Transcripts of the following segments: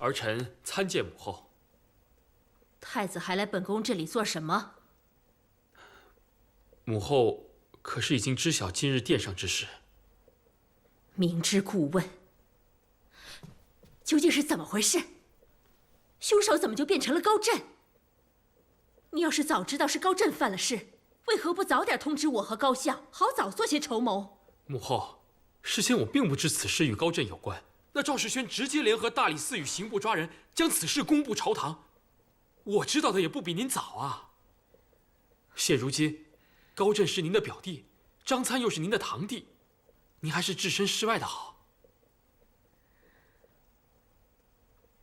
儿臣参见母后。太子还来本宫这里做什么？母后可是已经知晓今日殿上之事？明知故问，究竟是怎么回事？凶手怎么就变成了高震？你要是早知道是高震犯了事，为何不早点通知我和高相，好早做些筹谋？母后，事先我并不知此事与高震有关。那赵世轩直接联合大理寺与刑部抓人，将此事公布朝堂。我知道的也不比您早啊。现如今，高震是您的表弟，张参又是您的堂弟，您还是置身事外的好。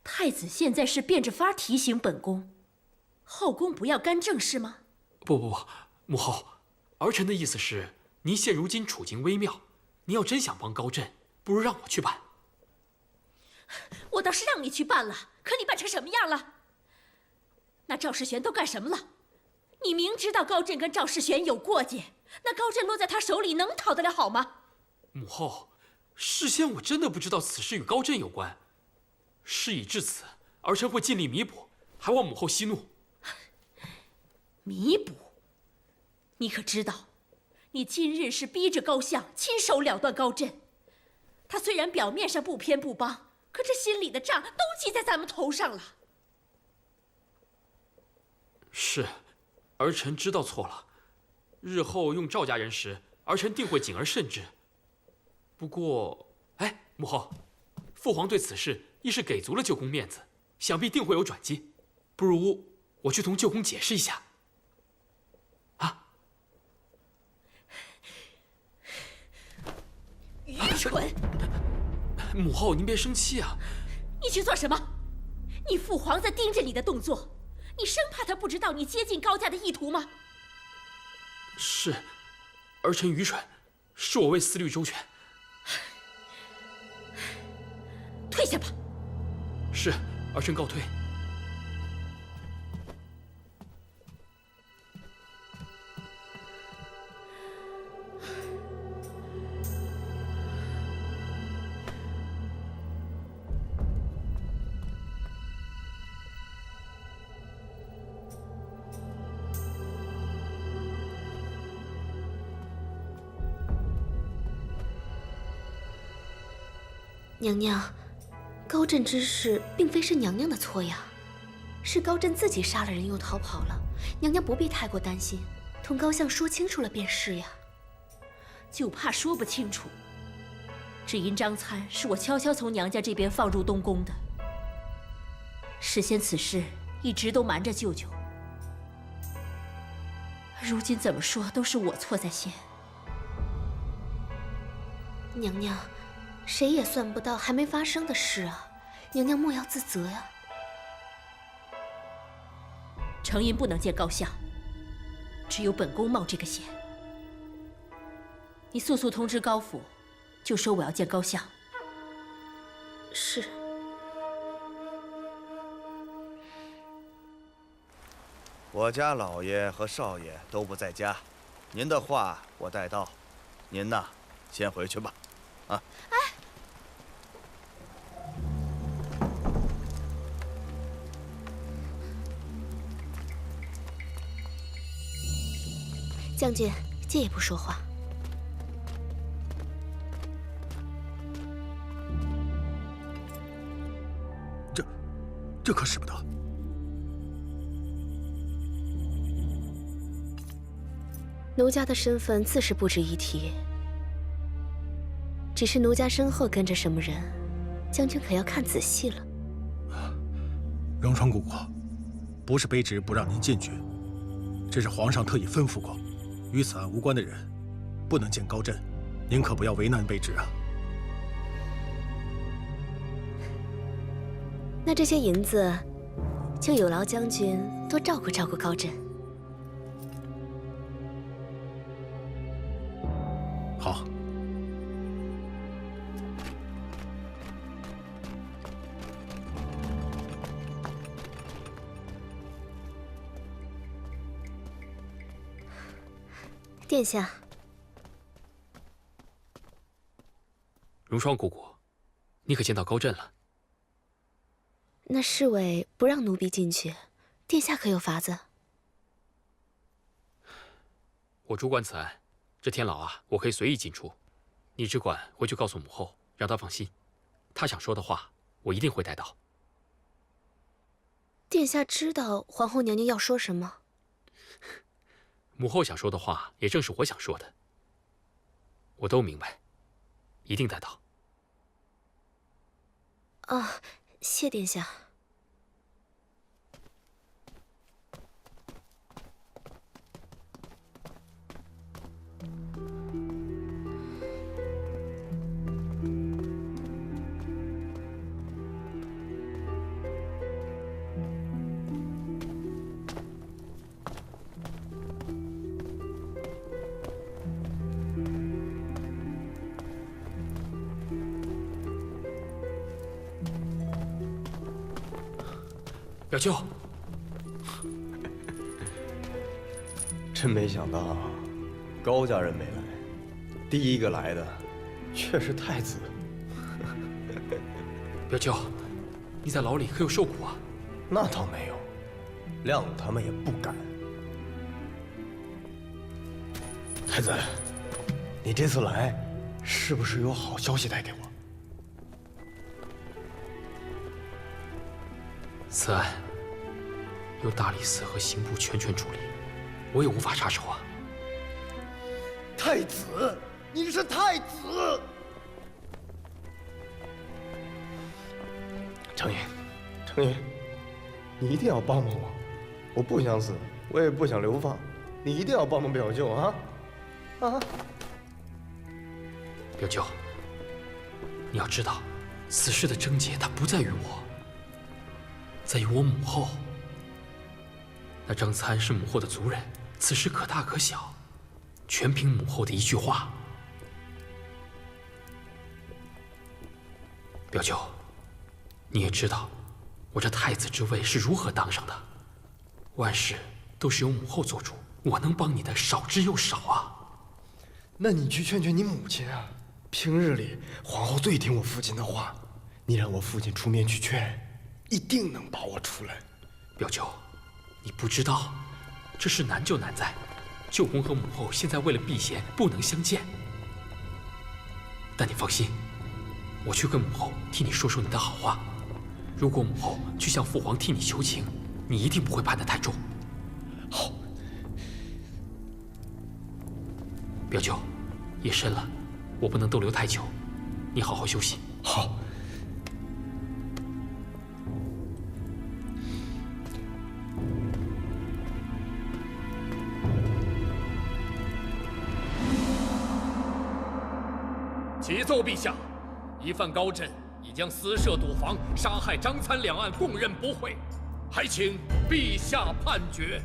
太子现在是变着法提醒本宫，后宫不要干政是吗？不，母后，儿臣的意思是，您现如今处境微妙，您要真想帮高震，不如让我去办。我倒是让你去办了，可你办成什么样了？那赵世玄都干什么了？你明知道高震跟赵世玄有过节，那高震落在他手里能讨得了好吗？母后，事先我真的不知道此事与高震有关。事已至此，儿臣会尽力弥补，还望母后息怒。弥补？你可知道，你今日是逼着高相亲手了断高震。他虽然表面上不偏不帮，可这心里的账都记在咱们头上了。是，儿臣知道错了。日后用赵家人时，儿臣定会谨而慎之。不过，母后，父皇对此事亦是给足了舅公面子，想必定会有转机。不如我去同舅公解释一下。啊！愚蠢！母后，您别生气啊！你去做什么？你父皇在盯着你的动作，你生怕他不知道你接近高家的意图吗？是，儿臣愚蠢，是我未思虑周全。退下吧。是，儿臣告退。娘娘，高震之事并非是娘娘的错呀，是高震自己杀了人又逃跑了。娘娘不必太过担心，同高相说清楚了便是呀。就怕说不清楚。只因张参是我悄悄从娘家这边放入东宫的，事先此事一直都瞒着舅舅。如今怎么说都是我错在先。娘娘，谁也算不到还没发生的事啊，娘娘莫要自责呀。程银不能见高相，只有本宫冒这个险。你速速通知高府，就说我要见高相。是。我家老爷和少爷都不在家，您的话我带到，您呐，先回去吧。啊！哎，将军，借也不说话。这可使不得。奴家的身份自是不值一提，只是奴家身后跟着什么人，将军可要看仔细了。荣川姑姑，不是卑职不让您进去，这是皇上特意吩咐过，与此案无关的人不能见高震，您可不要为难卑职啊。那这些银子，就有劳将军多照顾照顾高震。好。殿下，荣双姑姑，你可见到高震了？那侍卫不让奴婢进去，殿下可有法子？我主管此案，这天牢啊，我可以随意进出。你只管回去告诉母后，让她放心。她想说的话，我一定会带到。殿下知道皇后娘娘要说什么？母后想说的话，也正是我想说的。我都明白，一定带到。啊，谢殿下。表舅，真没想到啊，高家人没来，第一个来的却是太子。表舅，你在牢里可有受苦啊？那倒没有，亮他们也不敢。太子，你这次来，是不是有好消息带给我？此案由大理寺和刑部全权处理，我也无法插手啊。太子，你是太子！程云，程云，你一定要帮帮我，我不想死，我也不想流放，你一定要帮帮表舅啊！啊！表舅，你要知道，此事的症结它不在于我，在于我母后。那张参是母后的族人，此事可大可小，全凭母后的一句话。表舅，你也知道，我这太子之位是如何当上的，万事都是由母后做主，我能帮你的少之又少啊。那你去劝劝你母亲啊！平日里皇后最听我父亲的话，你让我父亲出面去劝，一定能保我出来。表舅，你不知道，这事难就难在，舅公和母后现在为了避嫌不能相见。但你放心，我去跟母后替你说说你的好话。如果母后去向父皇替你求情，你一定不会判得太重。好。表舅，夜深了，我不能逗留太久，你好好休息。好。启奏陛下，疑犯高震已将私设赌坊、杀害张参两案供认不讳，还请陛下判决。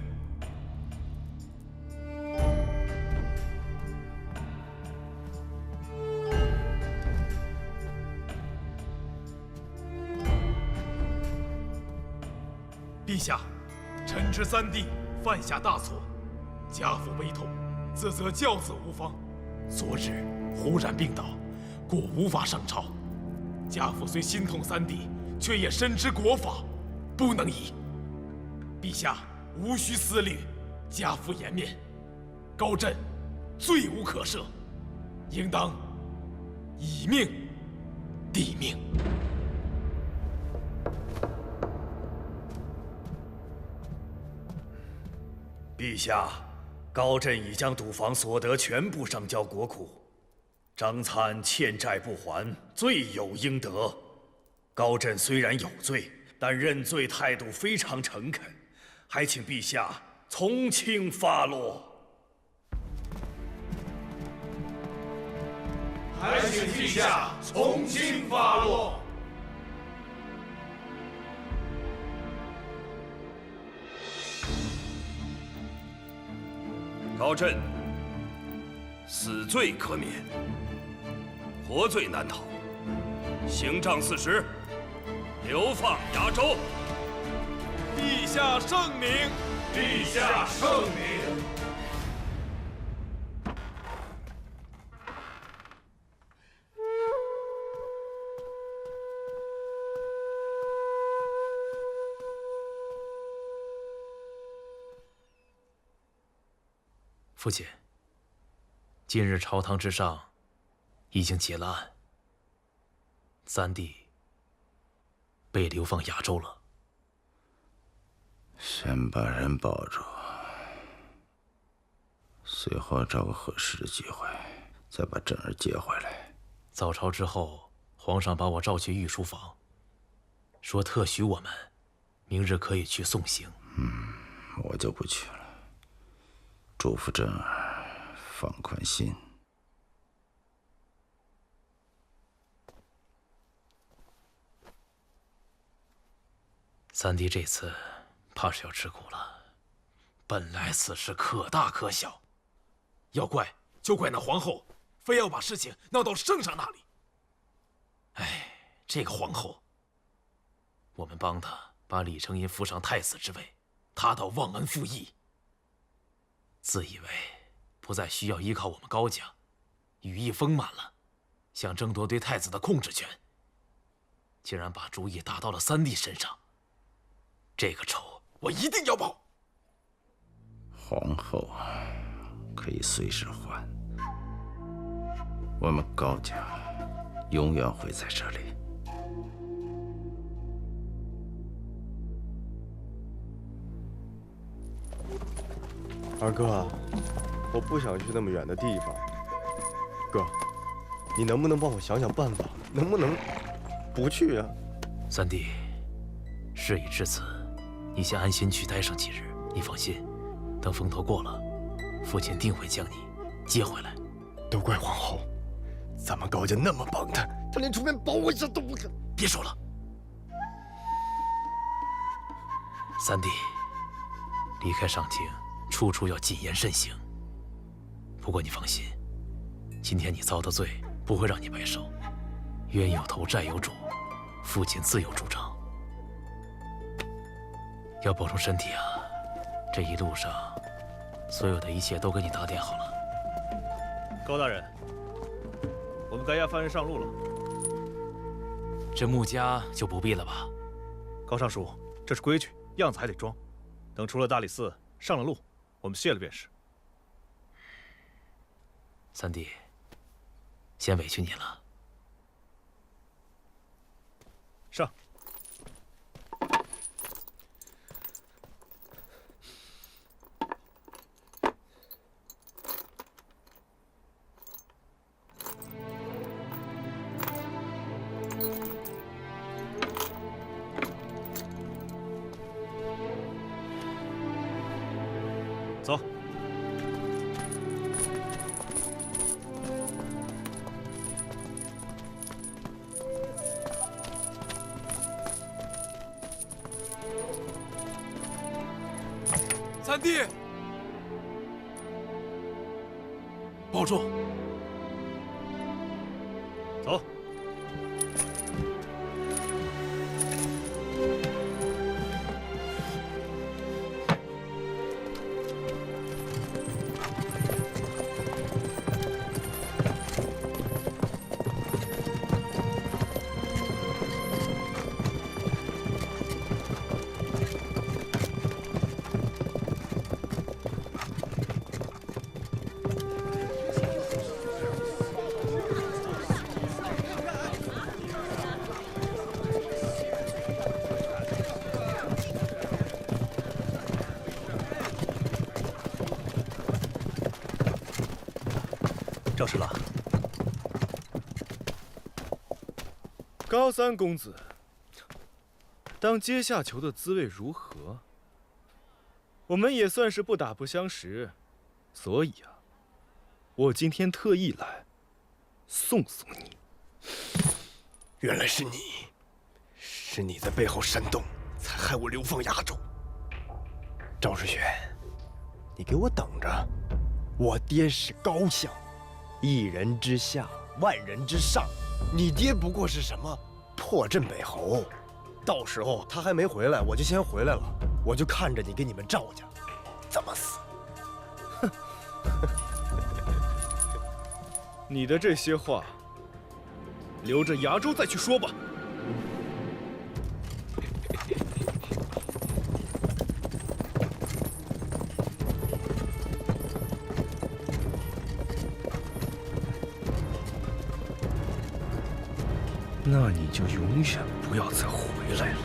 陛下，臣之三弟犯下大错，家父悲痛，自责教子无方，昨日忽然病倒，故无法上朝。家父虽心痛三弟，却也深知国法，不能移。陛下无需思虑，家父颜面，高震罪无可赦，应当以命抵命。陛下，高震已将赌坊所得全部上交国库，张参欠债不还，罪有应得。高震虽然有罪，但认罪态度非常诚恳，还请陛下从轻发落。还请陛下从轻发落。高震，死罪可免，活罪难逃，刑杖40，流放崖州。陛下圣明，陛下圣明。父亲，今日朝堂之上已经结了案，三弟被流放亚洲了。先把人保住，随后找个合适的机会，再把珍儿接回来。早朝之后，皇上把我召去御书房，说特许我们明日可以去送行。我就不去了，嘱咐珍儿放宽心。三弟这次怕是要吃苦了。本来此事可大可小，要怪就怪那皇后，非要把事情闹到圣上那里。哎，这个皇后，我们帮她把李承荫扶上太子之位，她倒忘恩负义，自以为不再需要依靠我们高家，羽翼丰满了，想争夺对太子的控制权，竟然把主意打到了三弟身上。这个仇我一定要报。皇后可以随时换，我们高家永远会在这里。二哥，我不想去那么远的地方。哥，你能不能帮我想想办法？能不能不去啊？三弟，事已至此，你先安心去待上几日。你放心，等风头过了，父亲定会将你接回来。都怪皇后，咱们高家那么帮她，她连出面保我一下都不肯。别说了，三弟，离开上京，处处要谨言慎行。不过你放心，今天你遭的罪不会让你白受，冤有头债有主，父亲自有主张。要保重身体啊！这一路上，所有的一切都给你打点好了。高大人，我们该押犯人上路了。这穆家就不必了吧？高尚书，这是规矩，样子还得装。等出了大理寺，上了路，我们谢了便是。三弟，先委屈你了。上。走。三弟，保重。走。赵侍郎，高三公子，当阶下囚的滋味如何？我们也算是不打不相识，所以啊，我今天特意来送送你。原来是你，是你在背后煽动，才害我流放亚洲。赵世轩，你给我等着！我爹是高相，一人之下，万人之上。你爹不过是什么破镇北侯，到时候他还没回来，我就先回来了，我就看着你给你们赵家怎么死。哼！你的这些话，留着崖州再去说吧。那你就永远不要再回来了。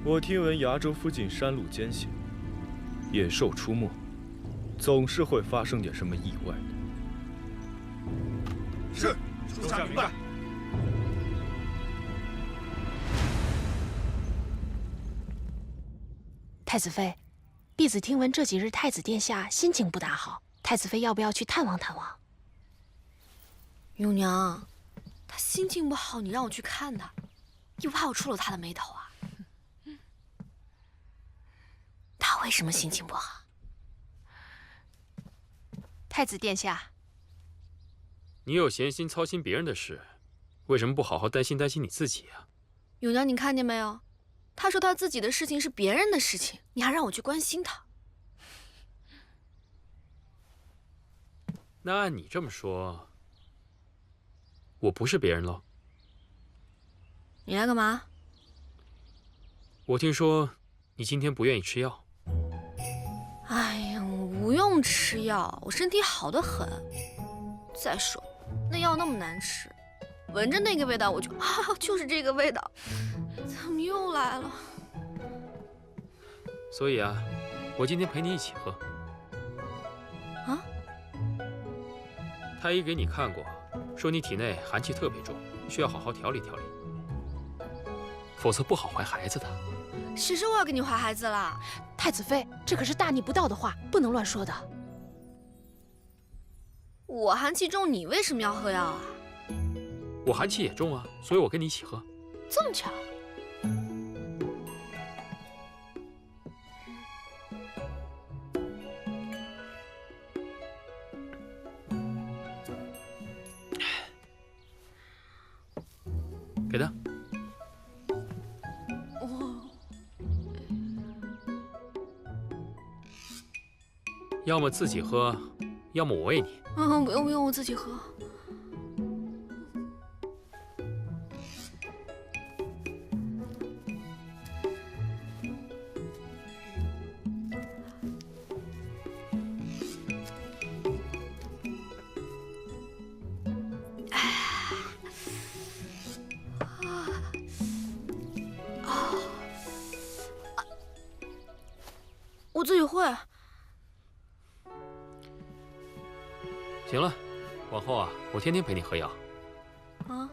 我听闻崖州附近山路艰险，野兽出没，总是会发生点什么意外的。是，属下明白。太子妃，婢子听闻这几日太子殿下心情不大好，太子妃要不要去探望探望？永娘，他心情不好，你让我去看他，又怕我触了他的眉头啊。他为什么心情不好？太子殿下，你有闲心操心别人的事，为什么不好好担心你自己啊？永娘，你看见没有？他说他自己的事情是别人的事情，你还让我去关心他。那按你这么说，我不是别人喽？你来干嘛？我听说你今天不愿意吃药。哎呀，我不用吃药，我身体好得很。再说，那药那么难吃，闻着那个味道我就就是这个味道。怎么又来了？所以啊，我今天陪你一起喝。啊？太医给你看过，说你体内寒气特别重，需要好好调理调理，否则不好怀孩子的。谁说我要给你怀孩子啦？太子妃，这可是大逆不道的话，不能乱说的。我寒气重，你为什么要喝药啊？我寒气也重啊，所以我跟你一起喝。这么巧？给他。要么自己喝，要么我喂你。不用不用，我自己喝。我自己会。行了，往后啊，我天天陪你喝药。啊，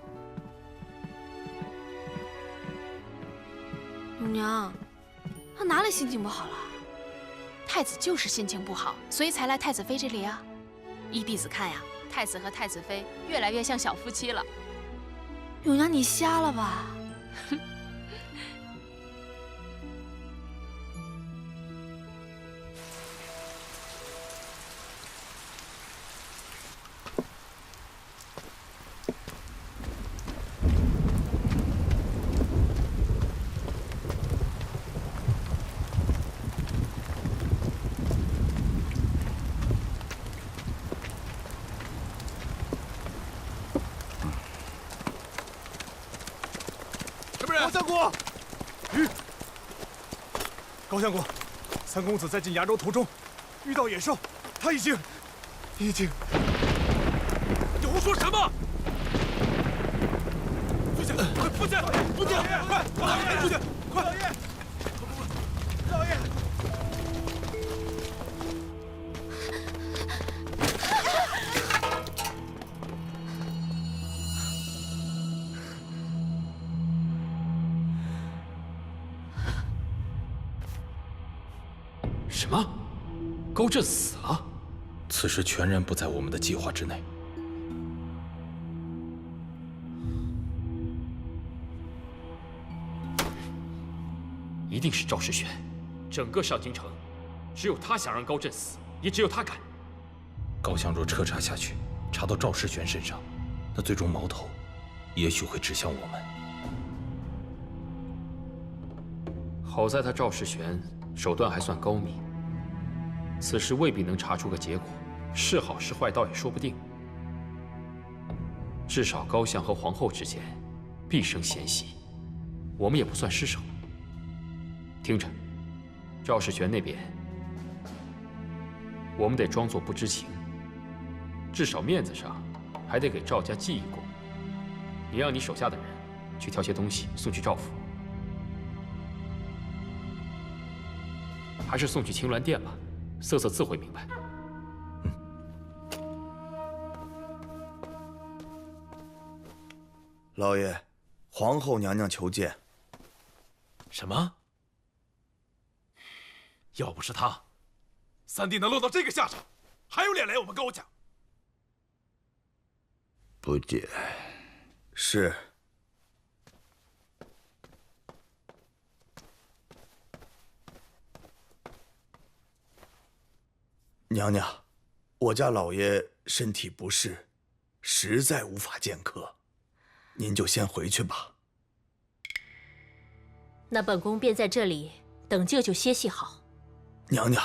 永娘，他哪里心情不好了？太子就是心情不好，所以才来太子妃这里啊。依婢子看呀，太子和太子妃越来越像小夫妻了。永娘，你瞎了吧？高相国，高相国，三公子在进崖州途中遇到野兽，他已经。你胡说什么？父亲，父亲，快，父亲，快！老爷。什么？高震死了？此事全然不在我们的计划之内。一定是赵世玄，整个上京城，只有他想让高震死，也只有他敢。高相若彻查下去，查到赵世玄身上，那最终矛头，也许会指向我们。好在他赵世玄手段还算高明，此事未必能查出个结果，是好是坏倒也说不定。至少高相和皇后之间必生嫌隙，我们也不算失手。听着，赵世玄那边，我们得装作不知情，至少面子上还得给赵家记一功。你让你手下的人去挑些东西送去赵府，还是送去青鸾殿吧，瑟瑟自会明白。老爷，皇后娘娘求见。什么？要不是他，三弟能落到这个下场，还有脸来我们高家？不解。是。娘娘，我家老爷身体不适，实在无法见客。您就先回去吧。那本宫便在这里等舅舅歇息好。娘娘，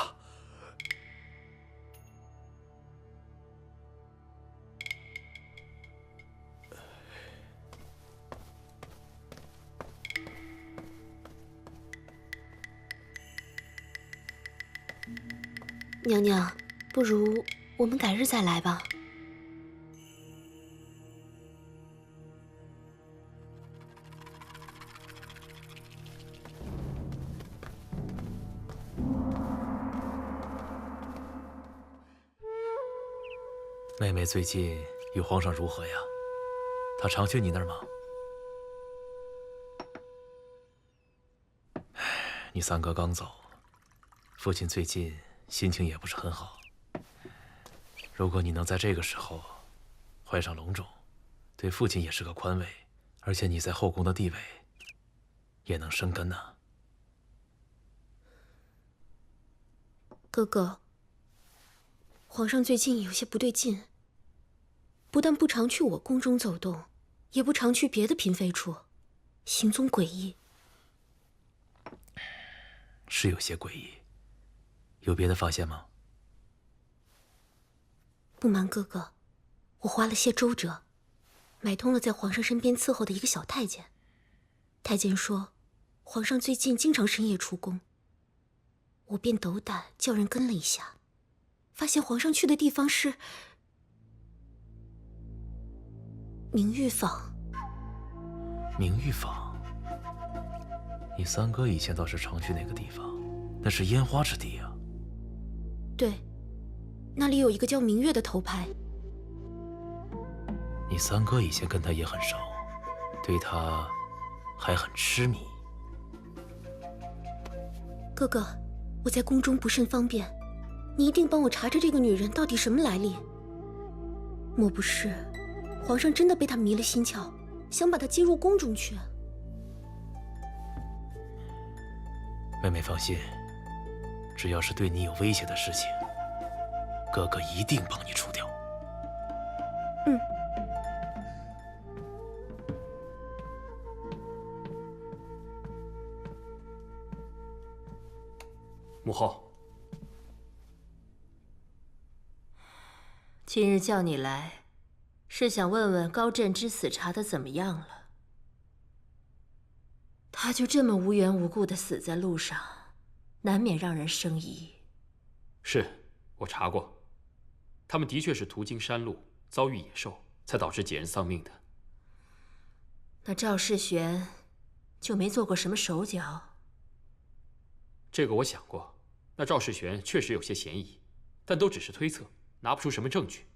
娘娘，不如我们改日再来吧。妹妹最近与皇上如何呀？她常去你那儿吗？你三哥刚走，父亲最近心情也不是很好。如果你能在这个时候怀上龙种，对父亲也是个宽慰，而且你在后宫的地位也能生根呐。哥哥，皇上最近有些不对劲，不但不常去我宫中走动，也不常去别的嫔妃处，行踪诡异。是有些诡异，有别的发现吗？不瞒哥哥，我花了些周折，买通了在皇上身边伺候的一个小太监。太监说，皇上最近经常深夜出宫，我便斗胆叫人跟了一下，发现皇上去的地方是明玉坊。明玉坊？你三哥以前倒是常去那个地方，那是烟花之地啊。对，那里有一个叫明月的头牌。你三哥以前跟他也很熟，对他还很痴迷。哥哥，我在宫中不甚方便，你一定帮我查查这个女人到底什么来历。莫不是皇上真的被她迷了心窍，想把她接入宫中去？妹妹放心，只要是对你有威胁的事情，哥哥一定帮你除掉。嗯。母后，今日叫你来，是想问问高振之死查得怎么样了？他就这么无缘无故的死在路上，难免让人生疑。是我查过，他们的确是途经山路，遭遇野兽，才导致几人丧命的。那赵世玄就没做过什么手脚？这个我想过，那赵世玄确实有些嫌疑，但都只是推测，拿不出什么证据。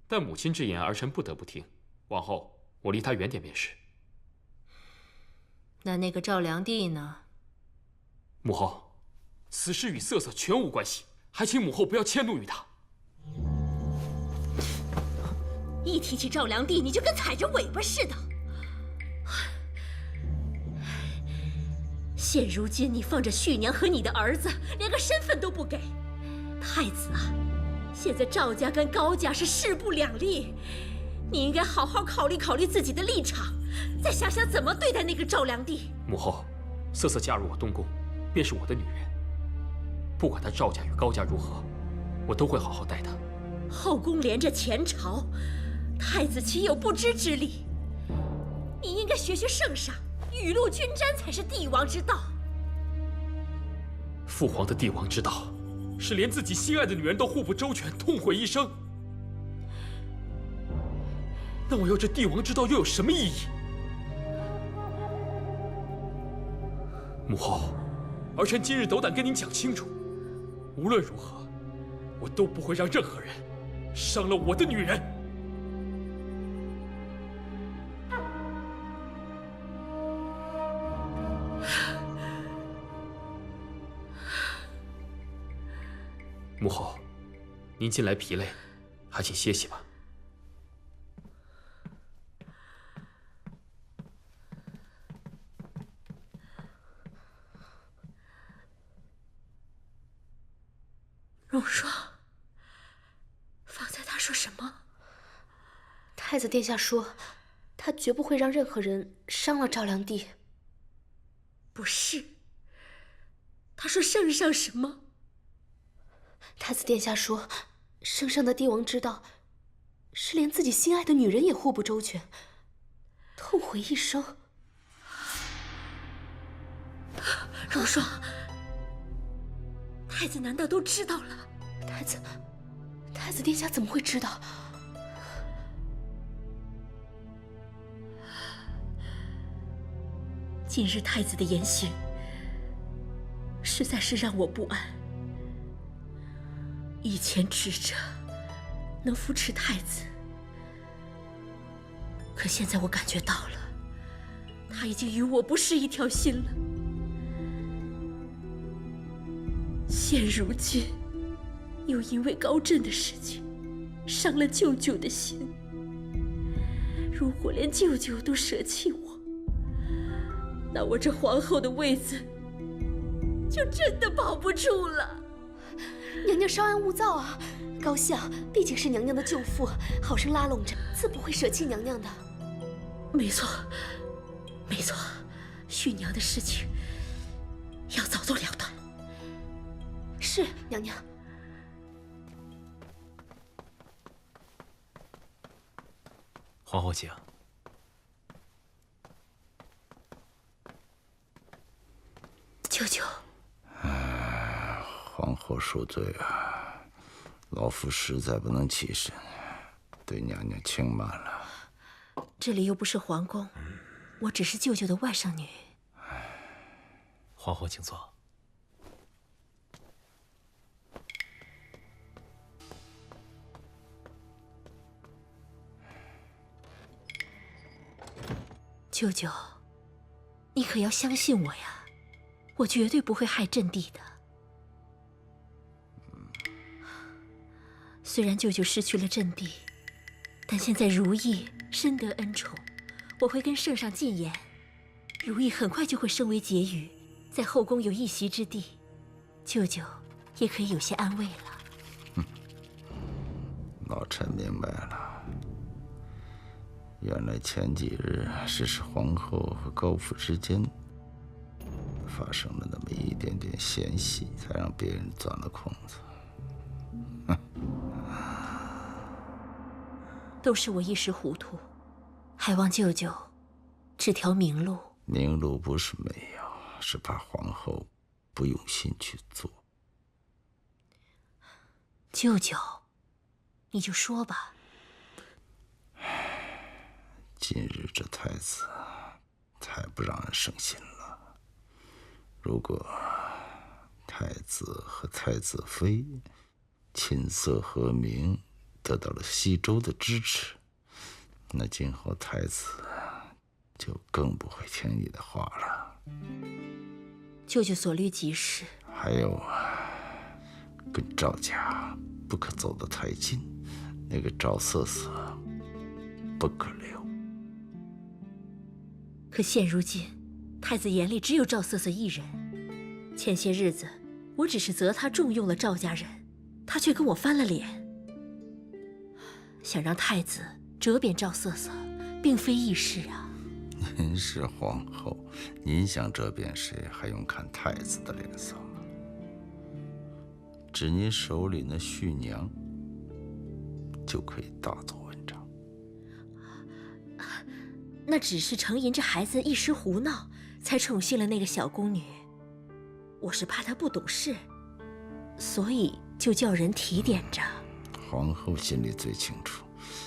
但母亲之言，儿臣不得不听。往后我离他远点便是。那个赵良娣呢？母后，此事与瑟瑟全无关系，还请母后不要迁怒于他。一提起赵良娣，你就跟踩着尾巴似的。现如今你放着旭娘和你的儿子，连个身份都不给。太子啊，现在赵家跟高家是势不两立，你应该好好考虑考虑自己的立场，再想想怎么对待那个赵良娣。母后，瑟瑟嫁入我东宫，便是我的女人，不管她赵家与高家如何，我都会好好待她。后宫连着前朝，太子岂有不知之理？你应该学学圣上，雨露均沾才是帝王之道。父皇的帝王之道，是连自己心爱的女人都护不周全，痛悔一生。那我要这帝王之道又有什么意义？母后，儿臣今日斗胆跟您讲清楚，无论如何，我都不会让任何人伤了我的女人。母后，您近来疲累，还请歇息吧。荣霜，方才他说什么？太子殿下说，他绝不会让任何人伤了赵良帝。不是，他说圣上什么？太子殿下说，圣上的帝王之道，是连自己心爱的女人也护不周全，痛悔一生。荣霜，太子难道都知道了？太子殿下怎么会知道？今日太子的言行，实在是让我不安。以前指着能扶持太子，可现在我感觉到了，他已经与我不是一条心了。现如今，又因为高振的事情，伤了舅舅的心。如果连舅舅都舍弃我，那我这皇后的位子就真的保不住了。娘娘稍安勿躁啊，高相毕竟是娘娘的舅父，好生拉拢着，自不会舍弃娘娘的。没错，没错，续娘的事情要早做了断。是，娘娘。皇后请。舅舅。皇后恕罪啊，老夫实在不能起身，对娘娘轻慢了。这里又不是皇宫，我只是舅舅的外甥女。皇后请坐。舅舅，你可要相信我呀，我绝对不会害朕弟的。虽然舅舅失去了阵地，但现在如意深得恩宠，我会跟圣上进言，如意很快就会升为婕妤，在后宫有一席之地，舅舅也可以有些安慰了。老臣明白了，原来前几日是皇后和高父之间发生了那么一点点嫌隙，才让别人钻了空子。都是我一时糊涂，还望舅舅指条明路。明路不是没有，是怕皇后不用心去做。舅舅，你就说吧。今日这太子太不让人省心了。如果太子和太子妃琴瑟和鸣，得到了西周的支持，那今后太子就更不会听你的话了。舅舅所虑极是。还有跟赵家不可走得太近，那个赵瑟瑟不可留。可现如今，太子眼里只有赵瑟瑟一人。前些日子，我只是责他重用了赵家人，他却跟我翻了脸。想让太子折贬赵瑟瑟，并非易事啊。您是皇后，您想折贬谁，还用看太子的脸色吗？指您手里那续娘，就可以大做文章。那只是程银这孩子一时胡闹，才宠幸了那个小宫女。我是怕她不懂事，所以就叫人提点着。皇后心里最清楚，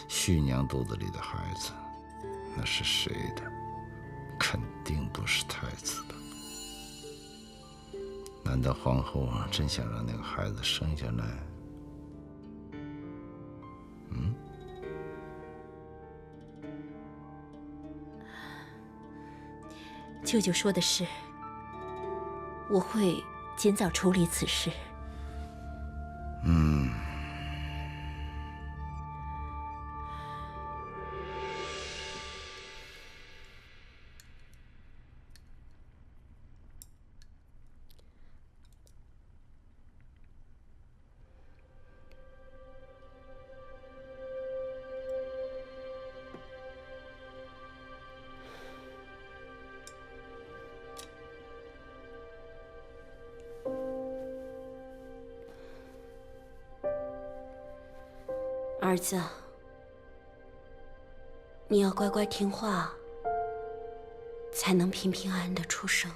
旭娘肚子里的孩子，那是谁的？肯定不是太子的。难道皇后真想让那个孩子生下来？舅舅说的是，我会尽早处理此事。儿子，你要乖乖听话，才能平平安安的出生。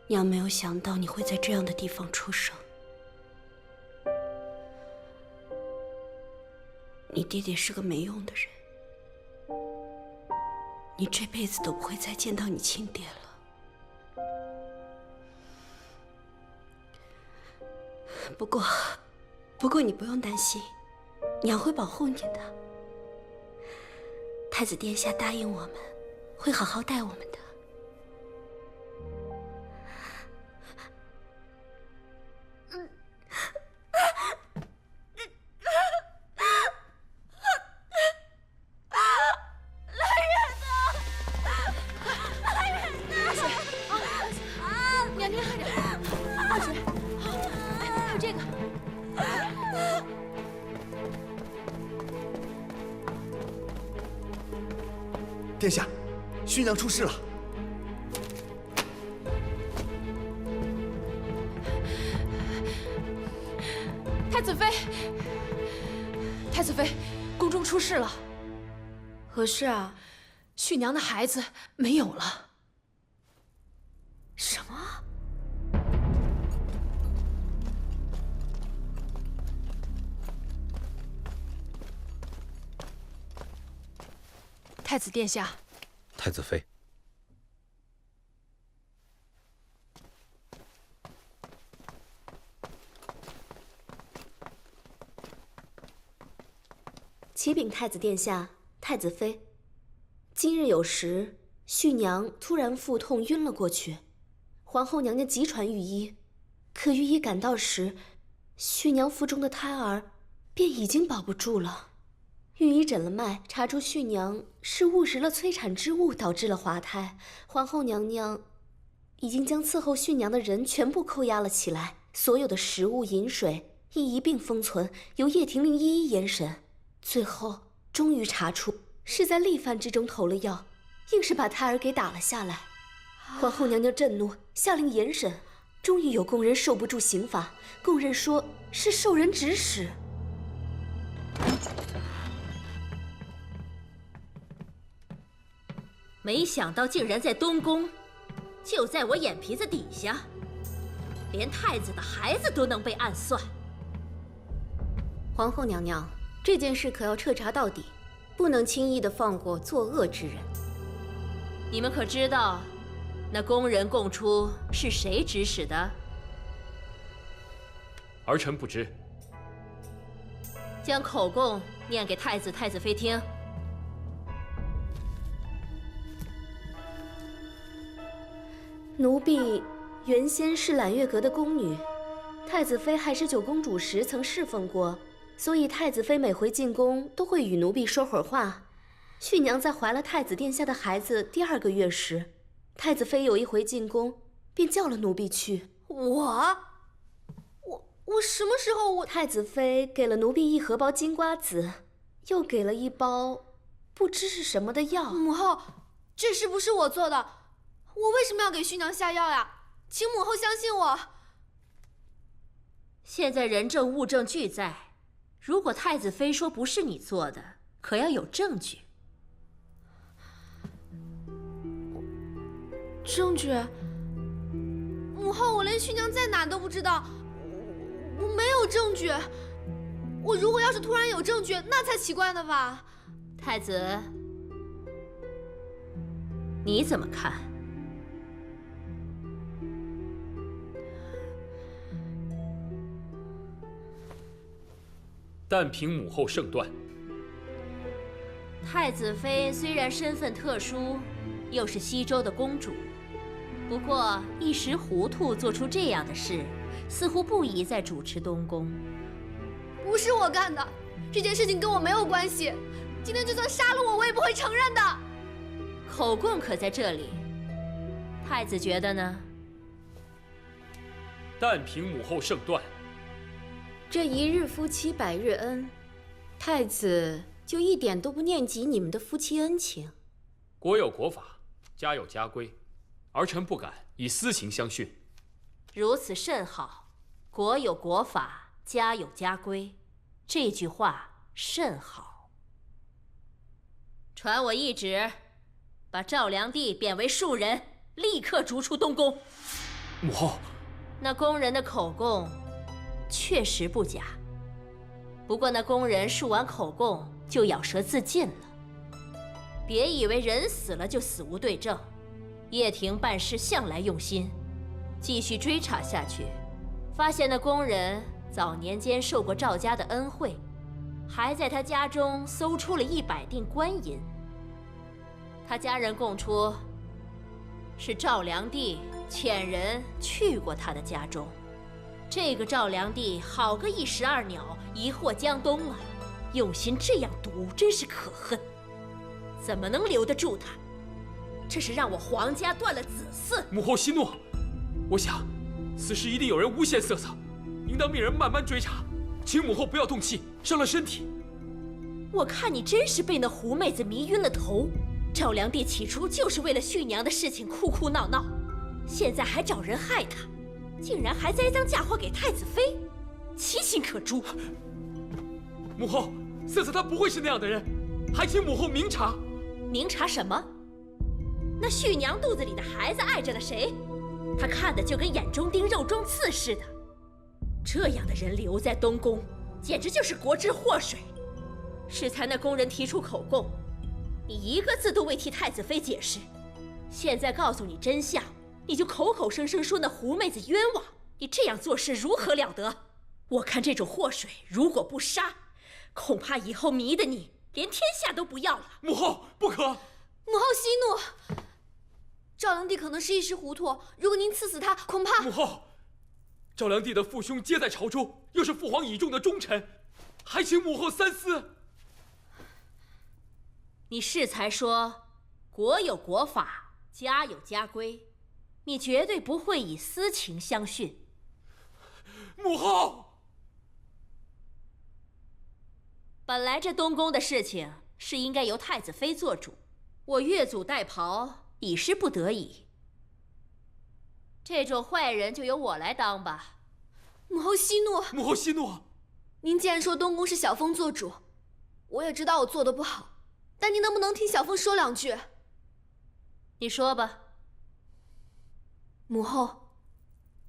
娘没有想到你会在这样的地方出生。你爹爹是个没用的人，你这辈子都不会再见到你亲爹了。不过你不用担心，娘会保护你的。太子殿下答应我们，会好好待我们的。殿下，旭娘出事了。太子妃，太子妃，宫中出事了。何事啊？旭娘的孩子没有了。什么？太子殿下，太子妃，启禀太子殿下，太子妃，今日有时，旭娘突然腹痛晕了过去，皇后娘娘急传御医，可御医赶到时，旭娘腹中的胎儿便已经保不住了。御医诊了脉，查出旭娘是误食了催产之物，导致了滑胎。皇后娘娘已经将伺候旭娘的人全部扣押了起来，所有的食物、饮水亦一并封存，由叶廷令一一严审。最后终于查出是在粒饭之中投了药，硬是把胎儿给打了下来。皇后娘娘震怒，下令严审。终于有宫人受不住刑罚，供认说是受人指使。没想到竟然在东宫，就在我眼皮子底下，连太子的孩子都能被暗算。皇后娘娘，这件事可要彻查到底，不能轻易的放过作恶之人。你们可知道，那宫人供出是谁指使的？儿臣不知。将口供念给太子、太子妃听。奴婢原先是揽月阁的宫女，太子妃还是九公主时曾侍奉过，所以太子妃每回进宫都会与奴婢说会儿话。旭娘在怀了太子殿下的孩子第2个月时，太子妃有一回进宫，便叫了奴婢去。我什么时候？太子妃给了奴婢一荷包金瓜子，又给了一包不知是什么的药。母后，这事不是我做的，我为什么要给旭娘下药呀？请母后相信我。现在人证物证俱在，如果太子妃说不是你做的，可要有证据。证据？母后，我连徐娘在哪都不知道，我没有证据。我如果要是突然有证据，那才奇怪呢吧？太子，你怎么看？但凭母后圣断。太子妃虽然身份特殊，又是西周的公主，不过一时糊涂做出这样的事，似乎不宜再主持东宫。不是我干的，这件事情跟我没有关系。今天就算杀了我也不会承认的。口供可在这里，太子觉得呢？但凭母后圣断。这一日夫妻百日恩，太子就一点都不念及你们的夫妻恩情。国有国法，家有家规，儿臣不敢以私情相训。如此甚好，国有国法，家有家规，这句话甚好。传我懿旨，把赵良娣贬为庶人，立刻逐出东宫。母后，那宫人的口供确实不假，不过那宫人述完口供就咬舌自尽了。别以为人死了就死无对证，掖庭办事向来用心。继续追查下去，发现那宫人早年间受过赵家的恩惠，还在他家中搜出了100锭官银。他家人供出，是赵良娣遣人去过他的家中。这个赵良娣好个一石二鸟，一祸江东啊！用心这样毒，真是可恨。怎么能留得住他？这是让我皇家断了子嗣。母后息怒，我想此事一定有人诬陷瑟瑟，应当命人慢慢追查，请母后不要动气，伤了身体。我看你真是被那狐妹子迷晕了头。赵良娣起初就是为了续娘的事情哭哭闹闹，现在还找人害她，竟然还栽赃嫁祸给太子妃，其心可诛。母后，瑟瑟她不会是那样的人，还请母后明察。明察什么？那续娘肚子里的孩子碍着了谁？她看的就跟眼中钉、肉中刺似的。这样的人留在东宫，简直就是国之祸水。适才那宫人提出口供，你一个字都未替太子妃解释。现在告诉你真相，你就口口声声说那狐妹子冤枉，你这样做事如何了得？我看这种祸水，如果不杀，恐怕以后迷的你连天下都不要了。母后不可！母后息怒。赵良娣可能是一时糊涂，如果您赐死他，恐怕……母后，赵良娣的父兄皆在朝中，又是父皇倚重的忠臣，还请母后三思。你适才说，国有国法，家有家规，你绝对不会以私情相训。母后，本来这东宫的事情是应该由太子妃做主，我越俎代庖已是不得已。这种坏人就由我来当吧。母后息怒。母后息怒。您既然说东宫是小凤做主，我也知道我做的不好，但您能不能听小凤说两句？你说吧。母后，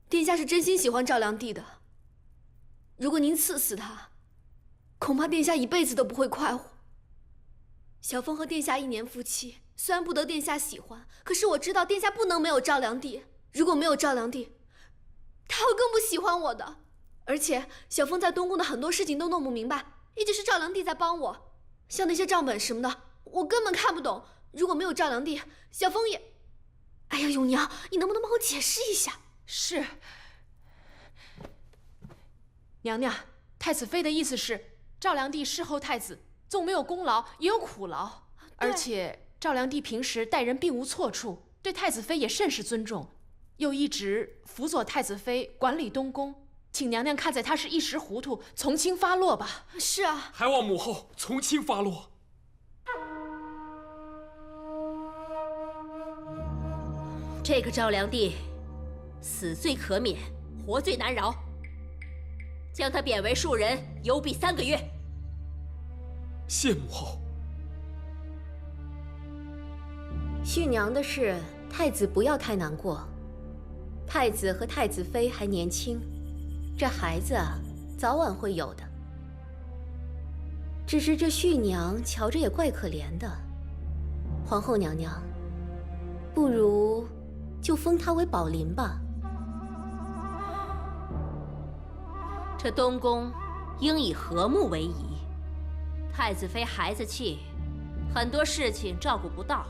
殿下是真心喜欢赵良娣的。如果您赐死他，恐怕殿下一辈子都不会快活。小凤和殿下1年夫妻，虽然不得殿下喜欢，可是我知道殿下不能没有赵良娣。如果没有赵良娣，他会更不喜欢我的。而且小凤在东宫的很多事情都弄不明白，一直是赵良娣在帮我，像那些账本什么的，我根本看不懂。如果没有赵良娣，小凤也……哎呀，永娘，你能不能帮我解释一下？是。娘娘，太子妃的意思是，赵良娣侍候太子，纵没有功劳，也有苦劳。而且赵良娣平时待人并无错处，对太子妃也甚是尊重，又一直辅佐太子妃管理东宫。请娘娘看在她是一时糊涂，从轻发落吧。是啊，还望母后从轻发落。这个赵良娣，死罪可免，活罪难饶。将他贬为庶人，犹毙3个月。谢母后。续娘的事，太子不要太难过。太子和太子妃还年轻，这孩子啊，早晚会有的。只是这续娘瞧着也怪可怜的。皇后娘娘，不如就封她为宝林吧。这东宫应以和睦为宜。太子妃孩子气，很多事情照顾不到，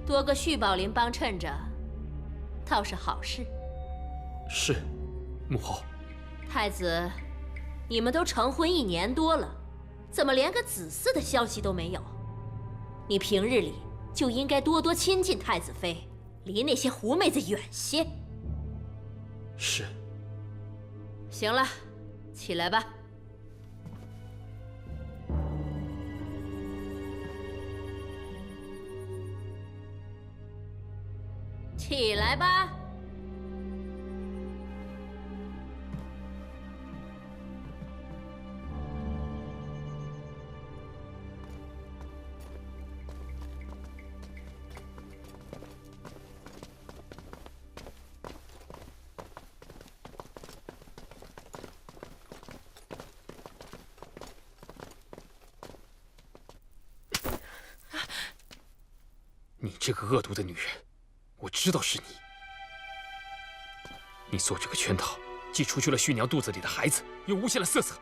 多个续宝林帮衬着，倒是好事。是，母后。太子，你们都成婚1年多了，怎么连个子嗣的消息都没有？你平日里就应该多多亲近太子妃，离那些狐妹子远些。是。行了，起来吧。起来吧。你这个恶毒的女人，我知道是你。你做这个圈套，既除去了续娘肚子里的孩子，又诬陷了瑟瑟。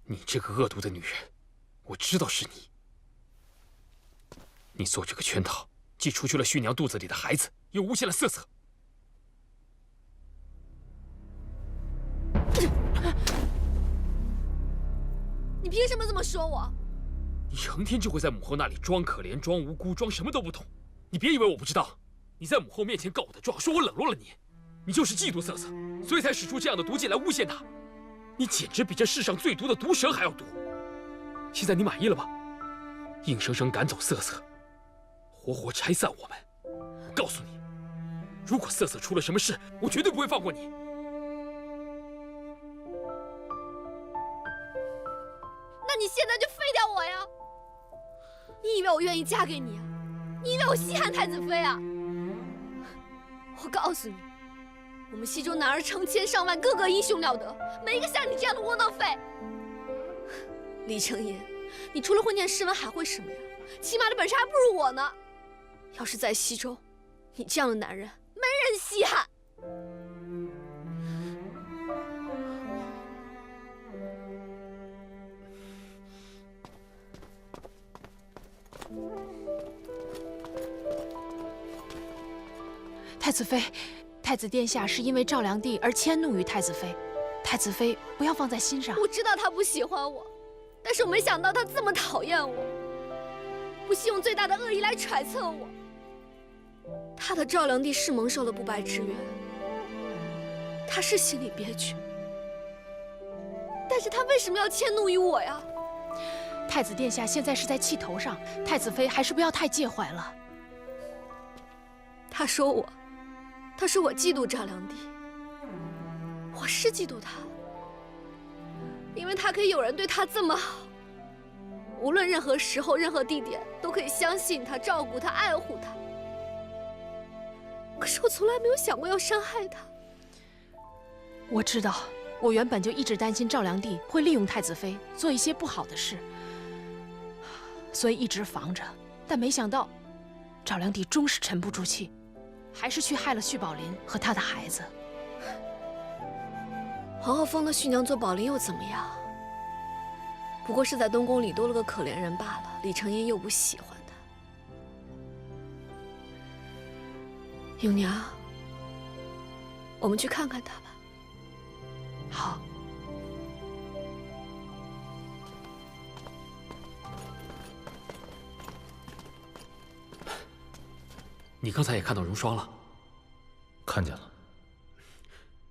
你这个恶毒的女人，我知道是你。你做这个圈套，既除去了续娘肚子里的孩子，又诬陷了瑟瑟。你凭什么这么说我？你成天就会在母后那里装可怜、装无辜、装什么都不懂。你别以为我不知道，你在母后面前告我的状，说我冷落了你，你就是嫉妒瑟瑟，所以才使出这样的毒计来诬陷她。你简直比这世上最毒的毒蛇还要毒。现在你满意了吧？硬生生赶走瑟瑟，活活拆散我们。我告诉你，如果瑟瑟出了什么事，我绝对不会放过你。那你现在就废掉我呀！你以为我愿意嫁给你啊？你以为我稀罕太子妃啊？我告诉你，我们西周男儿成千上万，个个英雄了得，没一个像你这样的窝囊废。李承言，你除了会念诗文还会什么呀？起码的本事还不如我呢。要是在西周，你这样的男人没人稀罕。太子妃，太子殿下是因为赵良帝而迁怒于太子妃，太子妃不要放在心上。我知道他不喜欢我，但是我没想到他这么讨厌我，不惜用最大的恶意来揣测我。他的赵良帝是蒙受了不白之冤，他是心里憋屈，但是他为什么要迁怒于我呀？太子殿下现在是在气头上，太子妃还是不要太介怀了。他说我嫉妒赵良帝，我是嫉妒他，因为他可以有人对他这么好，无论任何时候、任何地点，都可以相信他、照顾他、爱护他。可是我从来没有想过要伤害他。我知道，我原本就一直担心赵良帝会利用太子妃做一些不好的事，所以一直防着。但没想到，赵良帝终是沉不住气，还是去害了续宝林和他的孩子。皇后封了续娘做宝林又怎么样？不过是在东宫里多了个可怜人罢了。李承言又不喜欢他。永娘，我们去看看他吧。好。你刚才也看到荣霜了？看见了。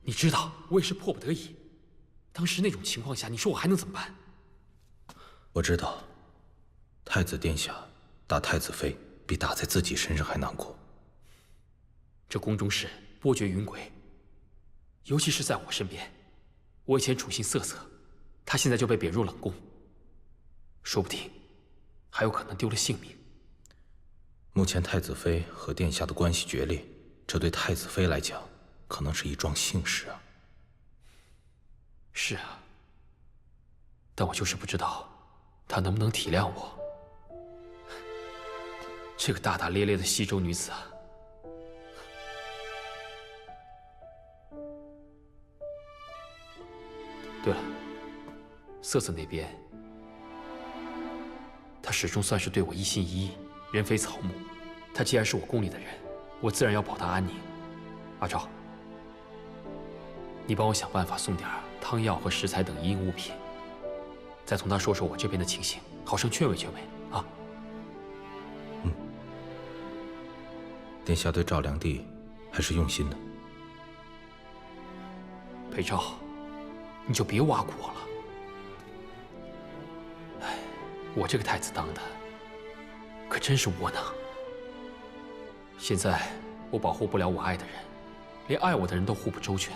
你知道我也是迫不得已。当时那种情况下，你说我还能怎么办？我知道，太子殿下打太子妃比打在自己身上还难过。这宫中事波谲云诡，尤其是在我身边。我以前处心瑟瑟，他现在就被贬入冷宫，说不定还有可能丢了性命。目前太子妃和殿下的关系决裂，这对太子妃来讲，可能是一桩幸事啊。是啊，但我就是不知道他能不能体谅我。这个大大咧咧的西周女子啊！对了，瑟瑟那边，他始终算是对我一心一意，人非草木。他既然是我宫里的人，我自然要保他安宁。阿昭，你帮我想办法送点汤药和食材等一应物品，再同他说说我这边的情形，好生劝慰劝慰啊。殿下对赵良娣还是用心的。裴昭，你就别挖苦我了。哎，我这个太子当的可真是窝囊。现在我保护不了我爱的人，连爱我的人都护不周全。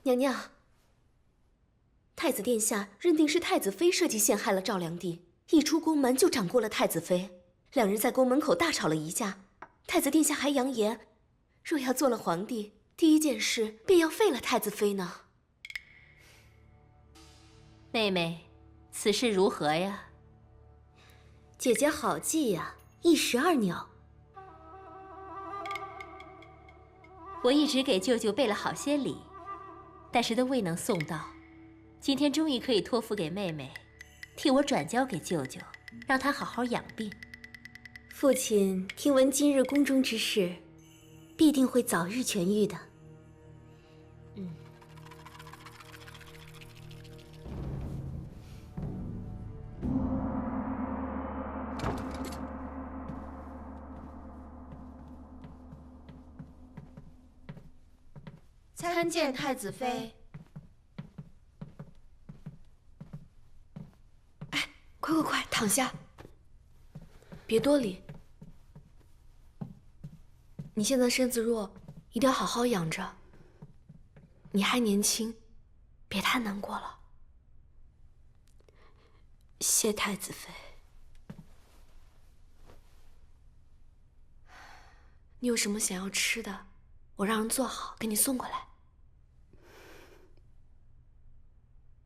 娘娘，太子殿下认定是太子妃设计陷害了赵良娣，一出宫门就掌过了太子妃，两人在宫门口大吵了一架。太子殿下还扬言，若要做了皇帝，第一件事便要废了太子妃呢。妹妹，此事如何呀？姐姐好计呀，一石二鸟。我一直给舅舅备了好些礼，但是都未能送到。今天终于可以托付给妹妹，替我转交给舅舅，让他好好养病。父亲听闻今日宫中之事，必定会早日痊愈的。参见太子妃。快，躺下，别多礼。你现在身子弱，一定要好好养着。你还年轻，别太难过了。谢太子妃。你有什么想要吃的，我让人做好给你送过来。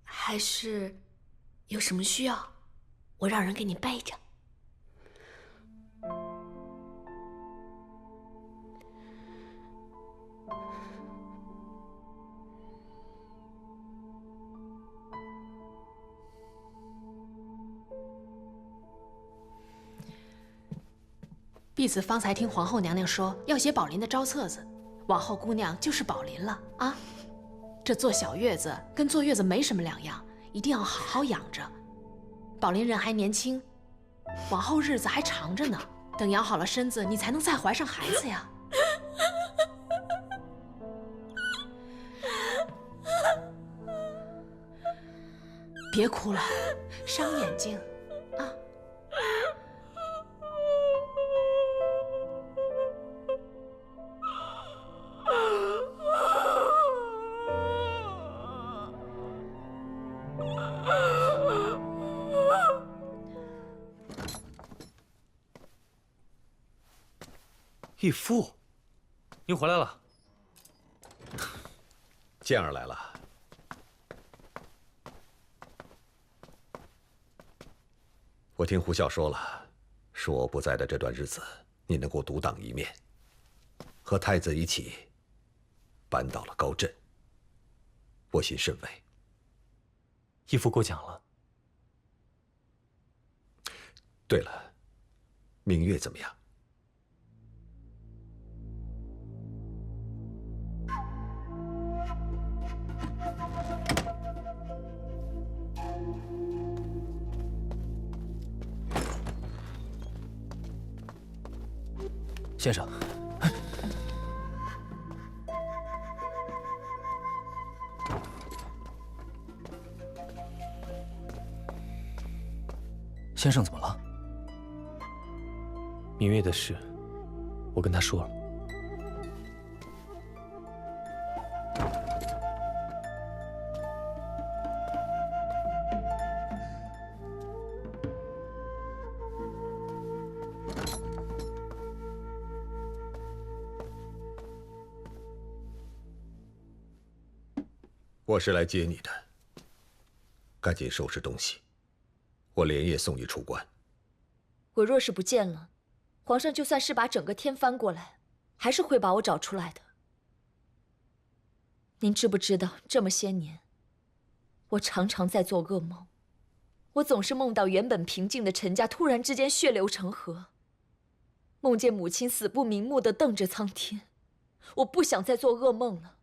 还是有什么需要，我让人给你备着。婢子方才听皇后娘娘说要写宝林的招册子，往后姑娘就是宝林了啊。这坐小月子跟坐月子没什么两样，一定要好好养着。宝林人还年轻，往后日子还长着呢。等养好了身子，你才能再怀上孩子呀。别哭了，伤眼睛啊。义父，您回来了。健儿来了。我听胡笑说了，说我不在的这段日子，你能够独当一面，和太子一起扳倒了高震，我心甚慰。义父过奖了。对了，明月怎么样？先生。先生怎么了？明月的事，我跟他说了。我是来接你的，赶紧收拾东西，我连夜送你出关。我若是不见了，皇上就算是把整个天翻过来，还是会把我找出来的。您知不知道，这么些年，我常常在做噩梦，我总是梦到原本平静的陈家突然之间血流成河，梦见母亲死不瞑目地瞪着苍天。我不想再做噩梦了。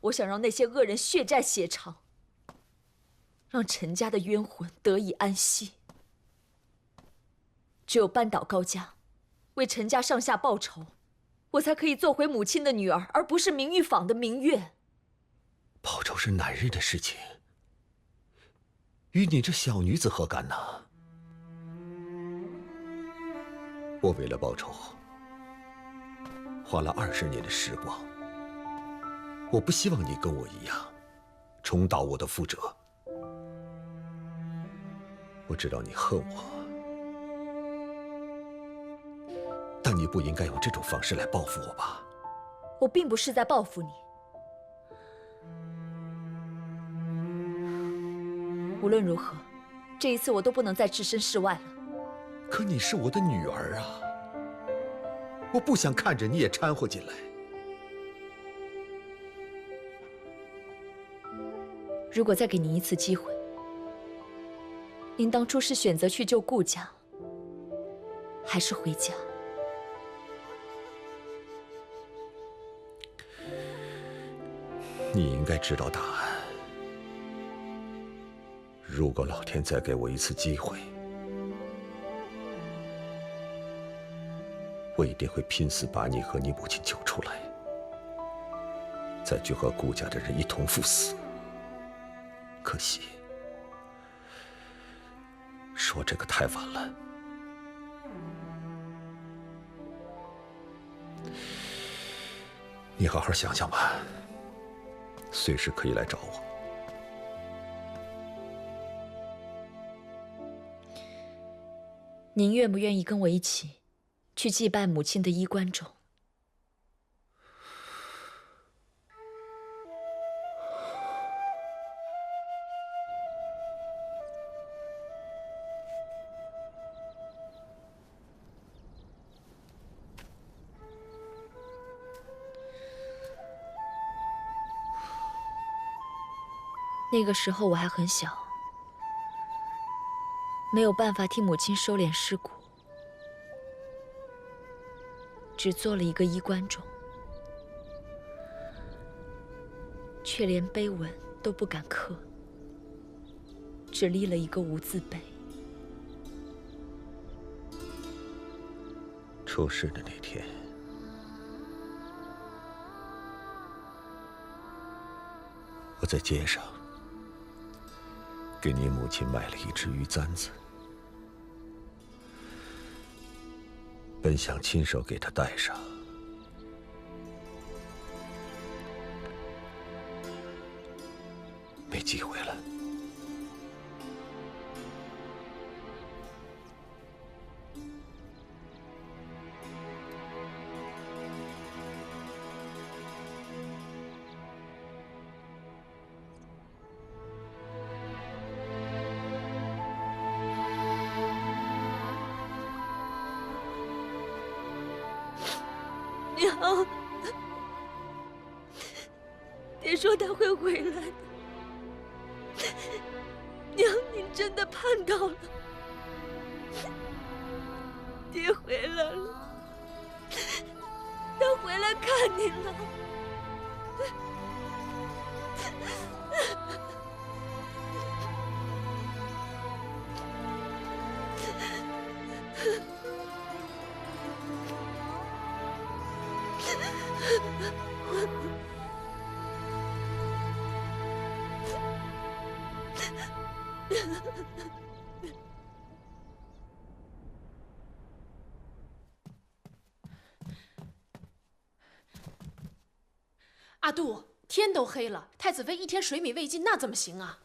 我想让那些恶人血债血偿，让陈家的冤魂得以安息。只有扳倒高家，为陈家上下报仇，我才可以做回母亲的女儿，而不是明玉坊的明月。报仇是男人的事情，与你这小女子何干呢？我为了报仇，花了20年的时光。我不希望你跟我一样，重蹈我的覆辙。我知道你恨我，但你不应该用这种方式来报复我吧？我并不是在报复你。无论如何，这一次我都不能再置身事外了。可你是我的女儿啊，我不想看着你也掺和进来。如果再给您一次机会，您当初是选择去救顾家，还是回家？你应该知道答案。如果老天再给我一次机会，我一定会拼死把你和你母亲救出来，再去和顾家的人一同赴死。可惜，说这个太晚了。你好好想想吧，随时可以来找我。您愿不愿意跟我一起去祭拜母亲的衣冠冢？那个时候我还很小，没有办法替母亲收敛尸骨，只做了一个衣冠冢，却连碑文都不敢刻，只立了一个无字碑。出事的那天，我在街上给你母亲买了一只玉簪子，本想亲手给她戴上，没机会了。娘，爹说他会回来的。娘，您真的盼到了，爹回来了，他回来看您了。阿杜，天都黑了，太子妃一天水米未进，那怎么行啊？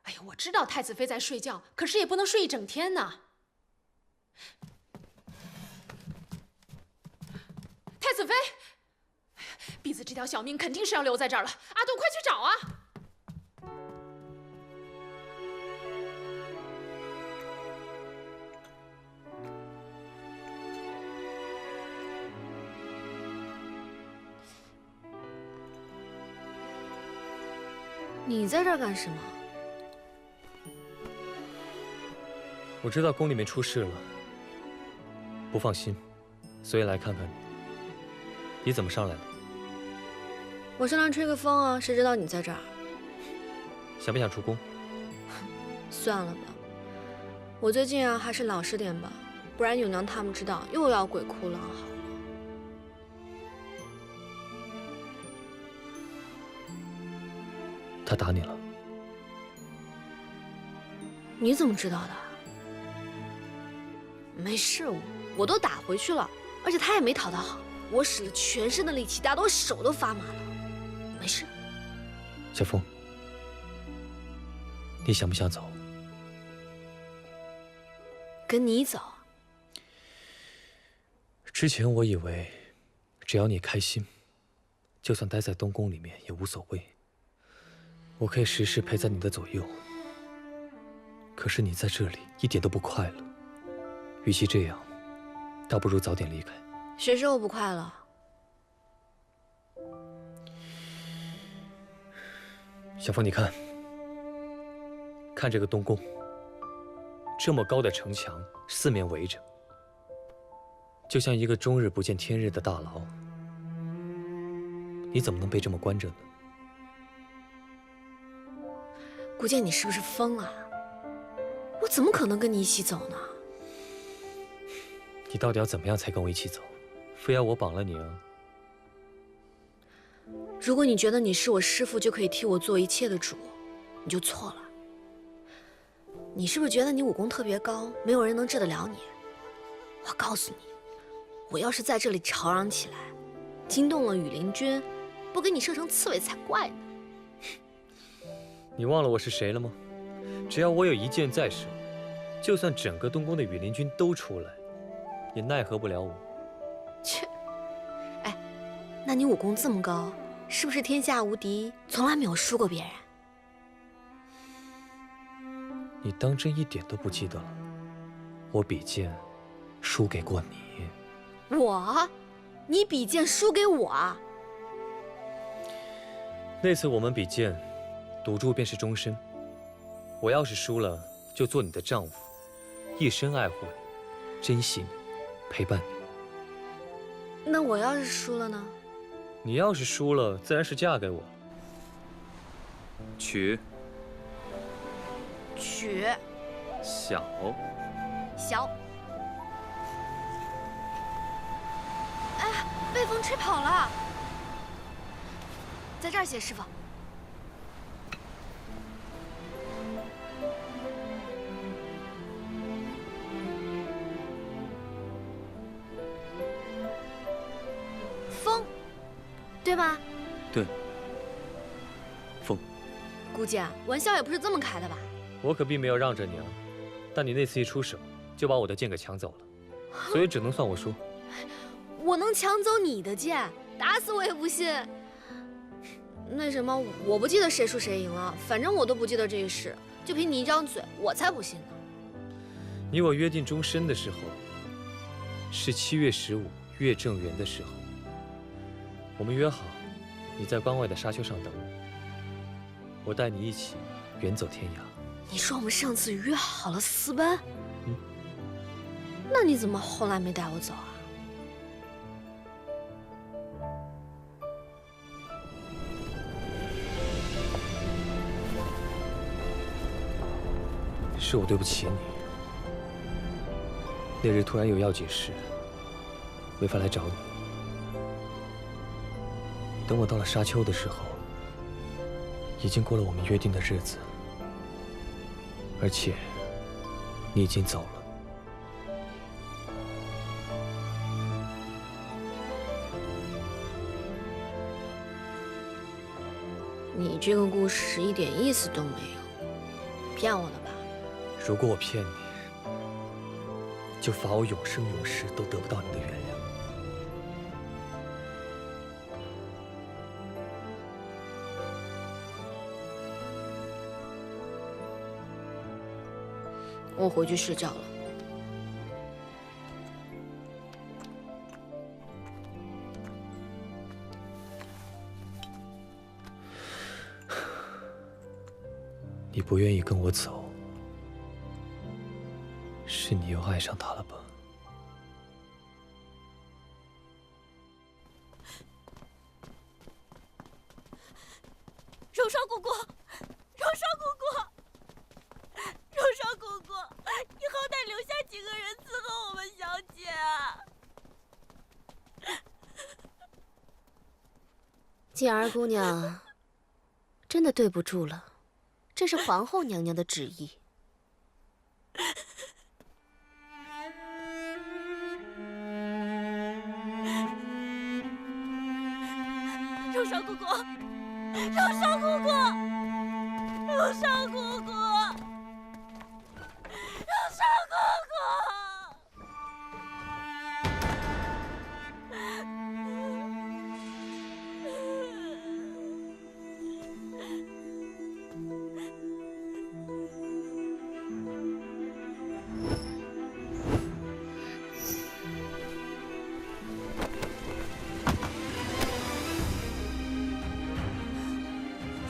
哎呀，我知道太子妃在睡觉，可是也不能睡一整天呐。太子妃，婢子这条小命肯定是要留在这儿了。阿杜，快去找啊！你在这儿干什么？我知道宫里面出事了，不放心，所以来看看你。你怎么上来的？我上来吹个风啊，谁知道你在这儿？想不想出宫？算了吧，我最近啊还是老实点吧，不然永娘他们知道又要鬼哭狼嚎。他打你了？你怎么知道的？没事，我都打回去了，而且他也没讨他好。我使了全身的力气，打得我手都发麻了。没事。小风，你想不想走？跟你走？之前我以为，只要你开心，就算待在东宫里面也无所谓。我可以时时陪在你的左右。可是你在这里一点都不快乐，与其这样，倒不如早点离开。谁说我不快乐？小凤，你看，看这个东宫，这么高的城墙，四面围着，就像一个终日不见天日的大牢。你怎么能被这么关着呢？顾剑，你是不是疯了？我怎么可能跟你一起走呢？你到底要怎么样才跟我一起走？非要我绑了你啊？如果你觉得你是我师父就可以替我做一切的主，你就错了。你是不是觉得你武功特别高，没有人能治得了你？我告诉你，我要是在这里吵嚷起来，惊动了羽林军，不给你射成刺猬才怪呢。你忘了我是谁了吗？只要我有一剑在手，就算整个东宫的羽林军都出来，也奈何不了我。切！哎，那你武功这么高，是不是天下无敌，从来没有输过别人？你当真一点都不记得了？我比剑输给过你。我？你比剑输给我？那次我们比剑，赌注便是终身。我要是输了，就做你的丈夫，一生爱护你，珍惜你，陪伴你。那我要是输了呢？你要是输了，自然是嫁给我。娶。娶。小。小。哎，被风吹跑了。在这儿写，师傅。风，对吧？对。风。顾剑，玩笑也不是这么开的吧？我可并没有让着你啊，但你那次一出手，就把我的剑给抢走了，所以只能算我输。我能抢走你的剑？打死我也不信。那什么，我不记得谁输谁赢了，反正我都不记得这个事。就凭你一张嘴，我才不信呢。你我约定终身的时候，是7月15月正圆的时候。我们约好，你在关外的沙丘上等我带你一起远走天涯。你说我们上次约好了私奔？那你怎么后来没带我走啊？是我对不起你。那日突然有要紧事，没法来找你。等我到了沙丘的时候，已经过了我们约定的日子。而且你已经走了。你这个故事一点意思都没有，骗我的吧？如果我骗你，就罚我永生永世都得不到你的原谅。我回去睡觉了。你不愿意跟我走，是你又爱上他了吧？荣双姑姑，荣双姑姑，荣双姑姑，你好歹留下几个人伺候我们小姐啊！静儿姑娘，真的对不住了。这是皇后娘娘的旨意。荣双姑姑，荣双姑姑，荣双姑姑，荣双姑姑。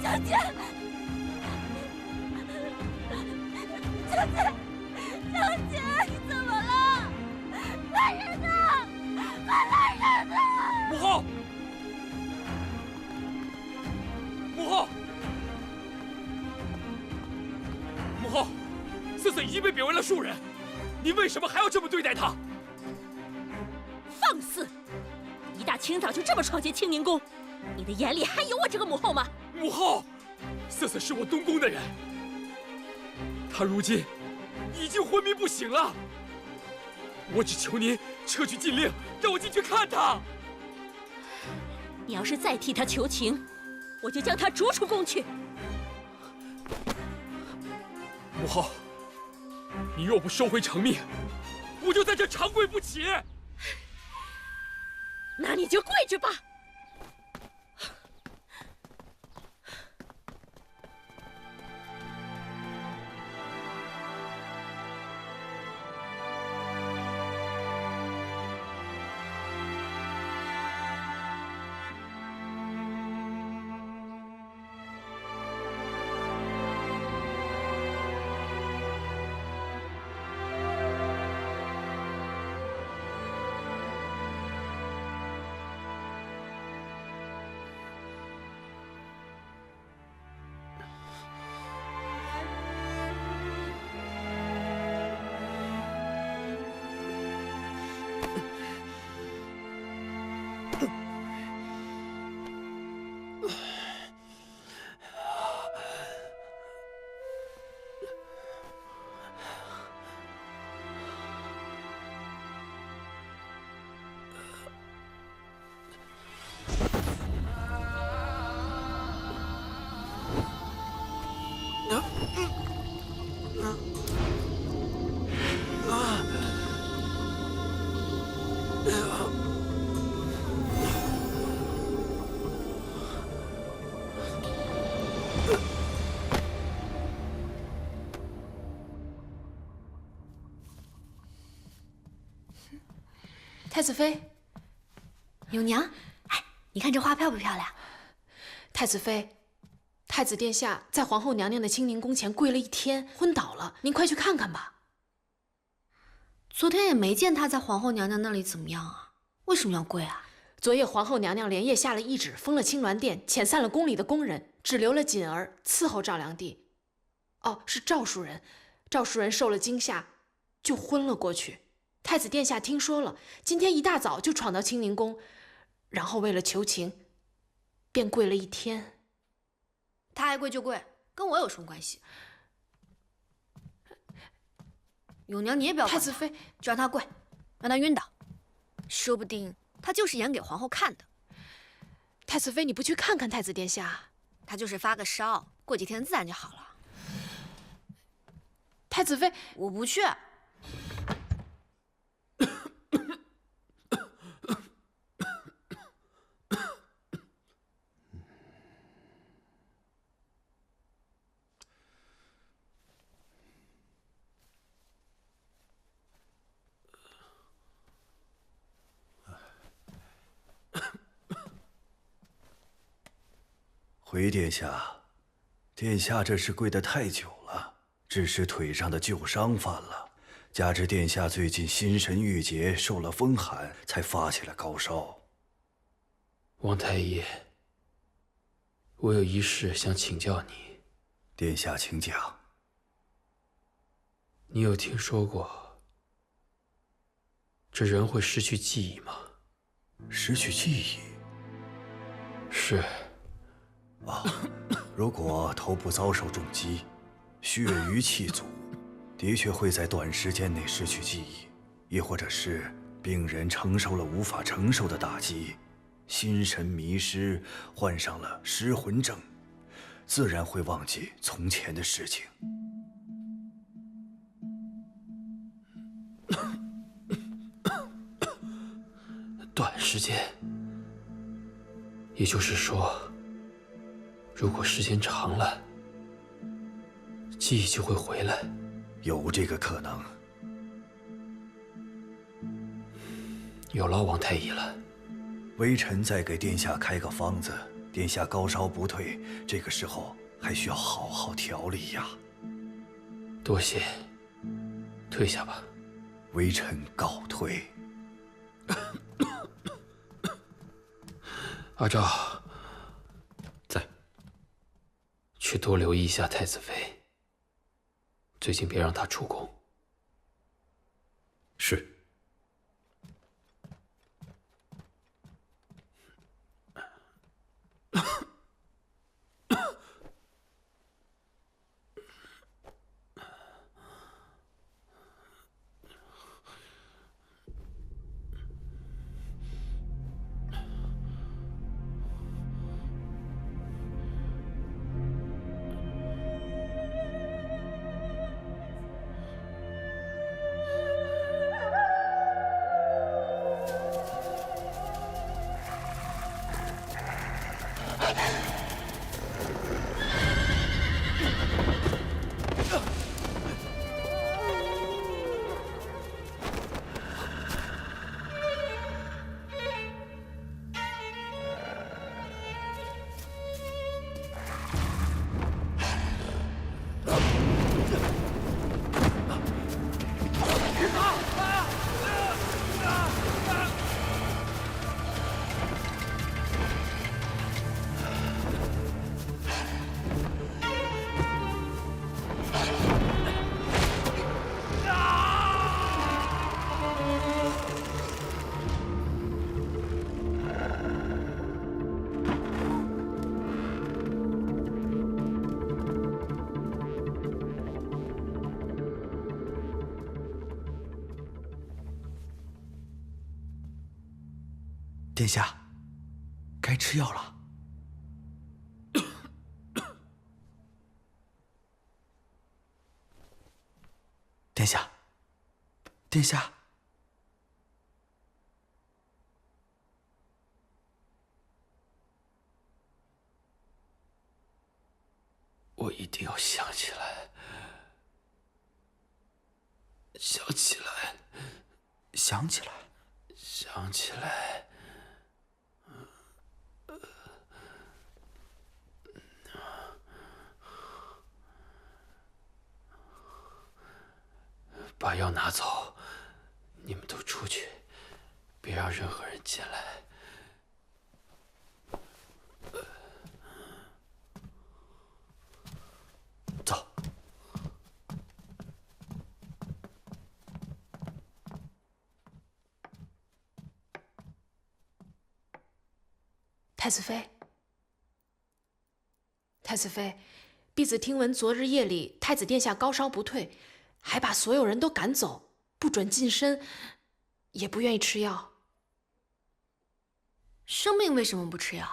小姐，小姐，小姐，你怎么了？来人呐！快来人呐！母后，母后，母后，瑟瑟已经被贬为了庶人，您为什么还要这么对待她？放肆！一大清早就这么闯进清宁宫，你的眼里还有我这个母后吗？母后，瑟瑟是我东宫的人，她如今已经昏迷不醒了。我只求您撤去禁令，让我进去看她。你要是再替她求情，我就将她逐出宫去。母后，你若不收回成命，我就在这长跪不起。那你就跪着吧。太子妃，永娘，哎，你看这花漂不漂亮？太子妃，太子殿下在皇后娘娘的清宁宫前跪了一天，昏倒了，您快去看看吧。昨天也没见他在皇后娘娘那里怎么样啊？为什么要跪啊？昨夜皇后娘娘连夜下了懿旨，封了青鸾殿，遣散了宫里的宫人，只留了锦儿伺候赵良娣。哦，是赵淑人，赵淑人受了惊吓，就昏了过去。太子殿下听说了，今天一大早就闯到清宁宫，然后为了求情，便跪了一天。他爱跪就跪，跟我有什么关系？永娘你也不要管太子妃，就让她跪，让她晕倒，说不定她就是演给皇后看的。太子妃，你不去看看太子殿下？她就是发个烧，过几天自然就好了。太子妃，我不去。回殿下，殿下这是跪得太久了，致使腿上的旧伤犯了，加之殿下最近心神郁结，受了风寒，才发起了高烧。王太医，我有一事想请教你。殿下，请讲。你有听说过这人会失去记忆吗？失去记忆？是。啊，如果头部遭受重击，血瘀气阻，的确会在短时间内失去记忆；亦或者是病人承受了无法承受的打击，心神迷失，患上了失魂症，自然会忘记从前的事情。短时间，也就是说，如果时间长了，记忆就会回来。有这个可能。有劳王太医了。微臣再给殿下开个方子，殿下高烧不退，这个时候还需要好好调理呀。多谢，退下吧。微臣告退。阿昭，在。去多留意一下太子妃，最近别让她出宫。是。殿下，该吃药了。殿下，殿下，我一定要想起来，想起来，想起来，想起来。把药拿走，你们都出去，别让任何人进来。走。太子妃，太子妃，婢子听闻昨日夜里太子殿下高烧不退，还把所有人都赶走，不准近身，也不愿意吃药。生病为什么不吃药？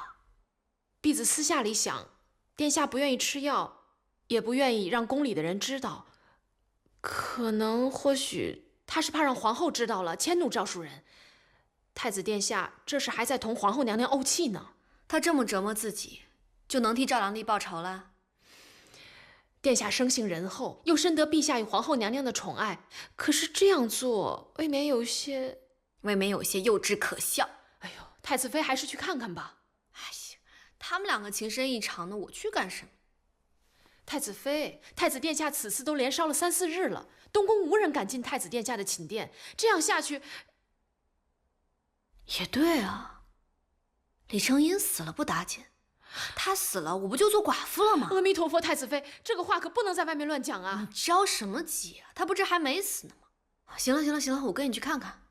婢子私下里想，殿下不愿意吃药，也不愿意让宫里的人知道，或许他是怕让皇后知道了，迁怒赵树人。太子殿下这时还在同皇后娘娘怄气呢。他这么折磨自己，就能替赵良娣报仇了？殿下生性仁厚，又深得陛下与皇后娘娘的宠爱，可是这样做未免有些幼稚可笑。哎呦，太子妃还是去看看吧。哎呀，他们两个情深意长的，我去干什么？太子妃，太子殿下此次都连烧了3、4日了，东宫无人敢进太子殿下的寝殿，这样下去……也对啊，李承姻死了不打紧，他死了，我不就做寡妇了吗？阿弥陀佛，太子妃，这个话可不能在外面乱讲啊！你着什么急啊？他不是还没死呢吗？行了，我跟你去看看。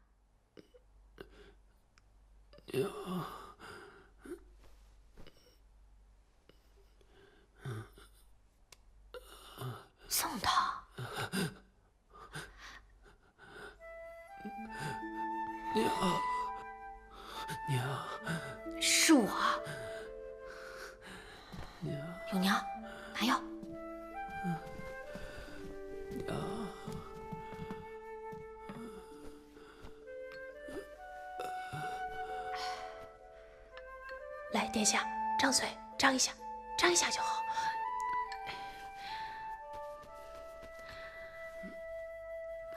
送他。娘，是我。永娘，拿药。来，殿下，张嘴，张一下，张一下就好。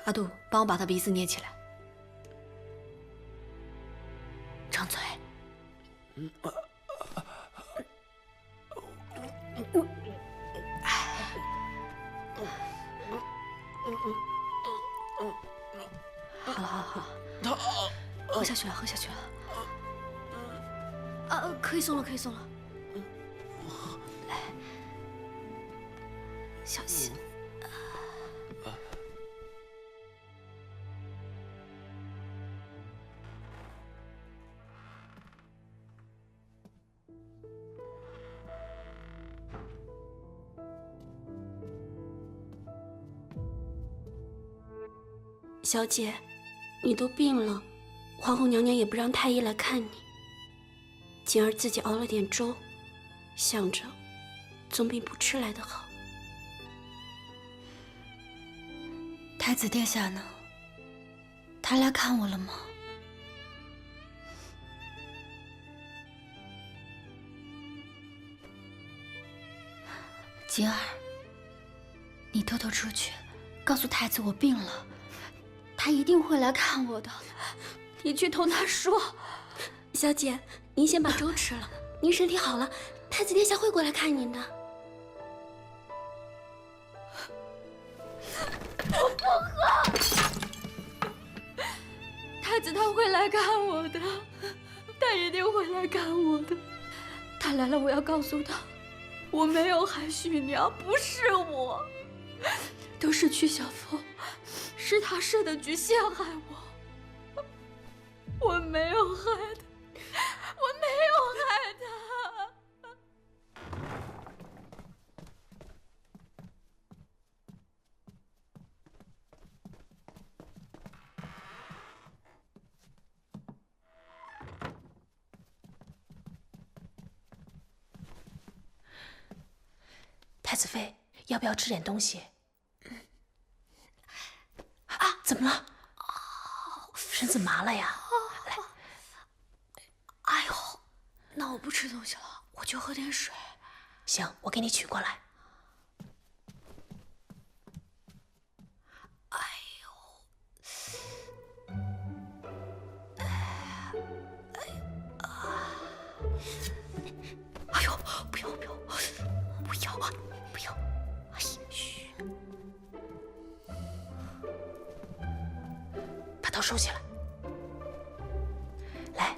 阿杜，帮我把他鼻子捏起来。张嘴。好了，喝下去了。可以松了。来，小心。小姐，你都病了，皇后娘娘也不让太医来看你。锦儿自己熬了点粥，想着总比不吃来的好。太子殿下呢？他来看我了吗？锦儿，你偷偷出去，告诉太子我病了，他一定会来看我的。你去同他说。小姐，您先把粥吃了，您身体好了，太子殿下会过来看您的。我不喝。太子他会来看我的，他一定会来看我的。他来了，我要告诉他，我没有害徐娘，不是我，都是曲小凤，是他设的局陷害我，我没有害他。我没有害他。太子妃，要不要吃点东西？啊，怎么了？身子麻了呀？来。哎呦，那我不吃东西了，我就喝点水。行，我给你取过来。哎呦，不要！哎呀，嘘，把头收起来。来。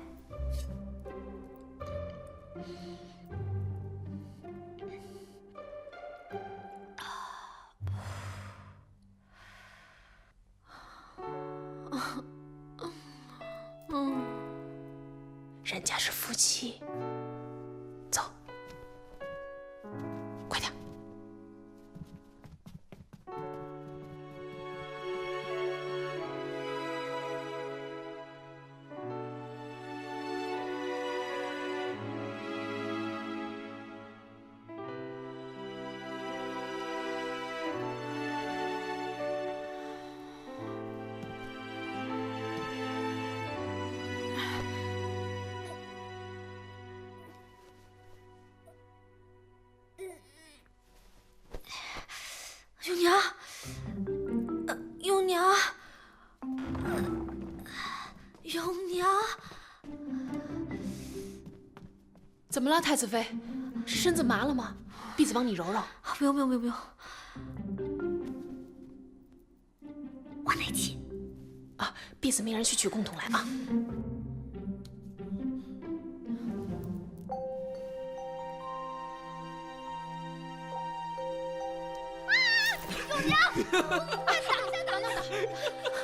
人家是夫妻，走，快点。怎么了，太子妃？是身子麻了吗？婢子帮你揉揉。不用不用不用不用，我来骑。啊，婢子命人去取贡桶来啊。九娘，快挡一下，挡一下，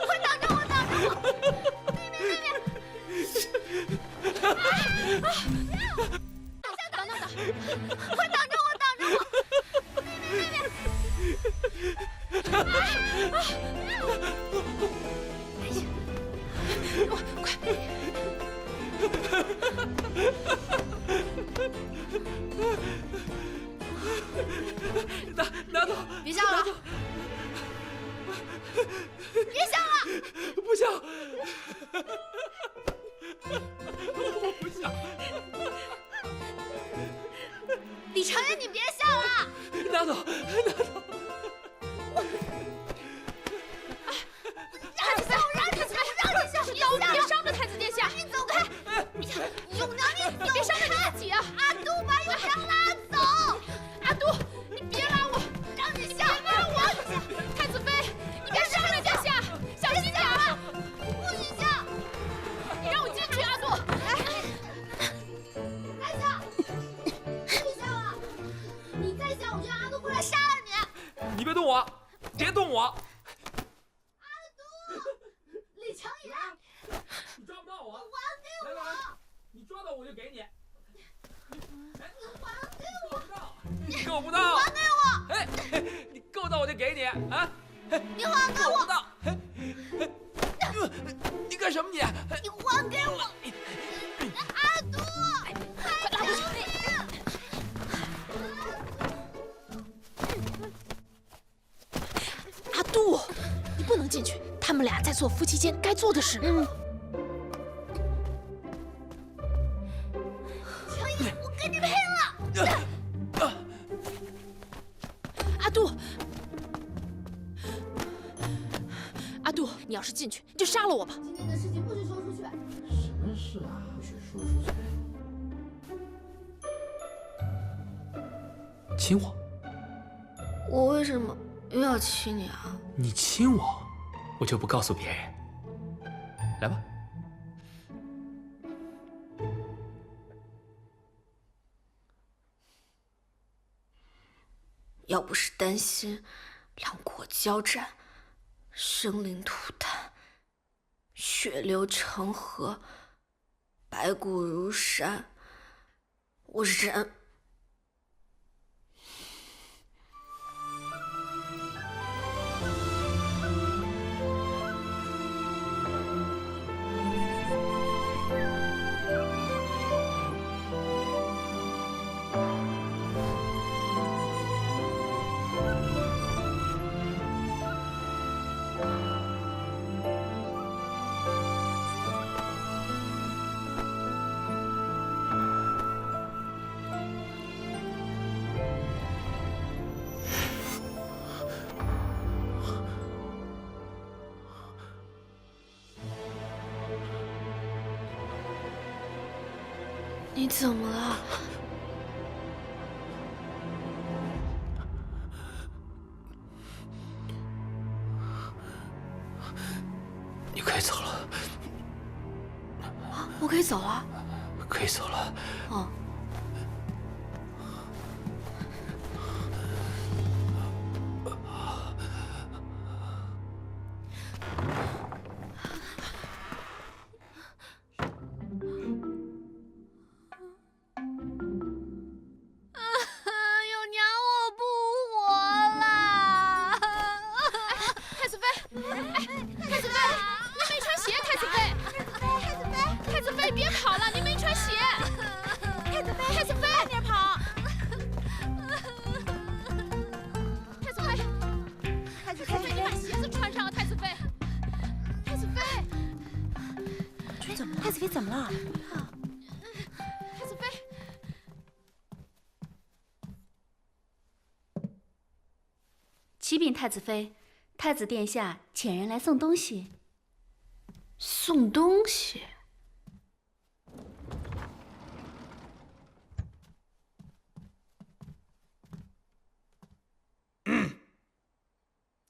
快挡着我，挡着我！挡，快挡着我，挡着我！拿走！别笑了，别笑了！不笑！我不笑！李承恩，你别笑了！拿走！拿走！让你笑，我让你笑，我让你笑！你别伤着太子殿下！你走开！永娘，你别伤着你自己啊！阿杜把永娘拉走！阿杜，你别拉我！让你笑！别拉我！太子妃，你别伤着殿下，小心点啊！不许笑！你让我进去，阿杜！再笑！别笑了！你再笑，我就让阿杜过来杀了你！你别动我！别动我！阿杜，李承言，你抓不到我！还给我！你抓到我就给你！你还给我！你够不到！还给我！哎，你够到我就给你啊！你还给我！够不到！你干什么你？你还给我！阿杜，快拉过去！阿杜，你不能进去，他们俩在做夫妻间该做的事。我跟你拼了！阿杜，阿杜，你要是进去，你就杀了我吧。今天的事情不许说出去。什么事啊？不许说出去。亲我？我为什么又要亲你啊？你亲我，我就不告诉别人。来吧。要不是担心两国交战，生灵涂炭，血流成河，白骨如山，我忍。你怎么了？你可以走了。我可以走了？可以走了。哦。太子妃怎么了？太子妃，启禀太子妃，太子殿下遣人来送东西。送东西？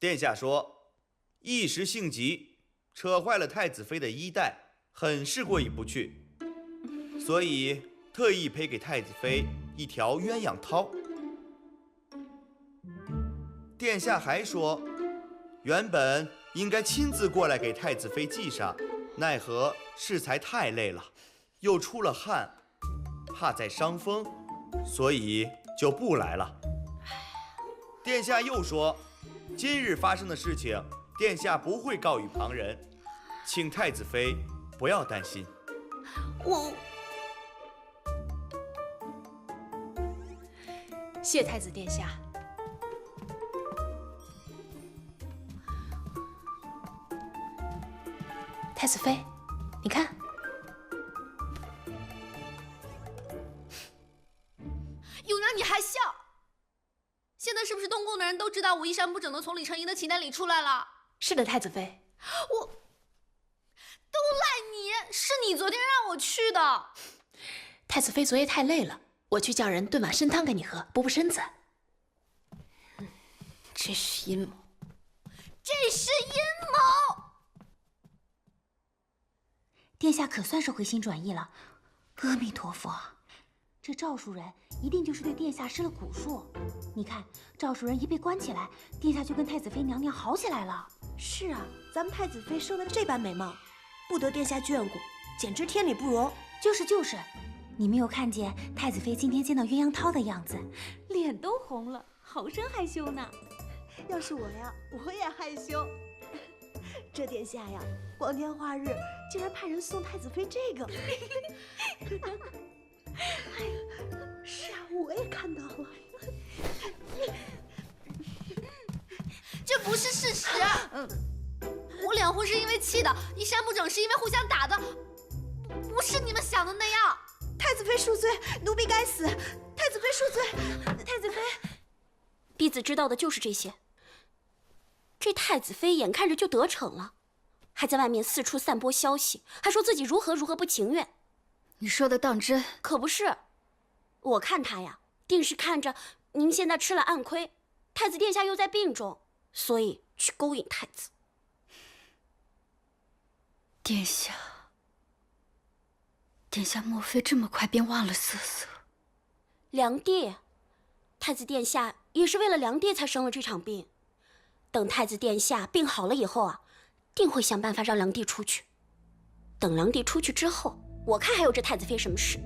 殿下说，一时性急，扯坏了太子妃的衣带，很是过意不去，所以特意赔给太子妃一条鸳鸯绦。殿下还说，原本应该亲自过来给太子妃系上，奈何适才太累了，又出了汗，怕再伤风，所以就不来了。殿下又说，今日发生的事情，殿下不会告与旁人，请太子妃不要担心。谢太子殿下。太子妃，你看，永娘你还笑？现在是不是东宫的人都知道我衣衫不整的从李承吟的寝殿里出来了？是的，太子妃。我都赖你，是你昨天让我去的。太子妃昨夜太累了，我去叫人炖碗参汤给你喝，补补身子。这是阴谋，这是阴谋！殿下可算是回心转意了，阿弥陀佛。这赵树人一定就是对殿下施了蛊术。你看，赵树人一被关起来，殿下就跟太子妃娘娘好起来了。是啊，咱们太子妃生得这般美貌，不得殿下眷顾，简直天理不容。就是，你没有看见太子妃今天见到鸳鸯绦的样子，脸都红了，好生害羞呢。要是我呀，我也害羞。这殿下呀，光天化日竟然派人送太子妃这个。是啊，我也看到了。这不是事实。我脸红是因为气的，衣衫不整是因为互相打的，不是你们想的那样。太子妃恕罪，奴婢该死。太子妃恕罪，太子妃。婢子知道的就是这些。这太子妃眼看着就得逞了，还在外面四处散播消息，还说自己如何不情愿。你说的当真？可不是，我看他呀，定是看着您现在吃了暗亏，太子殿下又在病中，所以去勾引太子。殿下，莫非这么快便忘了瑟瑟？良娣，太子殿下也是为了良娣才生了这场病。等太子殿下病好了以后啊，定会想办法让良娣出去。等良娣出去之后，我看还有这太子妃什么事。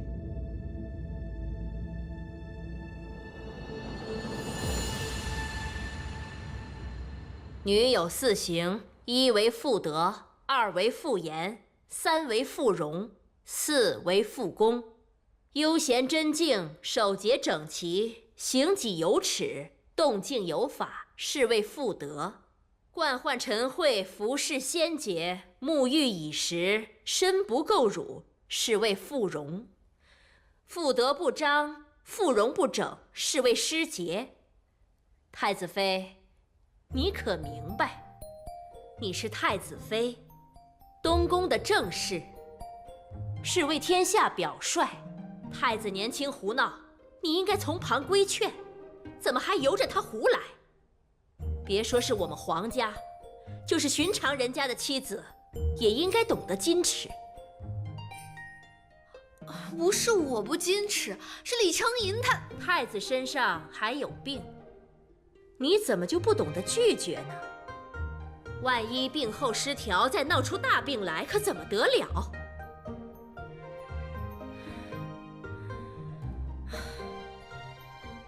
女有4行：1为妇德，2为妇言，3为妇容，4为妇恭。悠闲真静，守节整齐，行己有耻，动静有法，是谓妇德。冠换晨会，服饰鲜洁，沐浴已时，身不垢辱，是谓妇容。妇德不彰，妇容不整，是谓失节。太子妃，你可明白？你是太子妃，东宫的正室，是为天下表率。太子年轻胡闹，你应该从旁规劝，怎么还由着他胡来？别说是我们皇家，就是寻常人家的妻子，也应该懂得矜持。不是我不矜持，是李承吟他……太子身上还有病，你怎么就不懂得拒绝呢？万一病后失调，再闹出大病来，可怎么得了？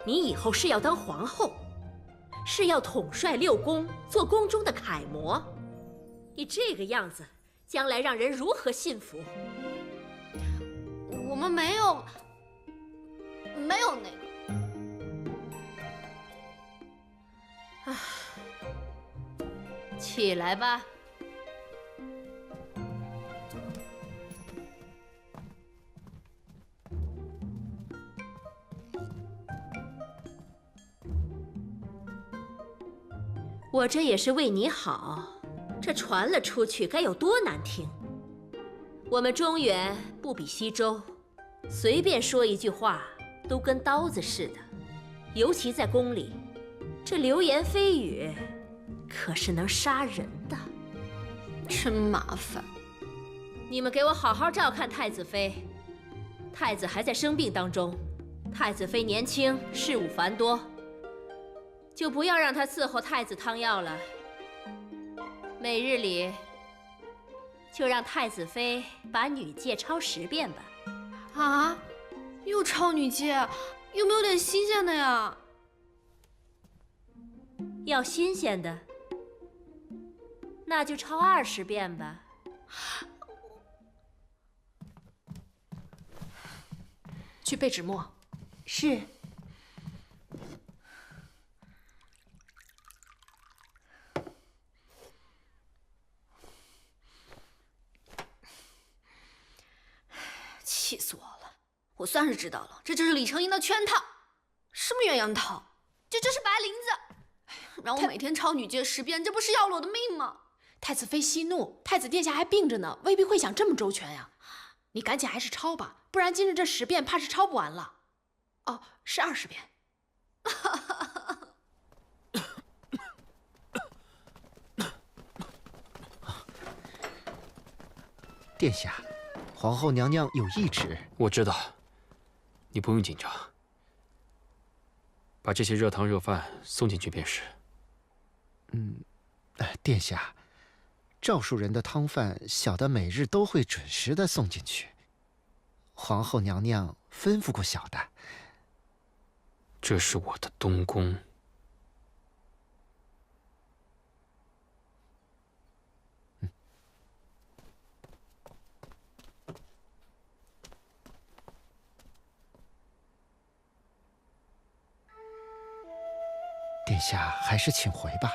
你以后是要当皇后，是要统帅6宫，做宫中的楷模。你这个样子，将来让人如何信服？我们没有那个。起来吧。我这也是为你好，这传了出去该有多难听。我们中原不比西周，随便说一句话都跟刀子似的，尤其在宫里，这流言蜚语可是能杀人的。真麻烦。你们给我好好照看太子妃。太子还在生病当中，太子妃年轻，事务繁多，就不要让她伺候太子汤药了。每日里，就让太子妃把女戒抄10遍吧。啊？又抄女戒？有没有点新鲜的呀？要新鲜的，那就抄20遍吧。去备纸墨。是。气死我了！我算是知道了，这就是李成英的圈套。什么鸳鸯套？这就是白绫子。让我每天抄女戒10遍，这不是要了我的命吗？太子妃息怒，太子殿下还病着呢，未必会想这么周全呀。你赶紧还是抄吧，不然今日这10遍怕是抄不完了。哦，是20遍。殿下，皇后娘娘有懿旨。我知道，你不用紧张，把这些热汤热饭送进去便是。殿下，赵树人的汤饭，小的每日都会准时的送进去。皇后娘娘吩咐过小的。这是我的东宫。殿下还是请回吧。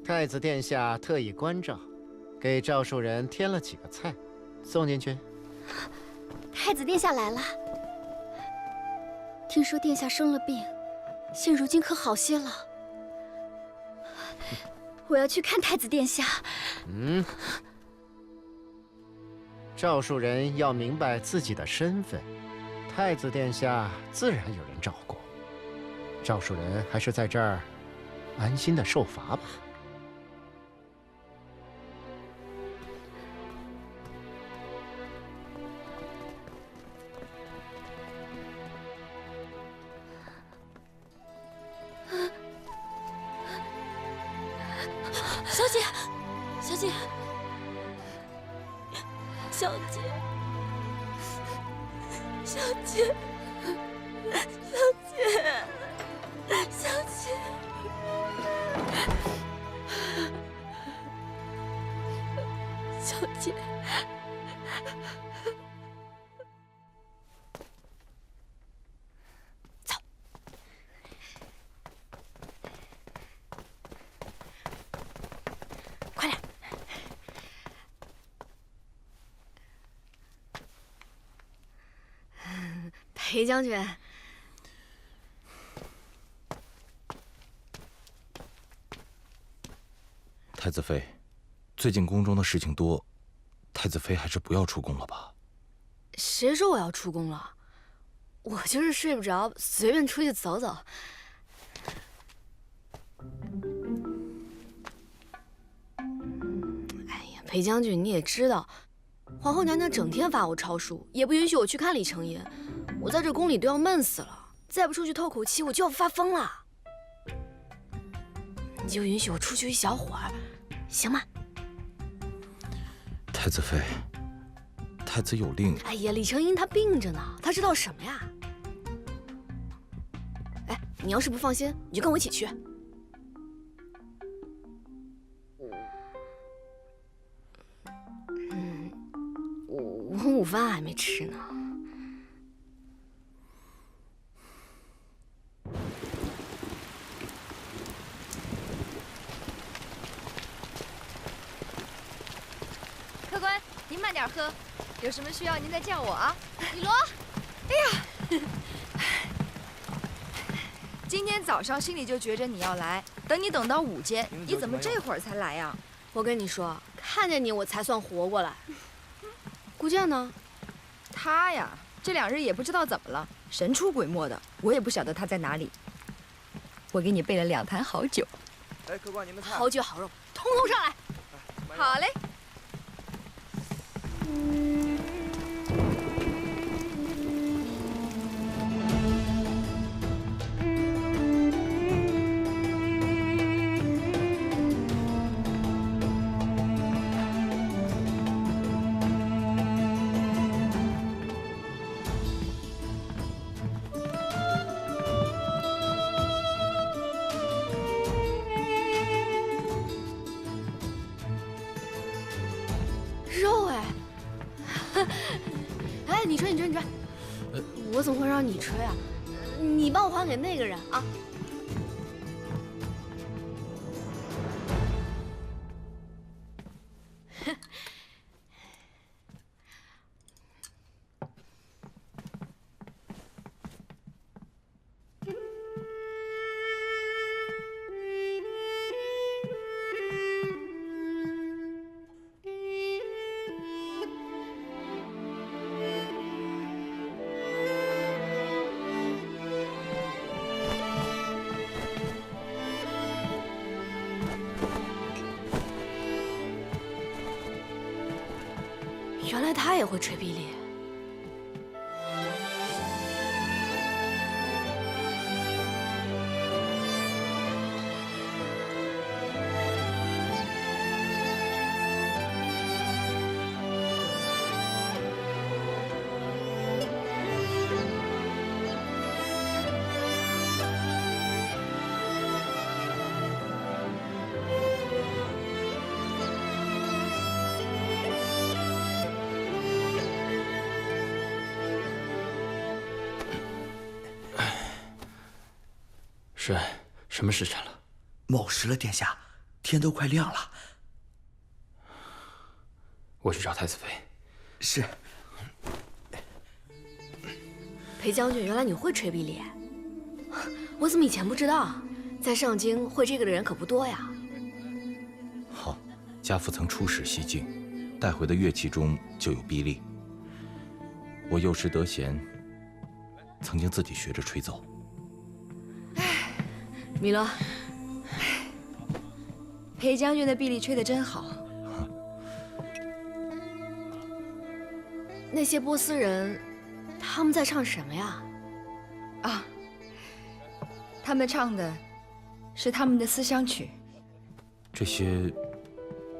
太子殿下特意关照，给赵树人添了几个菜，送进去。太子殿下来了。听说殿下生了病，现如今可好些了？我要去看太子殿下。赵树人要明白自己的身份，太子殿下自然有人照顾。赵树人还是在这儿安心的受罚吧。小姐，小姐，小姐，小姐，小姐，小姐。裴将军，太子妃，最近宫中的事情多，太子妃还是不要出宫了吧？谁说我要出宫了？我就是睡不着，随便出去走走。哎呀，裴将军，你也知道，皇后娘娘整天罚我抄书，也不允许我去看李成英。我在这宫里都要闷死了，再不出去透口气，我就要发疯了。你就允许我出去一小会儿，行吗？太子妃，太子有令。哎呀，李成英他病着呢，他知道什么呀？哎，你要是不放心，你就跟我一起去。我午饭还没吃呢。点喝，有什么需要您再叫我啊。李罗，哎呀，今天早上心里就觉着你要来，等你等到午间，你怎么这会儿才来呀？我跟你说，看见你我才算活过来。顾剑呢？他呀，这2日也不知道怎么了，神出鬼没的，我也不晓得他在哪里。我给你备了2坛好酒。哎，客官，您的菜。好酒好肉，通通上来。好嘞。肉哎！哎，你吹，你吹，你吹！我怎么会让你吹啊？你帮我还给那个人啊！原来他也会吹霹雳。是什么时辰了？卯时了，殿下，天都快亮了。我去找太子妃。是。裴将军，原来你会吹霹雳，我怎么以前不知道？在上京会这个的人可不多呀。好，家父曾出使西境，带回的乐器中就有霹雳。我幼时得闲，曾经自己学着吹奏。米勒，裴将军的霹雳吹得真好。那些波斯人，他们在唱什么呀？啊，他们唱的是他们的思乡曲。这些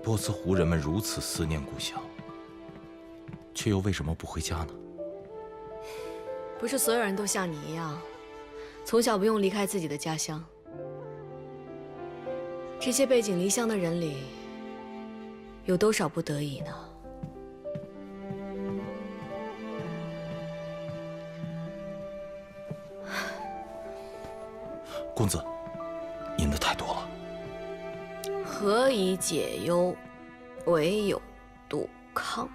波斯胡人们如此思念故乡，却又为什么不回家呢？不是所有人都像你一样，从小不用离开自己的家乡。这些背井离乡的人里，有多少不得已呢？公子，饮的太多了。何以解忧，唯有杜康。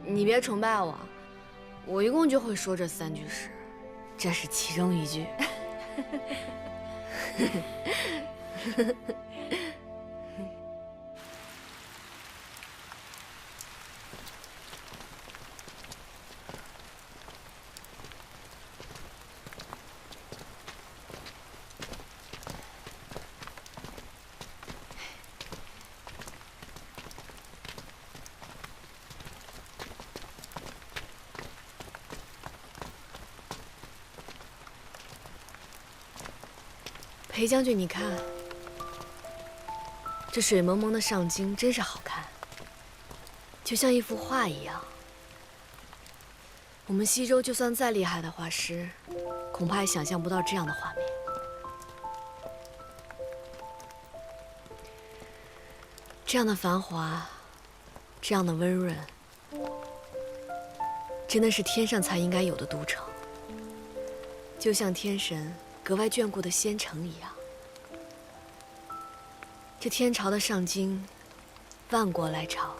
你别崇拜我，我一共就会说这3句诗。这是其中1句。裴将军，你看，这水蒙蒙的上京真是好看，就像一幅画一样。我们西周就算再厉害的画师，恐怕也想象不到这样的画面。这样的繁华，这样的温润，真的是天上才应该有的都城，就像天神格外眷顾的仙城一样。这天朝的上京，万国来朝，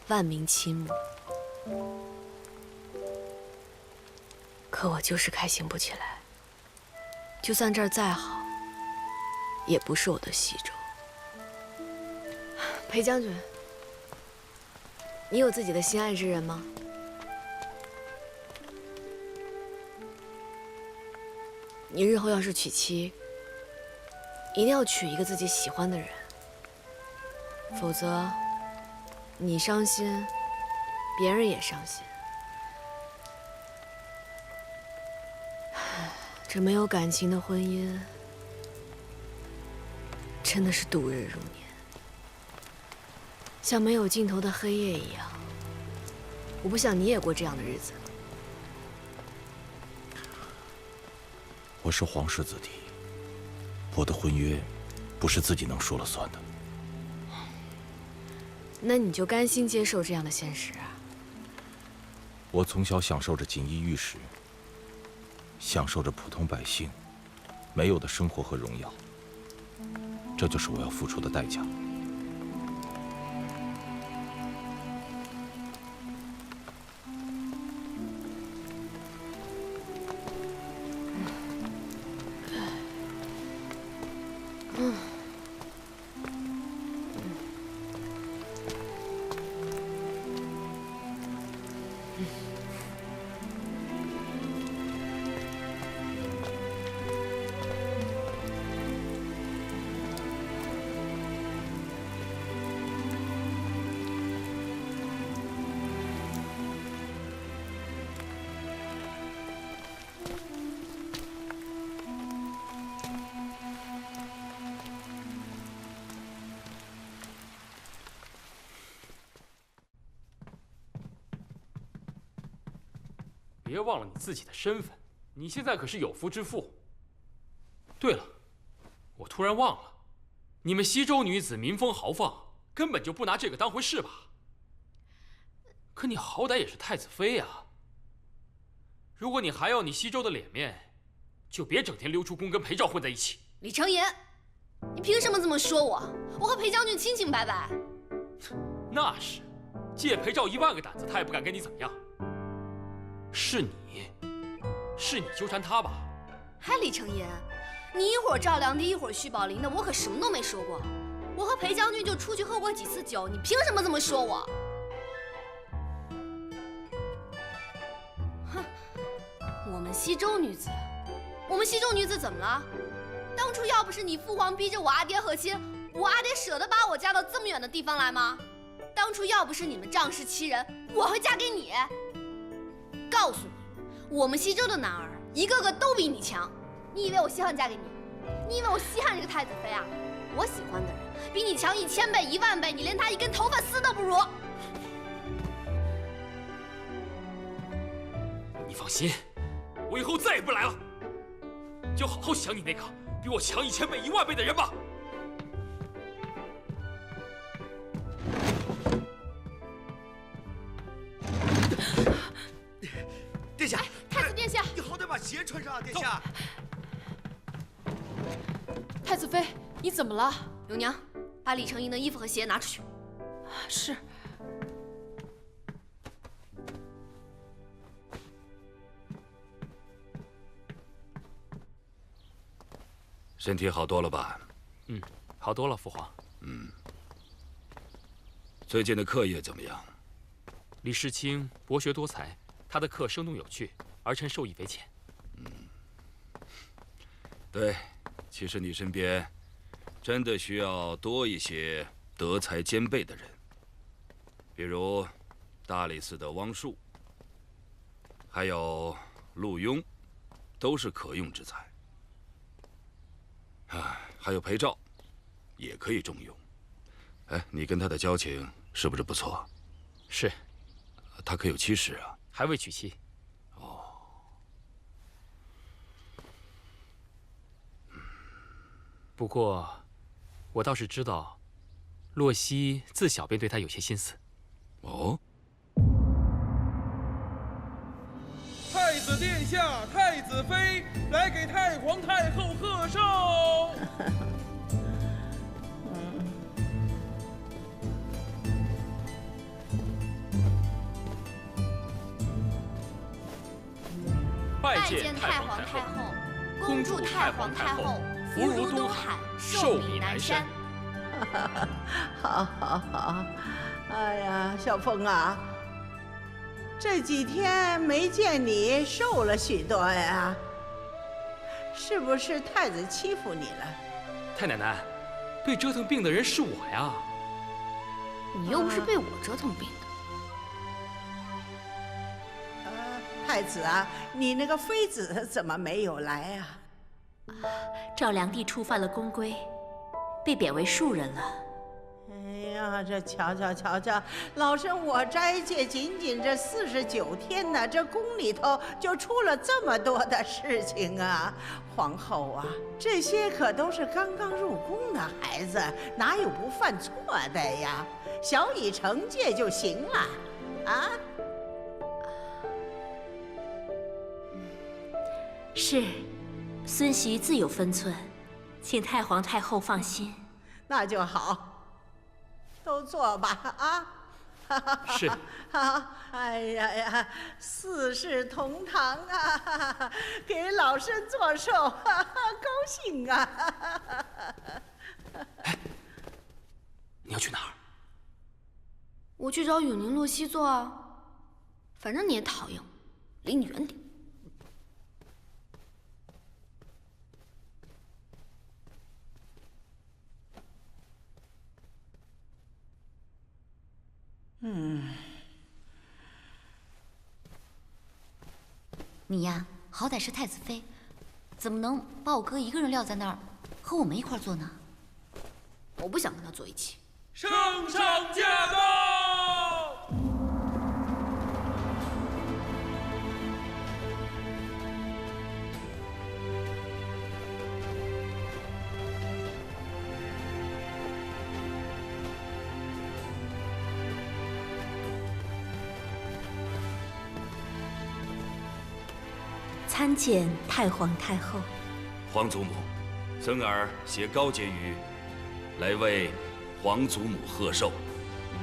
万民倾慕。可我就是开心不起来。就算这儿再好，也不是我的西周。裴将军，你有自己的心爱之人吗？你日后要是娶妻，一定要娶一个自己喜欢的人，否则你伤心，别人也伤心。这没有感情的婚姻，真的是度日如年，像没有尽头的黑夜一样。我不想你也过这样的日子。我是皇室子弟，我的婚约不是自己能说了算的。那你就甘心接受这样的现实啊？我从小享受着锦衣玉食，享受着普通百姓没有的生活和荣耀，这就是我要付出的代价。别忘了你自己的身份，你现在可是有夫之妇。对了，我突然忘了，你们西周女子民风豪放，根本就不拿这个当回事吧？可你好歹也是太子妃啊！如果你还要你西周的脸面，就别整天溜出宫跟裴照混在一起。李承言，你凭什么这么说我？我和裴将军清清白白。那是，借裴照10000个胆子，他也不敢跟你怎么样。是你纠缠他吧？嗨，李承言，你一会儿赵良娣，一会儿徐宝林的，我可什么都没说过。我和裴将军就出去喝过几次酒，你凭什么这么说我？哼，我们西周女子怎么了？当初要不是你父皇逼着我阿爹和亲，我阿爹舍得把我嫁到这么远的地方来吗？当初要不是你们仗势欺人，我会嫁给你。告诉你，我们西周的男儿一个个都比你强。你以为我稀罕嫁给你？你以为我稀罕这个太子妃啊？我喜欢的人比你强1000倍、10000倍，你连他一根头发丝都不如。你放心，我以后再也不来了，就好好想你那个比我强1000倍、10000倍的人吧。殿下，太子殿下，你好歹把鞋穿上啊！殿下，太子妃，你怎么了？永娘，把李承言的衣服和鞋拿出去。是。身体好多了吧？好多了，父皇。最近的课业怎么样？李世清博学多才，他的课生动有趣，儿臣受益匪浅。对，其实你身边真的需要多一些德才兼备的人，比如大理寺的汪树，还有陆庸，都是可用之才。还有裴照，也可以重用。哎，你跟他的交情是不是不错？是。他可有妻室啊？还未娶妻。不过，我倒是知道，洛熙自小便对他有些心思。哦。太子殿下、太子妃来给太皇太后贺寿。见太皇太后，恭祝太皇太后福如东海，寿比南山。好，好，好！哎呀，小凤啊，这几天没见你瘦了许多呀，是不是太子欺负你了？太奶奶，被折腾病的人是我呀。你又不是被我折腾病的。太子啊，你那个妃子怎么没有来啊？赵良帝触犯了宫规，被贬为庶人了。哎呀，这瞧瞧，老身我斋戒仅仅这49天呢，这宫里头就出了这么多的事情啊！皇后啊，这些可都是刚刚入宫的孩子，哪有不犯错的呀？小以惩戒就行了，啊？是，孙媳自有分寸，请太皇太后放心。那就好。都坐吧，啊！是。好，哎呀，四世同堂啊，给老身做寿，高兴啊！哎，你要去哪儿？我去找永宁、洛熙做啊，反正你也讨厌我，离你远点。你呀，好歹是太子妃，怎么能把我哥一个人撂在那儿，和我们一块坐呢？我不想跟他坐一起。圣上驾到！参见太皇太后。皇祖母，孙儿携高婕妤来为皇祖母贺寿，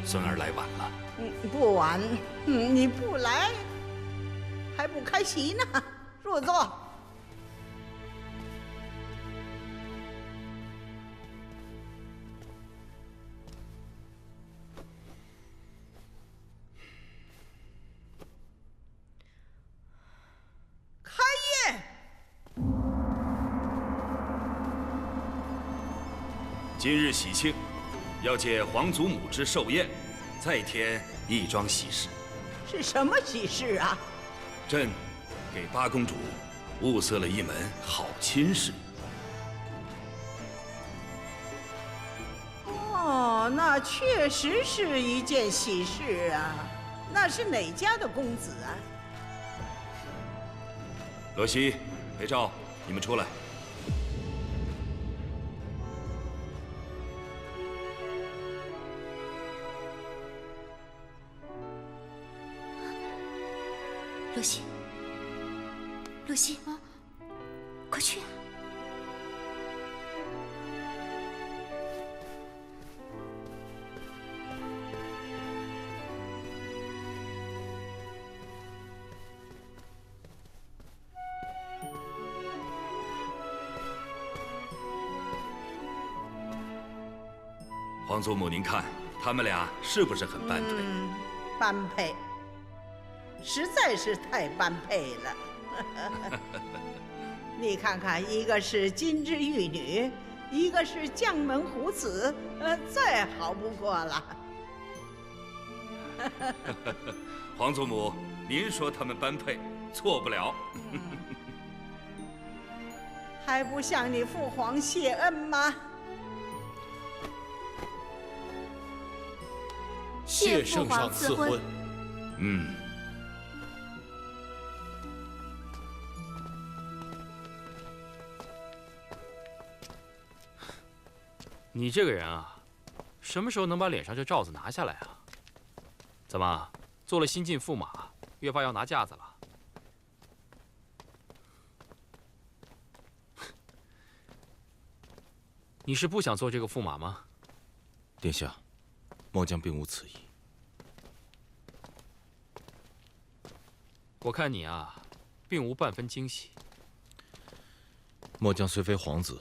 孙儿来晚了。不晚，你不来还不开席呢。入座。今日喜庆，要借皇祖母之寿宴，再添一桩喜事。是什么喜事啊？朕给八公主物色了一门好亲事。哦，那确实是一件喜事啊。那是哪家的公子啊？罗西、裴照，你们出来。洛西，洛西，快去啊！皇祖母，您看他们俩是不是很般配？般配。实在是太般配了，你看看，一个是金枝玉女，一个是将门虎子，再好不过了。皇祖母，您说他们般配，错不了。还不向你父皇谢恩吗？谢圣上赐婚。你这个人啊，什么时候能把脸上这罩子拿下来啊？怎么做了新晋驸马，越发要拿架子了？你是不想做这个驸马吗？殿下，末将并无此意。我看你啊，并无半分惊喜。末将虽非皇子，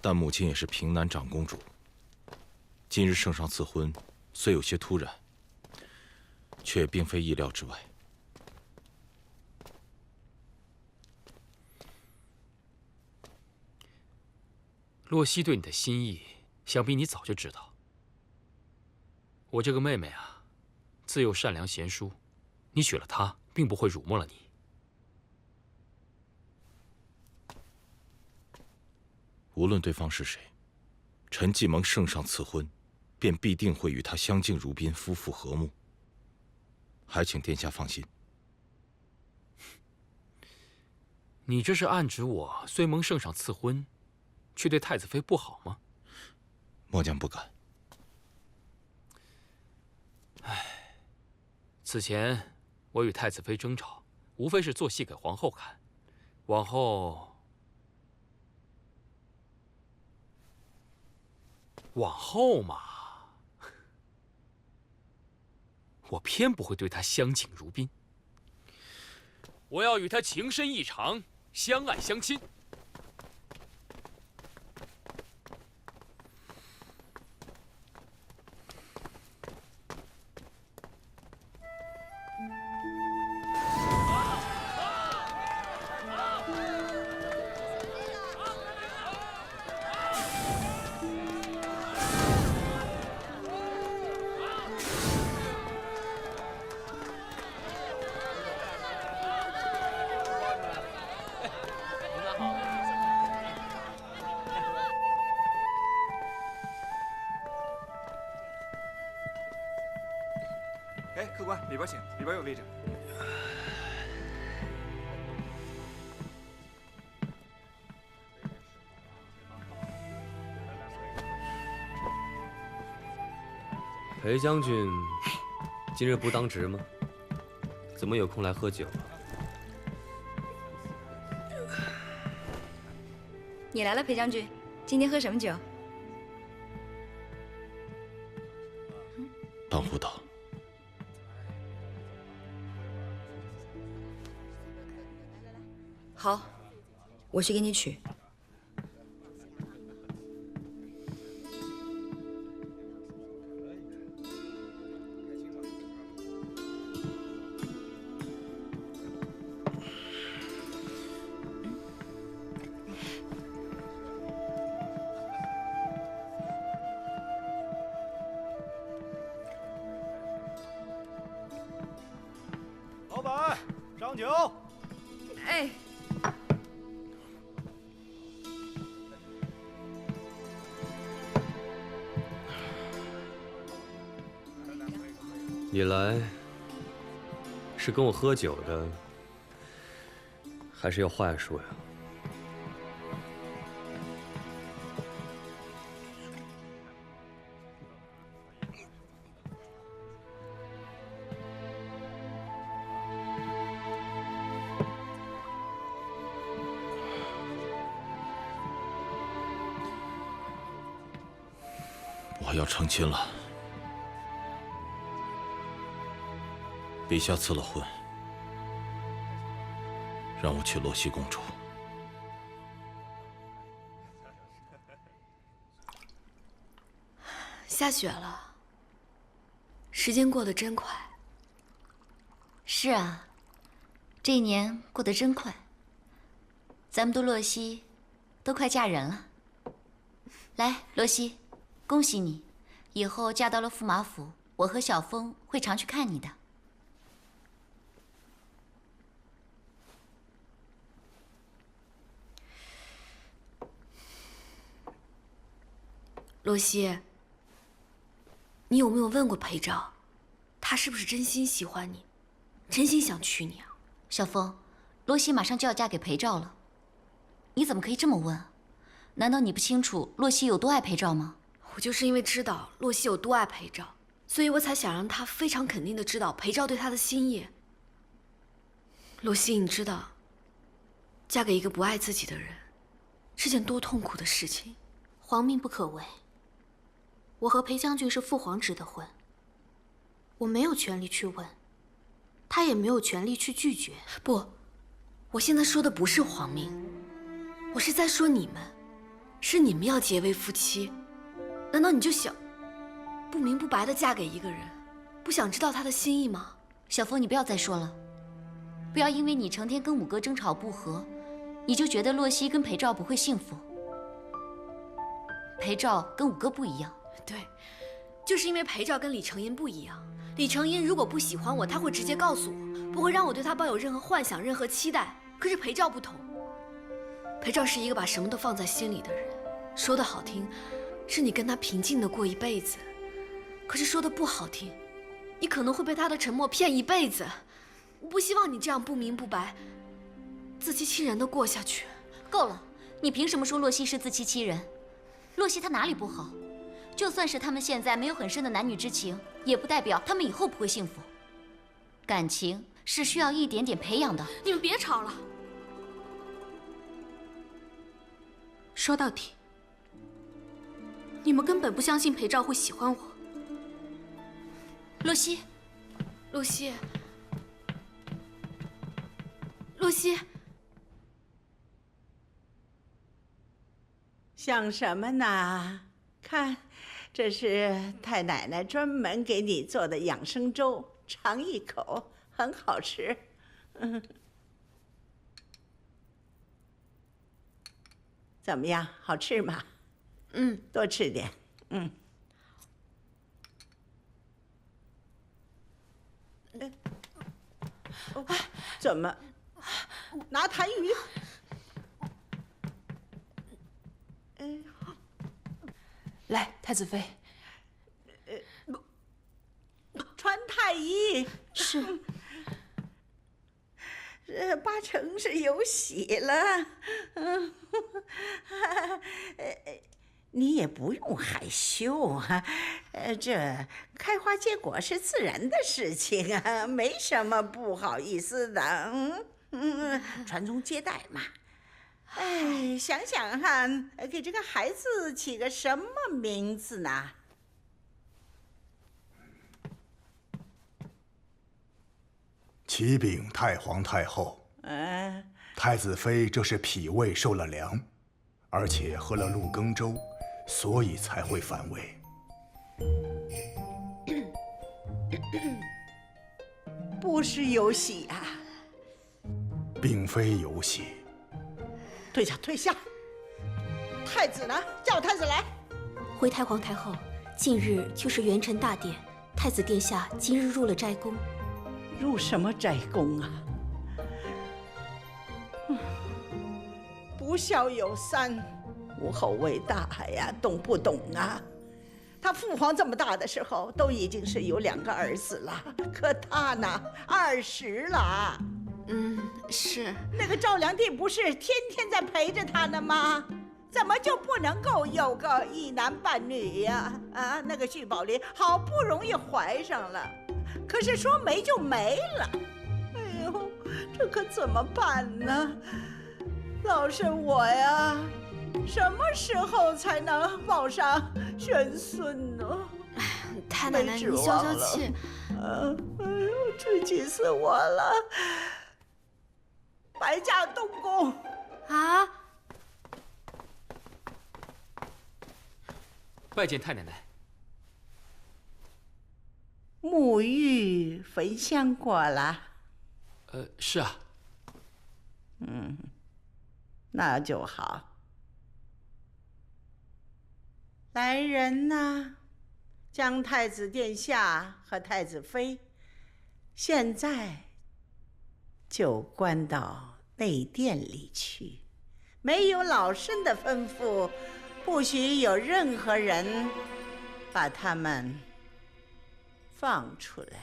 但母亲也是平南长公主。今日圣上赐婚，虽有些突然，却并非意料之外。洛曦对你的心意，想必你早就知道。我这个妹妹啊，自幼善良贤淑，你娶了她，并不会辱没了你。无论对方是谁，臣既蒙圣上赐婚，便必定会与他相敬如宾，夫妇和睦。还请殿下放心。你这是暗指我虽蒙圣上赐婚，却对太子妃不好吗？末将不敢。唉，此前我与太子妃争吵，无非是做戏给皇后看。往后嘛，我偏不会对她相敬如宾。我要与她情深意长，相爱相亲。哎，客官，里边请，里边有位置。裴将军今日不当值吗？怎么有空来喝酒啊？你来了，裴将军，今天喝什么酒？当护道。好，我去给你取。老板，上酒。哎。你来是跟我喝酒的，还是有话要说呀？我要成亲了。陛下赐了婚，让我娶洛曦公主。下雪了，时间过得真快。是啊，这一年过得真快。咱们的洛曦都快嫁人了。来，洛曦，恭喜你，以后嫁到了驸马府，我和小风会常去看你的。洛曦，你有没有问过裴照，他是不是真心喜欢你，真心想娶你啊？小风，洛曦马上就要嫁给裴照了，你怎么可以这么问？难道你不清楚洛曦有多爱裴照吗？我就是因为知道洛曦有多爱裴照，所以我才想让他非常肯定的知道裴照对他的心意。洛曦，你知道，嫁给一个不爱自己的人，是件多痛苦的事情。皇命不可违。我和裴将军是父皇指的婚，我没有权利去问，他也没有权利去拒绝。不，我现在说的不是皇命，我是在说你们，是你们要结为夫妻。难道你就想不明不白的嫁给一个人，不想知道他的心意吗？小峰，你不要再说了，不要因为你成天跟五哥争吵不和，你就觉得洛西跟裴照不会幸福。裴照跟五哥不一样。对，就是因为裴照跟李成荫不一样。李成荫如果不喜欢我，他会直接告诉我，不会让我对他抱有任何幻想、任何期待。可是裴照不同，裴照是一个把什么都放在心里的人。说的好听，是你跟他平静的过一辈子；可是说的不好听，你可能会被他的沉默骗一辈子。我不希望你这样不明不白、自欺欺人的过下去。够了，你凭什么说洛西是自欺欺人？洛西她哪里不好？就算是他们现在没有很深的男女之情，也不代表他们以后不会幸福。感情是需要一点点培养的。你们别吵了。说到底，你们根本不相信裴照会喜欢我。洛西，洛西，洛西，想什么呢？看，这是太奶奶专门给你做的养生粥，尝一口，很好吃。怎么样，好吃吗？多吃点。怎么？拿痰盂？来，太子妃。传太医。是。八成是有喜了。你也不用害羞啊，这开花结果是自然的事情啊，没什么不好意思的。传宗接代嘛。哎，想想哈，给这个孩子起个什么名字呢？启禀太皇太后，太子妃这是脾胃受了凉，而且喝了鹿羹粥，所以才会反胃。不是有喜啊，并非有喜。退下，退下！太子呢？叫太子来。回太皇太后，近日就是元辰大典，太子殿下今日入了斋宫。入什么斋宫啊？不孝有三，武后为大呀，懂不懂啊？他父皇这么大的时候，都已经是有2个儿子了，可他呢，20了。是。那个赵良娣不是天天在陪着他呢吗？怎么就不能够有个一男半女呀？那个续宝林好不容易怀上了，可是说没就没了。哎呦，这可怎么办呢？老身我呀，什么时候才能抱上玄孙呢？太奶奶，你消消气。哎呦，这气死我了！白驾东宫啊！拜见太奶奶。沐浴焚香过了。是啊。那就好。来人呐，将太子殿下和太子妃现在就关到内殿里去，没有老身的吩咐，不许有任何人把他们放出来。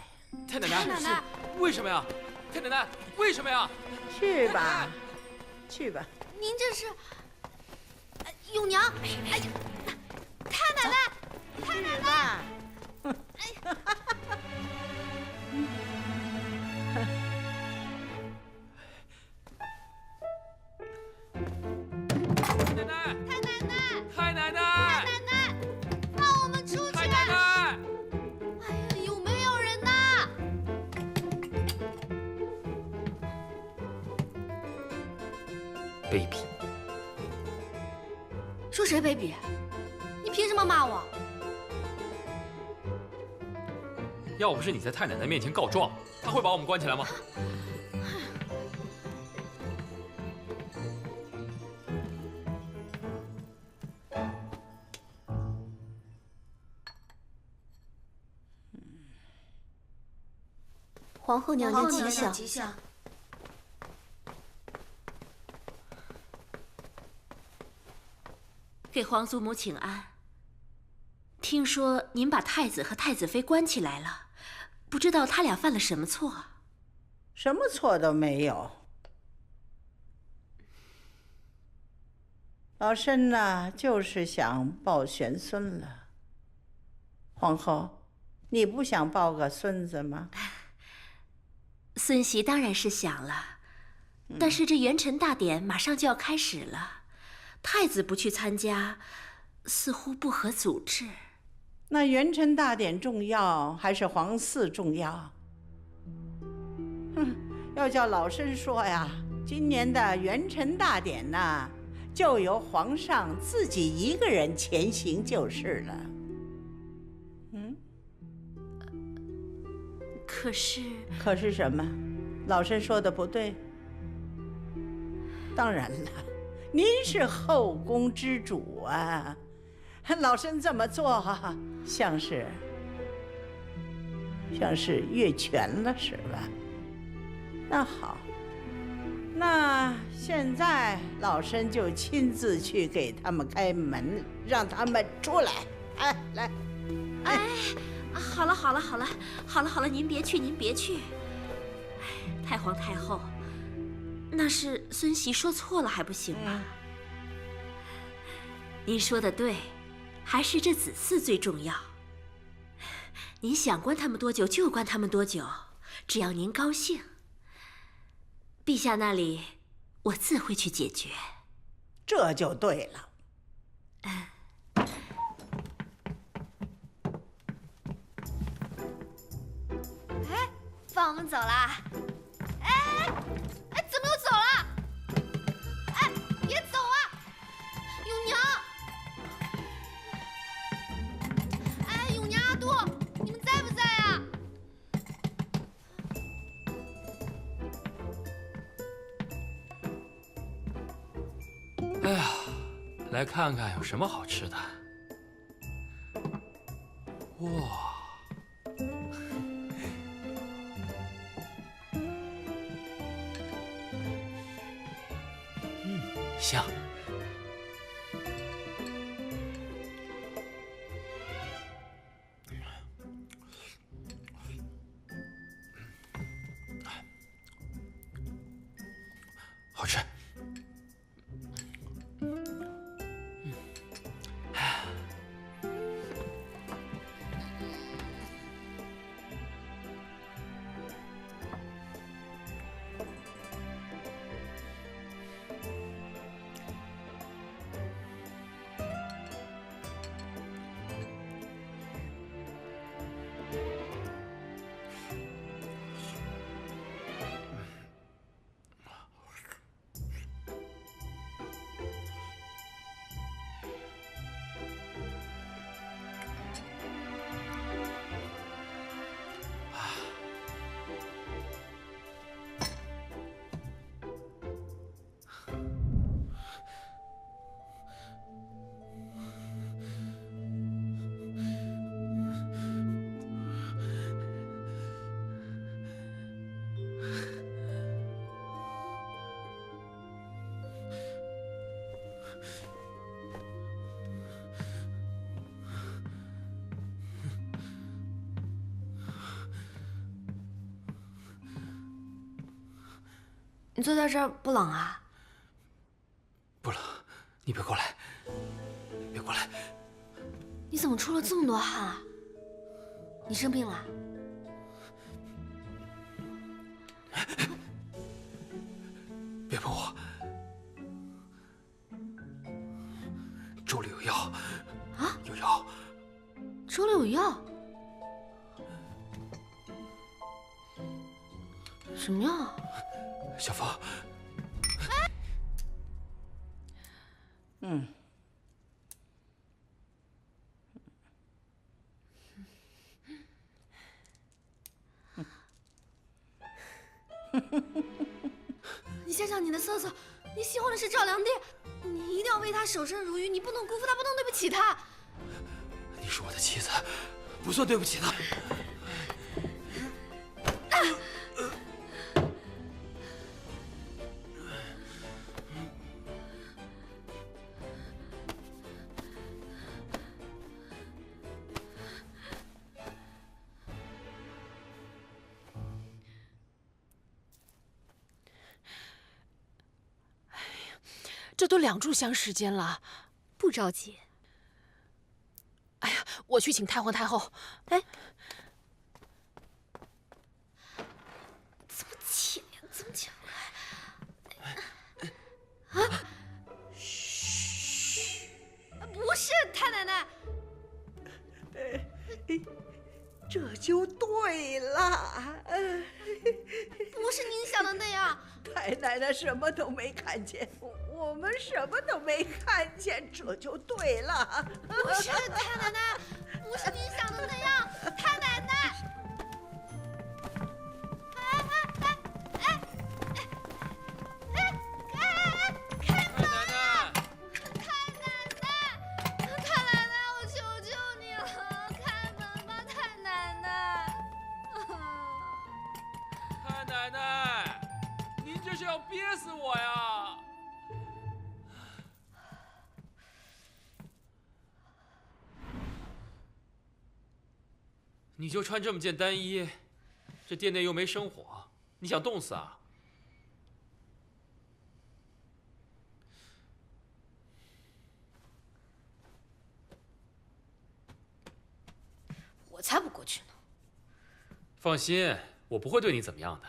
太奶奶，为什么呀？太奶奶，为什么呀？去吧，去吧。您这是，永娘，哎呀，太奶奶，太奶奶，太奶奶，放我们出去！太奶奶，哎呀，有没有人呐？卑鄙。说谁卑鄙？你凭什么骂我？要不是你在太奶奶面前告状，她会把我们关起来吗？皇后娘娘吉祥。给皇祖母请安。听说您把太子和太子妃关起来了，不知道他俩犯了什么错？什么错都没有。老身呢，就是想抱玄孙了。皇后，你不想抱个孙子吗？孙媳当然是想了，但是这元辰大典马上就要开始了，太子不去参加，似乎不合祖制。那元辰大典重要还是皇嗣重要？要叫老身说呀，今年的元辰大典呢，就由皇上自己一个人前行就是了。可是什么？老身说的不对？当然了，您是后宫之主啊，老身这么做像是越权了是吧？那好，那现在老身就亲自去给他们开门，让他们出来。来。好了，您别去。太皇太后，那是孙媳说错了还不行吗？您说的对，还是这子嗣最重要。您想关他们多久就关他们多久，只要您高兴。陛下那里，我自会去解决。这就对了。放我们走啦！怎么又走了？别走啊！永娘！永娘阿杜，你们在不在啊？哎呀，来看看有什么好吃的。哇！香。好吃。你坐在这儿不冷啊？不冷，你别过来，别过来！你怎么出了这么多汗啊？你生病了？别碰我！粥里有药。啊？有药。粥里有药？什么药？小芳，嗯。你想想你的瑟瑟，你喜欢的是赵良娣，你一定要为他守身如玉，你不能辜负他，不能对不起他。你是我的妻子，不算对不起他。这都2炷香时间了，不着急。哎呀，我去请太皇太后。哎，怎么起呀？怎么起来？啊！嘘，不是太奶奶。这就对了。不是您想的那样。太奶奶什么都没看见，我们什么都没看见，这就对了。不是太奶奶，不是您想的那样，太奶奶。要憋死我呀！你就穿这么件单衣，这店内又没生火，你想冻死啊？我才不过去呢。放心，我不会对你怎么样的。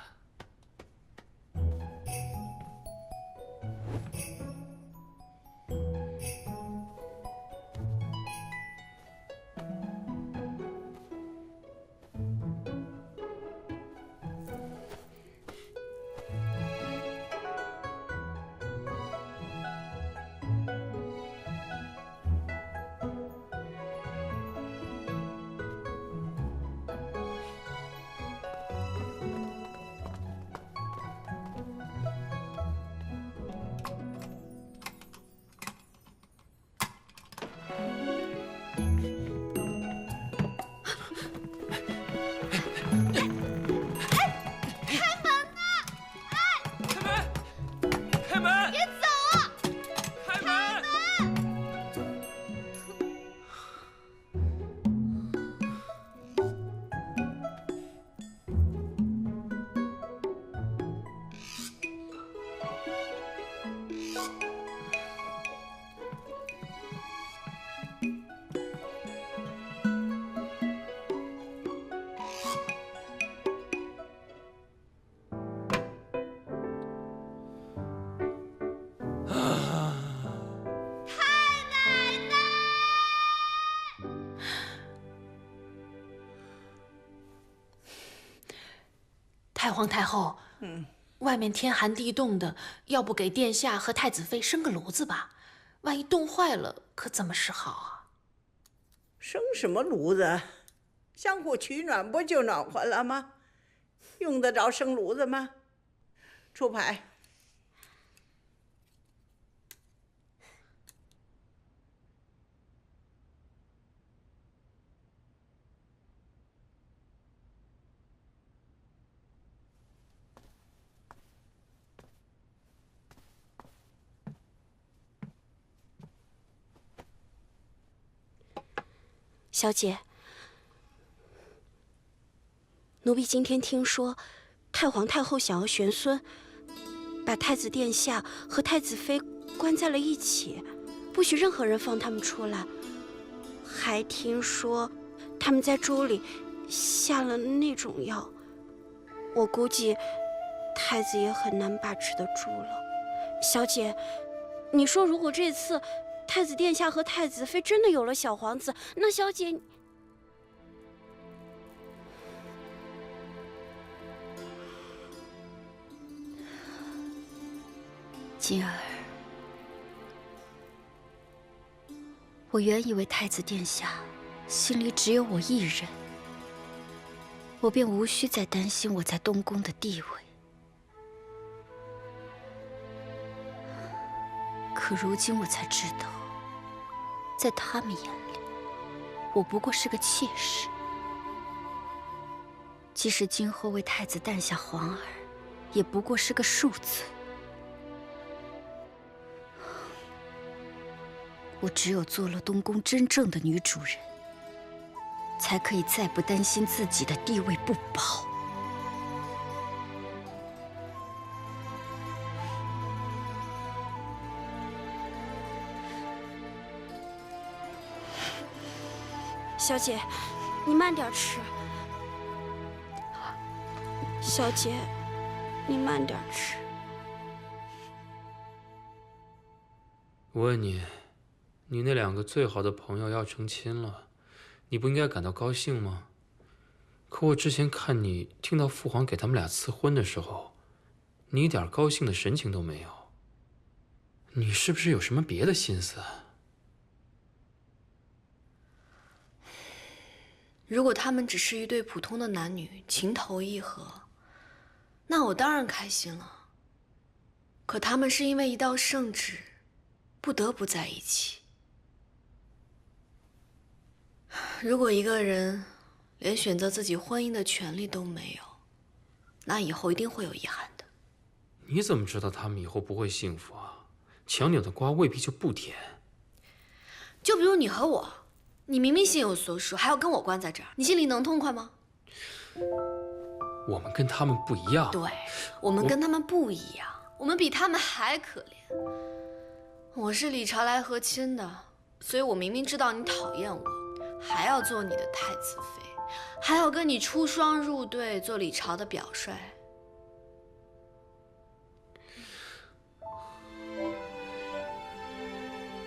太皇太后，外面天寒地冻的，要不给殿下和太子妃生个炉子吧？万一冻坏了，可怎么是好啊？生什么炉子？相互取暖不就暖和了吗？用得着生炉子吗？出牌。小姐，奴婢今天听说，太皇太后想要玄孙，把太子殿下和太子妃关在了一起，不许任何人放他们出来。还听说，他们在粥里下了那种药，我估计太子也很难把持得住了。小姐，你说如果这次太子殿下和太子妃真的有了小皇子，那小姐……静儿，我原以为太子殿下心里只有我一人，我便无需再担心我在东宫的地位。可如今我才知道，在他们眼里，我不过是个妾室。即使今后为太子诞下皇儿，也不过是个数字。我只有做了东宫真正的女主人，才可以再不担心自己的地位不保。小姐，你慢点吃。小姐，你慢点吃。我问你，你那2个最好的朋友要成亲了，你不应该感到高兴吗？可我之前看你听到父皇给他们俩赐婚的时候，你一点高兴的神情都没有。你是不是有什么别的心思？如果他们只是一对普通的男女，情投意合，那我当然开心了。可他们是因为一道圣旨，不得不在一起。如果一个人连选择自己婚姻的权利都没有，那以后一定会有遗憾的。你怎么知道他们以后不会幸福啊？强扭的瓜未必就不甜。就比如你和我，你明明心有所属，还要跟我关在这儿，你心里能痛快吗？我们跟他们不一样。对，我们跟他们不一样，我们比他们还可怜。我是李朝来和亲的，所以我明明知道你讨厌我，还要做你的太子妃，还要跟你出双入对，做李朝的表率。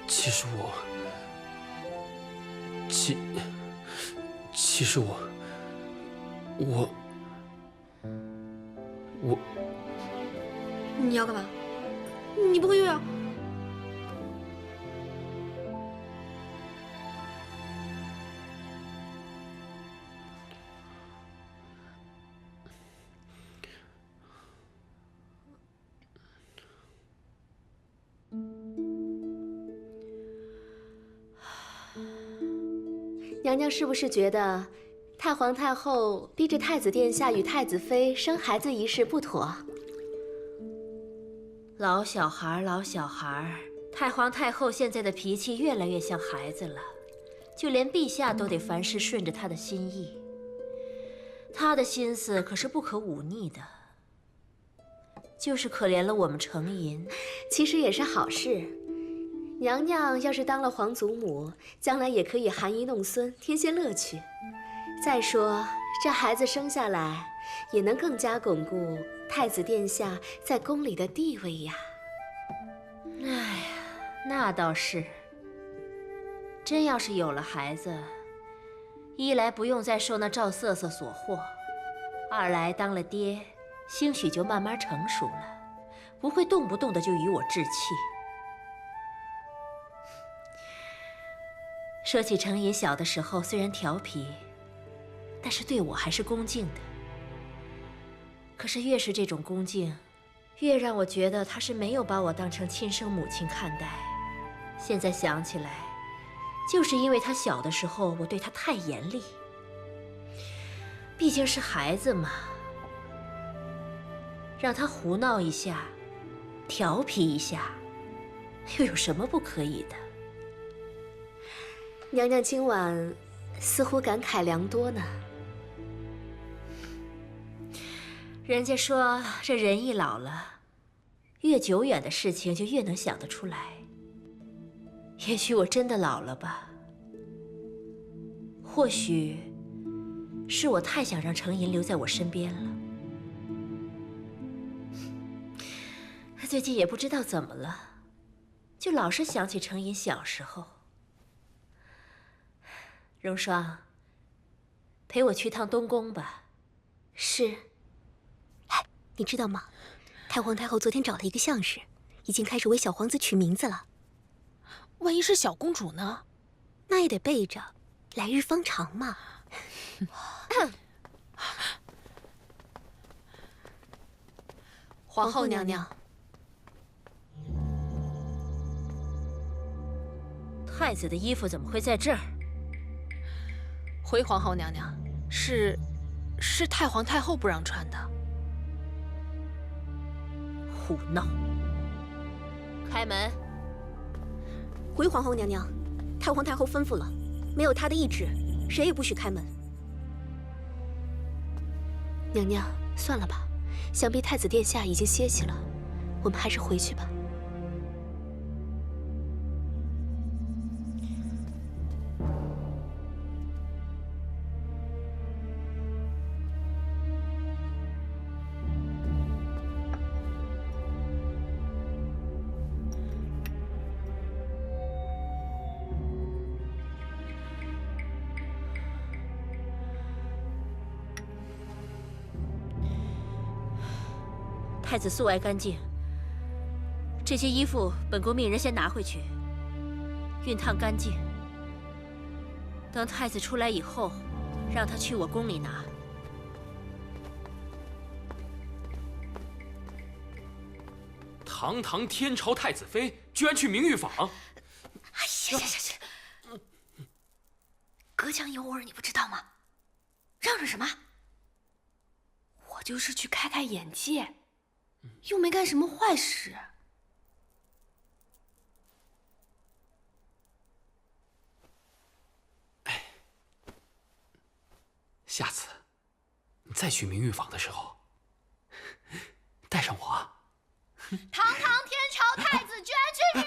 其实我你要干嘛？你不会又要……娘娘是不是觉得太皇太后逼着太子殿下与太子妃生孩子一事不妥？老小孩，老小孩，太皇太后现在的脾气越来越像孩子了，就连陛下都得凡事顺着她的心意。她的心思可是不可忤逆的，就是可怜了我们程银。其实也是好事。娘娘要是当了皇祖母，将来也可以含饴弄孙，添些乐趣。再说，这孩子生下来，也能更加巩固太子殿下在宫里的地位呀。哎呀，那倒是。真要是有了孩子，一来不用再受那赵瑟瑟所惑，二来当了爹，兴许就慢慢成熟了，不会动不动的就与我置气。说起程银小的时候，虽然调皮，但是对我还是恭敬的。可是越是这种恭敬，越让我觉得他是没有把我当成亲生母亲看待。现在想起来，就是因为他小的时候我对他太严厉。毕竟是孩子嘛，让他胡闹一下，调皮一下，又有什么不可以的？娘娘今晚似乎感慨良多呢。人家说这人一老了，越久远的事情就越能想得出来。也许我真的老了吧？或许是我太想让程银留在我身边了。最近也不知道怎么了，就老是想起程银小时候。荣双，陪我去趟东宫吧。是。哎，你知道吗？太皇太后昨天找了一个相士，已经开始为小皇子取名字了。万一是小公主呢？那也得备着，来日方长嘛。皇后娘娘，太子的衣服怎么会在这儿？回皇后娘娘，是太皇太后不让穿的。胡闹！开门！回皇后娘娘，太皇太后吩咐了，没有她的懿旨，谁也不许开门。娘娘，算了吧，想必太子殿下已经歇息了，我们还是回去吧。太子素爱干净，这些衣服本宫命人先拿回去，熨烫干净。等太子出来以后，让他去我宫里拿。堂堂天朝太子妃，居然去明玉坊！哎呀，隔墙有耳，你不知道吗？嚷嚷什么？我就是去开开眼界。又没干什么坏事。下次你再去明玉坊的时候，带上我啊！堂堂天朝太子居然去明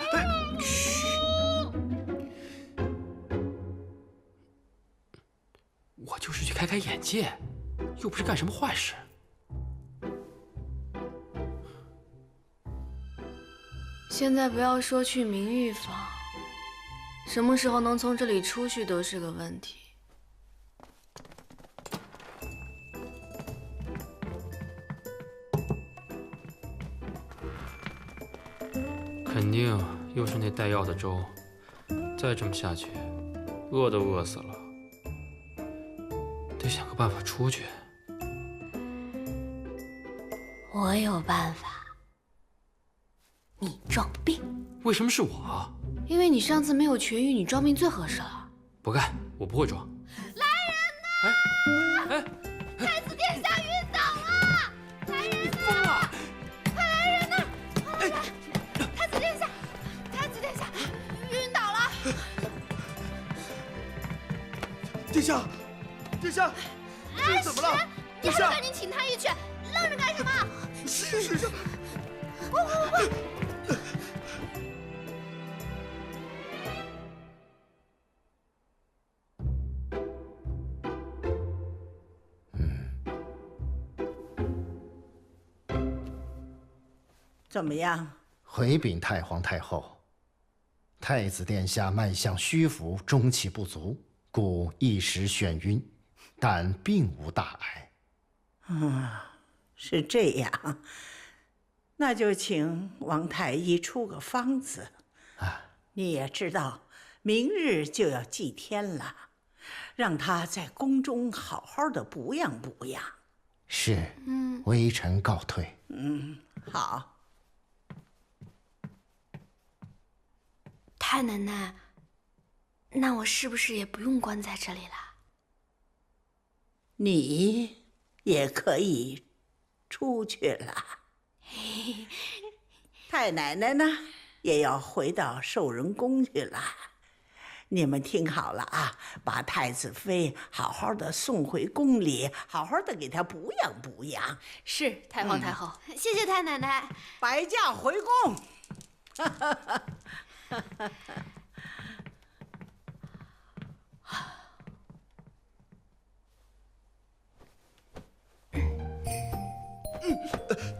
我就是去开开眼界，又不是干什么坏事。现在不要说去明玉坊，什么时候能从这里出去都是个问题。肯定又是那带药的粥，再这么下去，饿都饿死了。得想个办法出去。我有办法。你装病？为什么是我？因为你上次没有痊愈，你装病最合适了。不干，我不会装。来人呐！太子殿下晕倒了！来人呐！快来人呐！太子殿下，太子殿下晕倒了！殿下，殿下，这是怎么了？你还不赶紧请太医去？愣着干什么？是。怎么样？回禀太皇太后，太子殿下脉象虚浮，中气不足，故一时眩晕，但并无大碍。是这样，那就请王太医出个方子。你也知道，明日就要祭天了，让他在宫中好好的补养补养。是，微臣告退。好。太奶奶，那我是不是也不用关在这里了？你也可以出去了。太奶奶呢，也要回到寿仁宫去了。你们听好了啊，把太子妃好好的送回宫里，好好的给她补养补养。是，太皇太后，谢谢太奶奶。白驾回宫。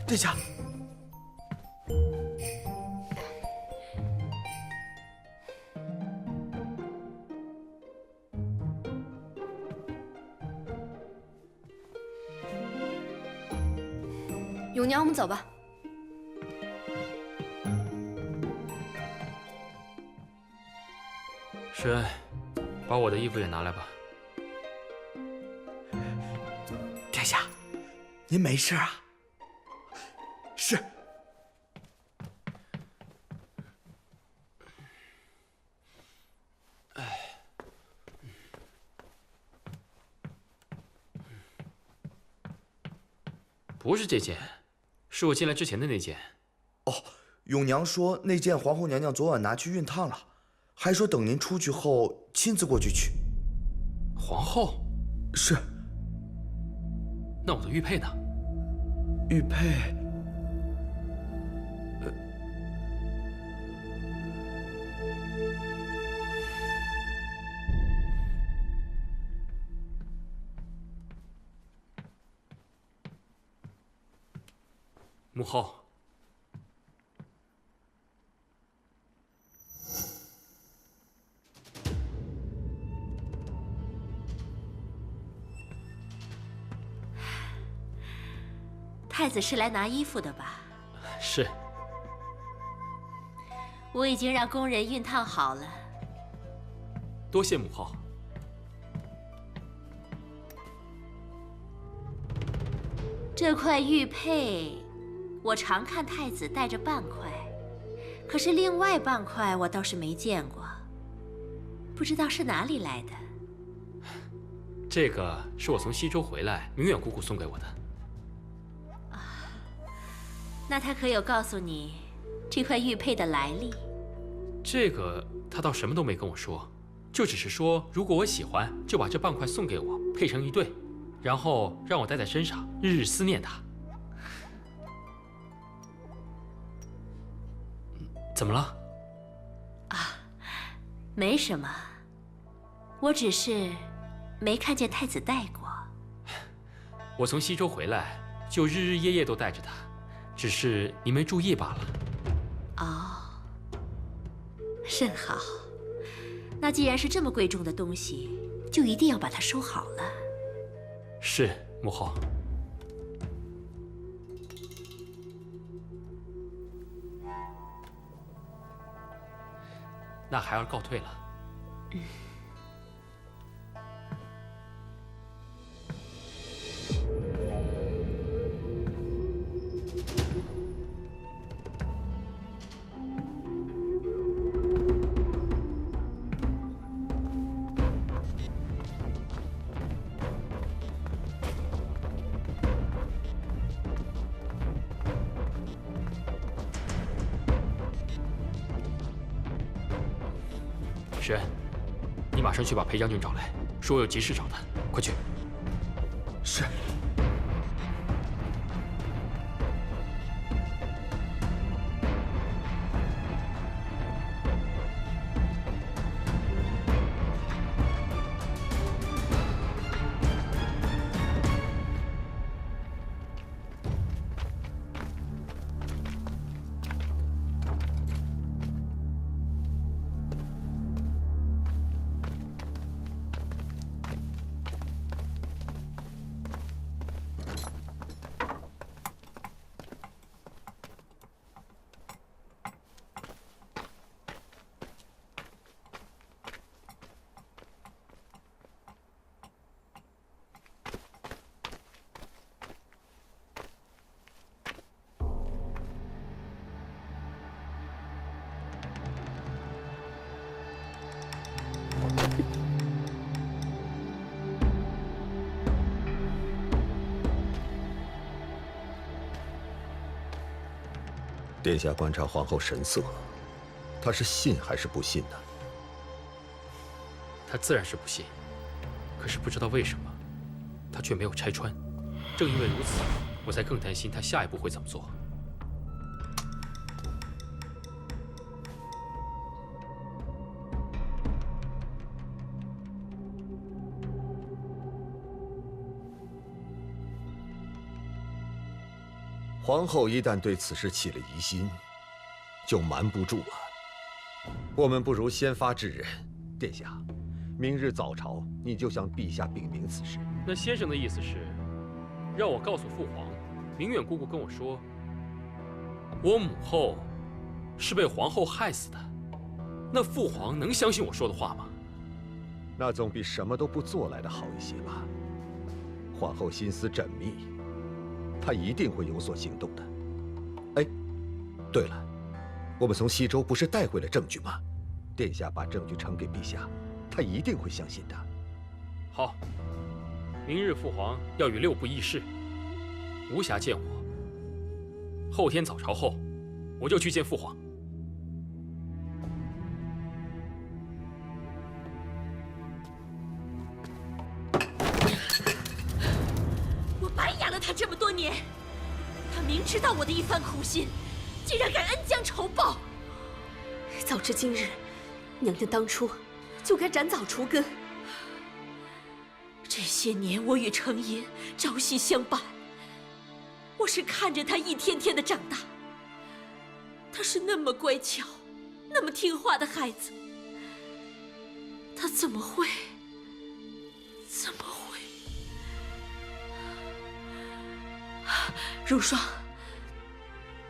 殿下，永娘，我们走吧。施恩，把我的衣服也拿来吧。殿下，您没事啊？是。不是这件，是我进来之前的那件。哦，永娘说那件皇后娘娘昨晚拿去熨烫了，还说等您出去后亲自过去取。皇后？是。那我的玉佩呢？玉佩？母后，太子是来拿衣服的吧？是。我已经让工人熨烫好了。多谢母后。这块玉佩，我常看太子戴着半块，可是另外半块我倒是没见过，不知道是哪里来的。这个是我从西周回来，明远姑姑送给我的。那他可有告诉你这块玉佩的来历？这个他倒什么都没跟我说，就只是说如果我喜欢，就把这半块送给我，配成一对，然后让我戴在身上，日日思念他。怎么了？没什么，我只是没看见太子戴过。我从西周回来，就日日夜夜都带着它，只是你没注意罢了。哦，甚好。那既然是这么贵重的东西，就一定要把它收好了。是，母后。那孩儿告退了。史恩，你马上去把裴将军找来，说我有急事找他，快去。是。殿下观察皇后神色，她是信还是不信呢？她自然是不信，可是不知道为什么，她却没有拆穿。正因为如此，我才更担心她下一步会怎么做。皇后一旦对此事起了疑心，就瞒不住了。我们不如先发制人，殿下，明日早朝你就向陛下禀明此事。那先生的意思是，让我告诉父皇，明远姑姑跟我说，我母后是被皇后害死的。那父皇能相信我说的话吗？那总比什么都不做来的好一些吧。皇后心思缜密，她一定会有所行动的。哎，对了，我们从西周不是带回了证据吗？殿下把证据呈给陛下，他一定会相信的。好，明日父皇要与六部议事，无暇见我。后天早朝后，我就去见父皇。我白养了他这么多年，他明知道我的一番苦心，竟然敢恩将仇报。早知今日，娘娘当初就该斩草除根。这些年我与程银朝夕相伴，我是看着他一天天的长大。他是那么乖巧、那么听话的孩子，他怎么会？如霜，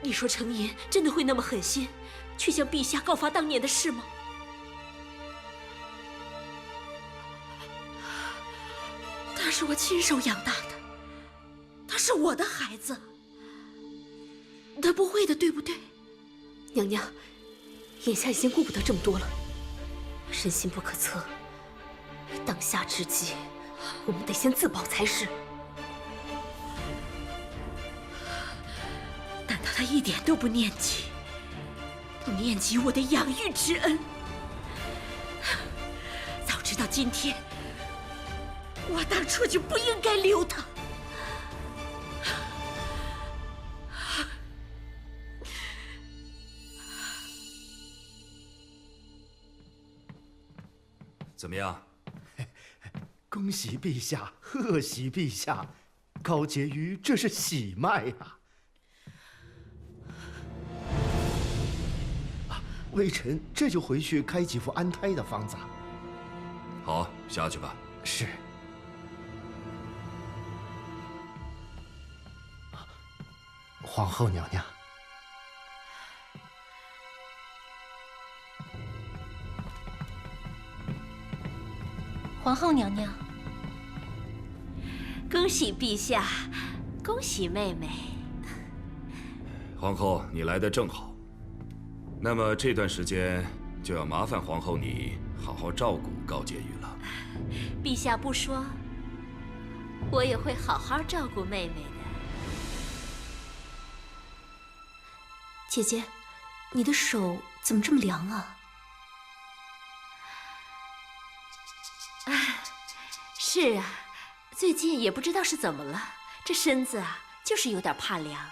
你说程银真的会那么狠心，去向陛下告发当年的事吗？他是我亲手养大的，他是我的孩子，他不会的，对不对？娘娘，眼下已经顾不得这么多了，人心不可测，当下之际，我们得先自保才是。难道他一点都不念及？不念及我的养育之恩？早知道今天，我当初就不应该留他。怎么样？恭喜陛下，贺喜陛下！高婕妤这是喜脉呀！微臣这就回去开几副安胎的方子。好，下去吧。是。皇后娘娘。皇后娘娘，恭喜陛下，恭喜妹妹。皇后，你来的正好。那么这段时间就要麻烦皇后你好好照顾高婕妤了。陛下不说，我也会好好照顾妹妹的。姐姐，你的手怎么这么凉啊？是啊，最近也不知道是怎么了，这身子啊，就是有点怕凉。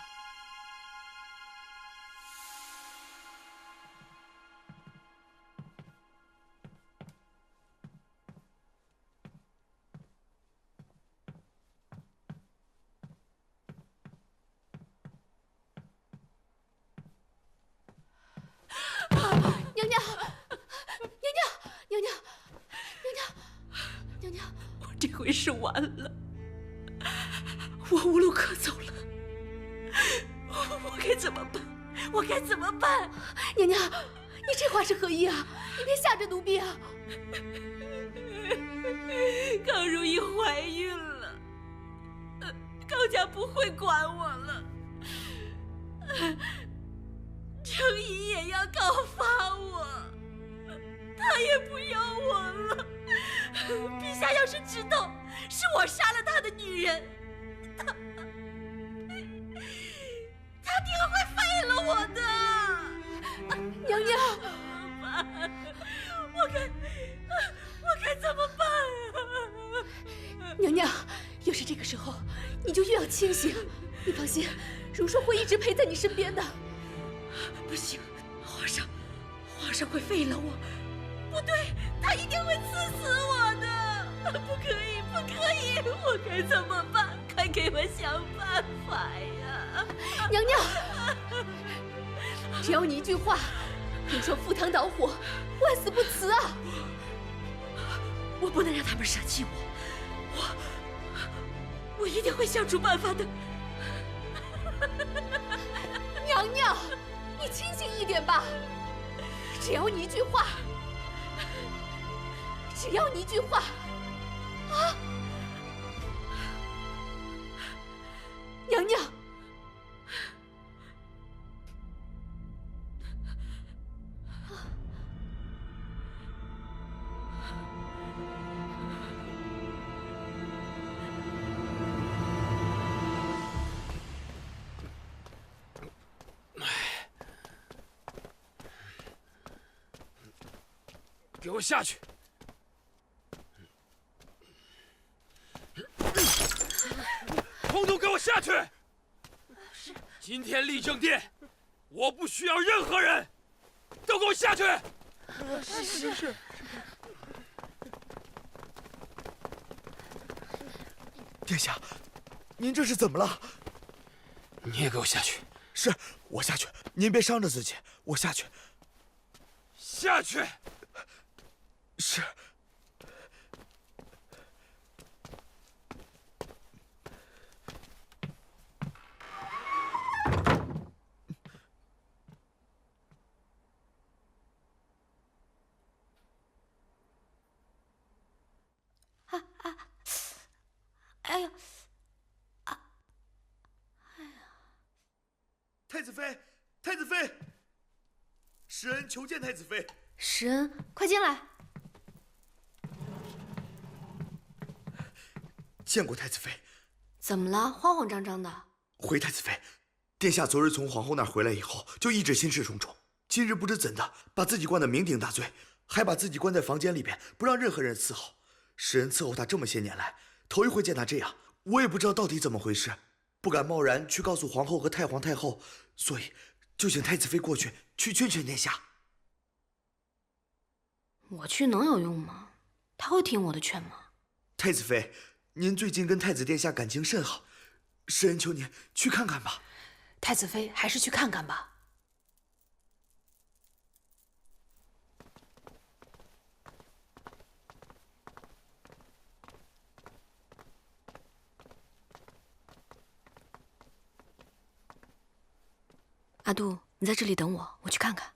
娘娘，娘娘，我这回是完了，我无路可走了，我该怎么办？我该怎么办？娘娘，你这话是何意啊？你别吓着奴婢啊！高如意怀孕了，高家不会管我了，程银也要告发我，他也不要我了。陛下要是知道是我杀了他的女人，他定会废了我的。娘娘，我该怎么办啊？娘娘，越是这个时候，你就越要清醒。你放心，如霜会一直陪在你身边的。不行，皇上会废了我。不对，他一定会刺死我的！不可以，不可以！我该怎么办？快给我想办法呀！娘娘，只要你一句话，如霜赴汤蹈火，万死不辞啊！我不能让他们舍弃我一定会想出办法的。娘娘，你清醒一点吧！只要你一句话，只要你一句话，啊！娘娘，给我下去！统统给我下去！是。今天立正殿，我不需要任何人，都给我下去！是。殿下，您这是怎么了？你也给我下去！是，我下去。您别伤着自己，我下去。下去！是。哎呀，太子妃，太子妃，施恩求见太子妃。施恩，快进来。见过太子妃。怎么了？慌慌张张的。回太子妃，殿下昨日从皇后那儿回来以后，就一直心事重重。今日不知怎的，把自己灌得酩酊大醉，还把自己关在房间里边，不让任何人伺候。施恩伺候他这么些年来，头一回见他这样，我也不知道到底怎么回事，不敢贸然去告诉皇后和太皇太后，所以就请太子妃过去劝劝殿下。我去能有用吗？他会听我的劝吗？太子妃，您最近跟太子殿下感情甚好，施恩求您去看看吧。太子妃还是去看看吧。阿杜，你在这里等我，我去看看。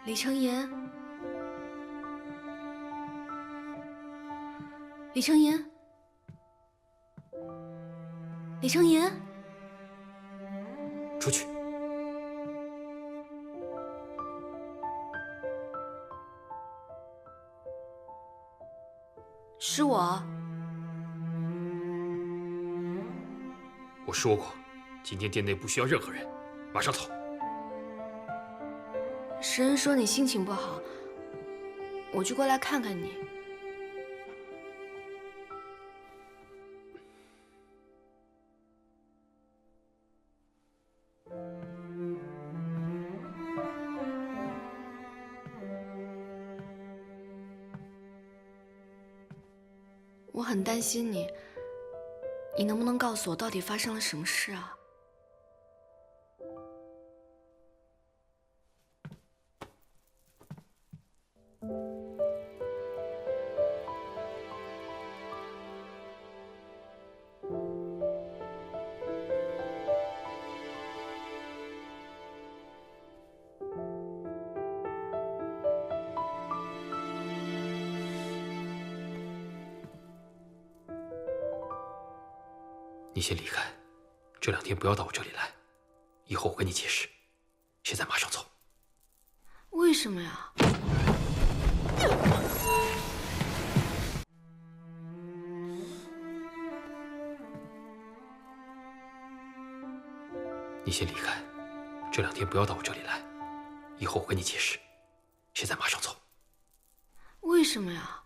李承言，李承言。李承言，出去！是我。我说过，今天殿内不需要任何人，马上走。施恩说你心情不好，我就过来看看你。我很担心你，你能不能告诉我到底发生了什么事啊？你先离开，这2天不要到我这里来，以后我跟你解释。现在马上走。为什么呀？你先离开，这2天不要到我这里来，以后我跟你解释。现在马上走。为什么呀？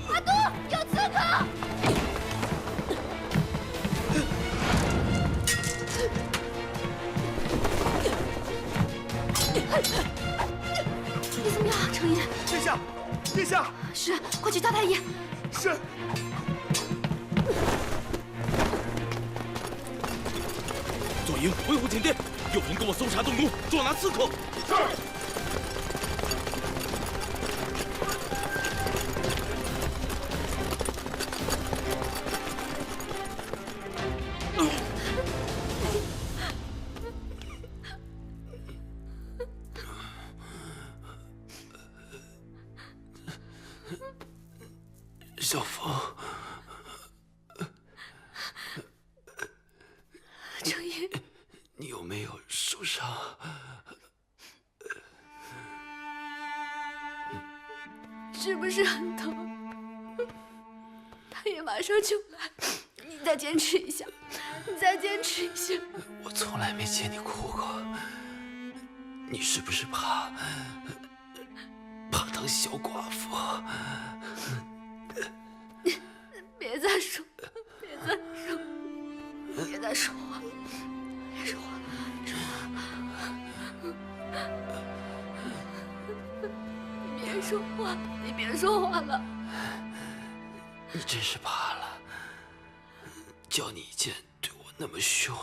阿杜，有刺客！你怎么样，承言？殿下，殿殿下。是，快去叫太医。是。左营维护警殿，右营跟我搜查洞宫，捉拿刺客。是。小凤，程爷，你有没有受伤？是不是很疼？太爷马上就来，你再坚持一下，你再坚持一下。我从来没见你哭过，你是不是怕当小寡妇？别再说，别再说，别再说话，别说话，说话。你别说话，你别说话了。你真是怕了，叫你一见对我那么凶。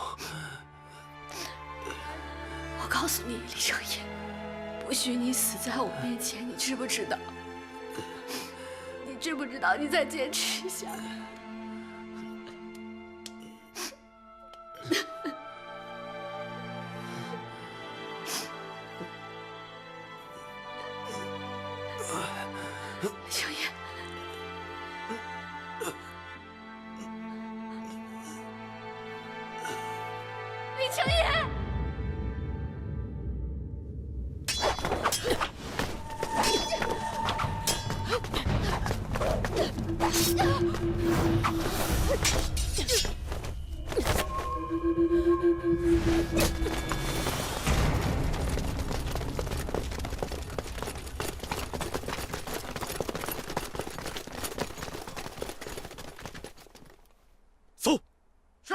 我告诉你，李成业，不许你死在我面前，你知不知道？你知不知道？你再坚持一下。李成业，李成业。走。是。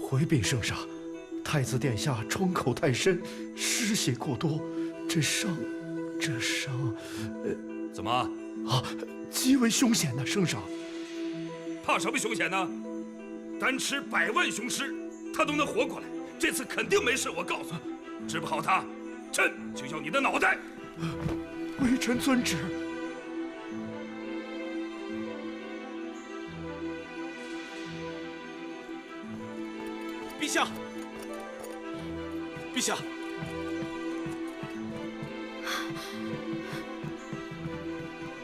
回禀圣上，太子殿下创口太深，失血过多，这伤，怎么？啊，极为凶险呐，圣上。怕什么凶险呢？单吃100万雄狮，他都能活过来。这次肯定没事，我告诉你，治不好他，朕就要你的脑袋。微臣遵旨。陛下，陛下，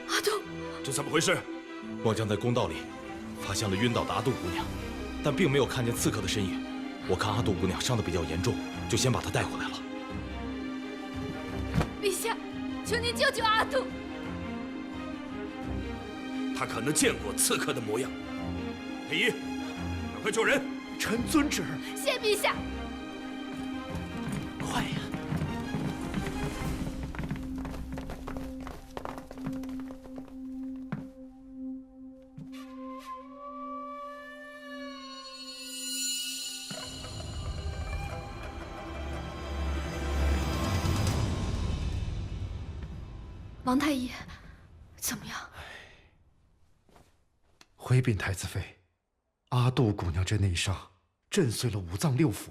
阿杜，这怎么回事？末将在宫道里发现了晕倒的阿杜姑娘，但并没有看见刺客的身影。我看阿杜姑娘伤得比较严重，就先把她带回来了。陛下，求您救救阿杜。他可能见过刺客的模样。裴仪，赶快救人！臣遵旨。谢陛下。快呀！王太医，怎么样？回禀太子妃，阿杜姑娘这内伤震碎了5脏6腑，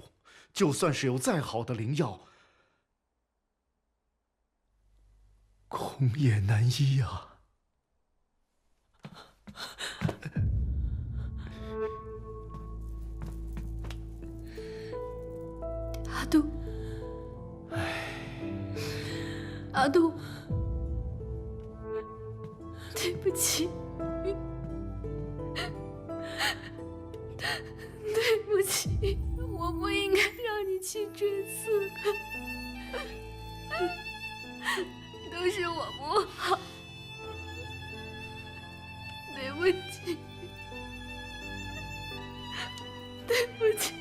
就算是有再好的灵药，恐也难医啊。阿杜，阿杜，对不起，对不起，我不应该让你去追刺客，都是我不好，对不起，对不起。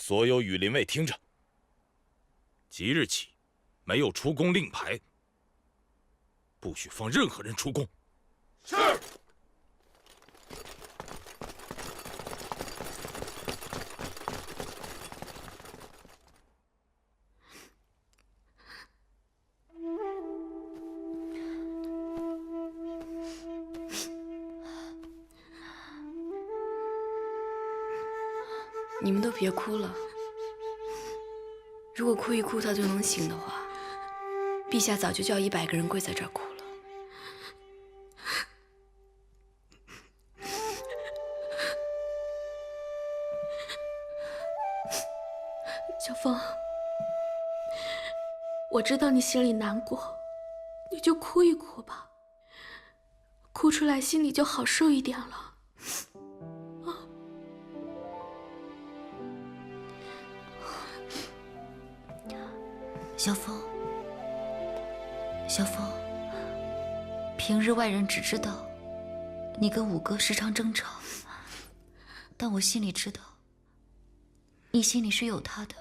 所有羽林卫听着，即日起，没有出宫令牌，不许放任何人出宫。是。你们都别哭了。如果哭一哭他就能醒的话，陛下早就叫100个人跪在这儿哭了。小凤，我知道你心里难过，你就哭一哭吧，哭出来心里就好受一点了。小凤，小凤，平日外人只知道你跟五哥时常争吵，但我心里知道，你心里是有他的。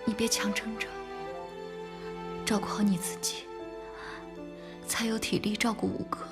你别强撑着，照顾好你自己，才有体力照顾五哥。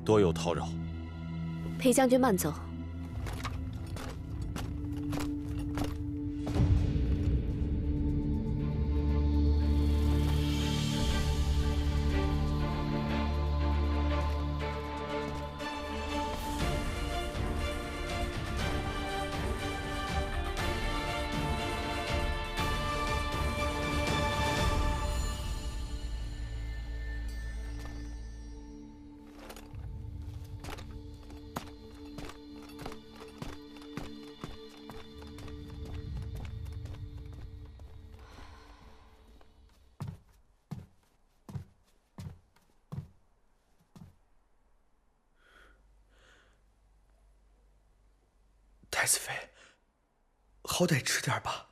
多有叨扰。裴将军慢走。太子妃，好歹吃点吧。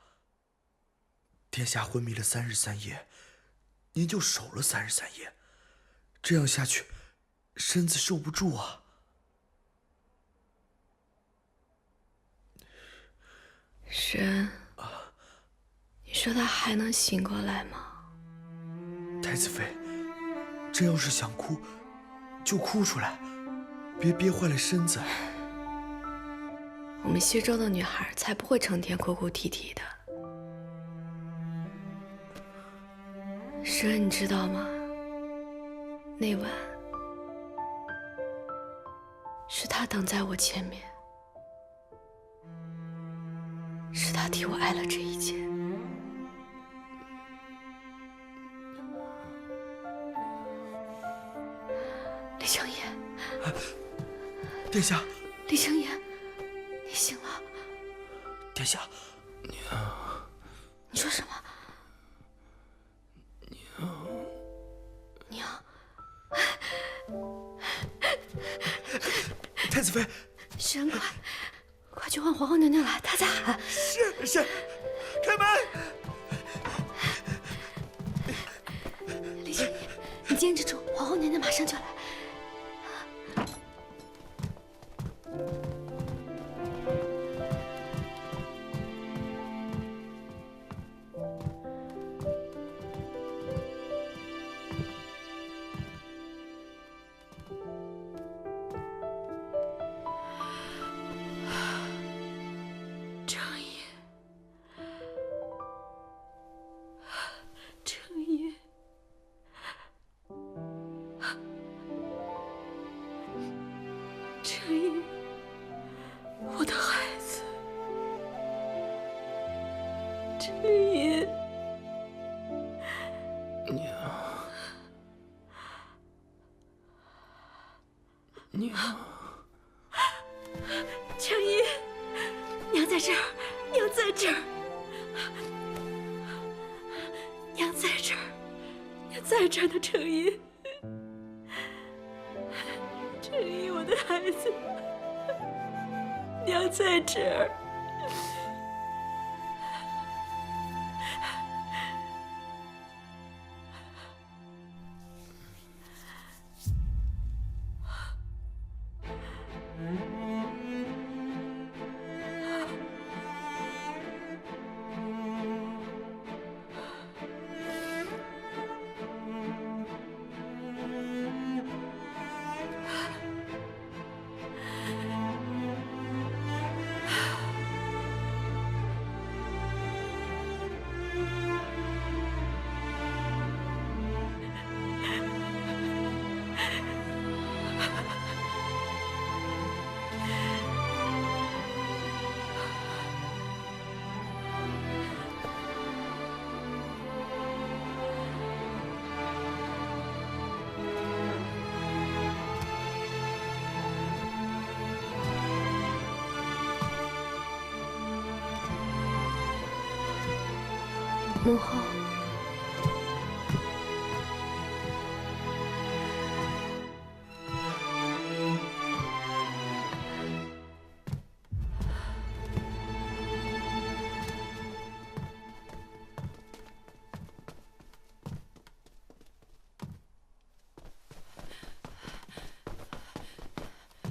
殿下昏迷了3日3夜，您就守了3日3夜，这样下去，身子受不住啊。神，你说他还能醒过来吗？太子妃，这要是想哭，就哭出来，别憋坏了身子。我们西周的女孩才不会成天哭哭啼啼的。神，你知道吗？那晚是他等在我前面，是他替我挨了这一切。李青野，殿下，李青野，你醒了。殿下，你说什么？娘，太子妃，神，快去唤皇后娘娘来，她在喊。是，开门。李青野，你坚持住，皇后娘娘马上就来。我的孩子，程野，娘，程野，娘在这儿，娘在这儿，娘在这儿，娘在这儿呢，程野，程野，我的孩子。娘在这儿，母后，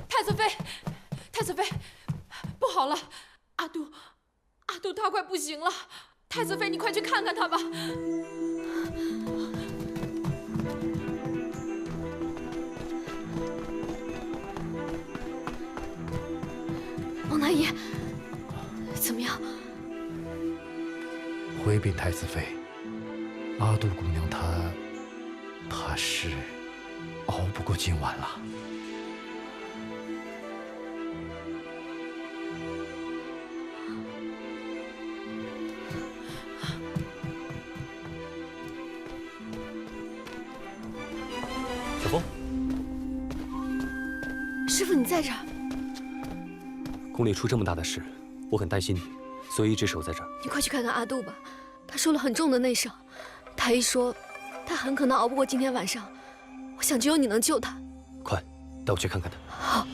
太子妃，太子妃，不好了，阿杜他快不行了。太子妃，你快去看看他吧。王大爷，怎么样？回禀太子妃，阿杜姑娘她是熬不过今晚了。小风，师傅，你在这儿？宫里出这么大的事，我很担心你，所以一直守在这儿。你快去看看阿杜吧，他受了很重的内伤。太医说，他很可能熬不过今天晚上。我想只有你能救他。快，带我去看看他。好。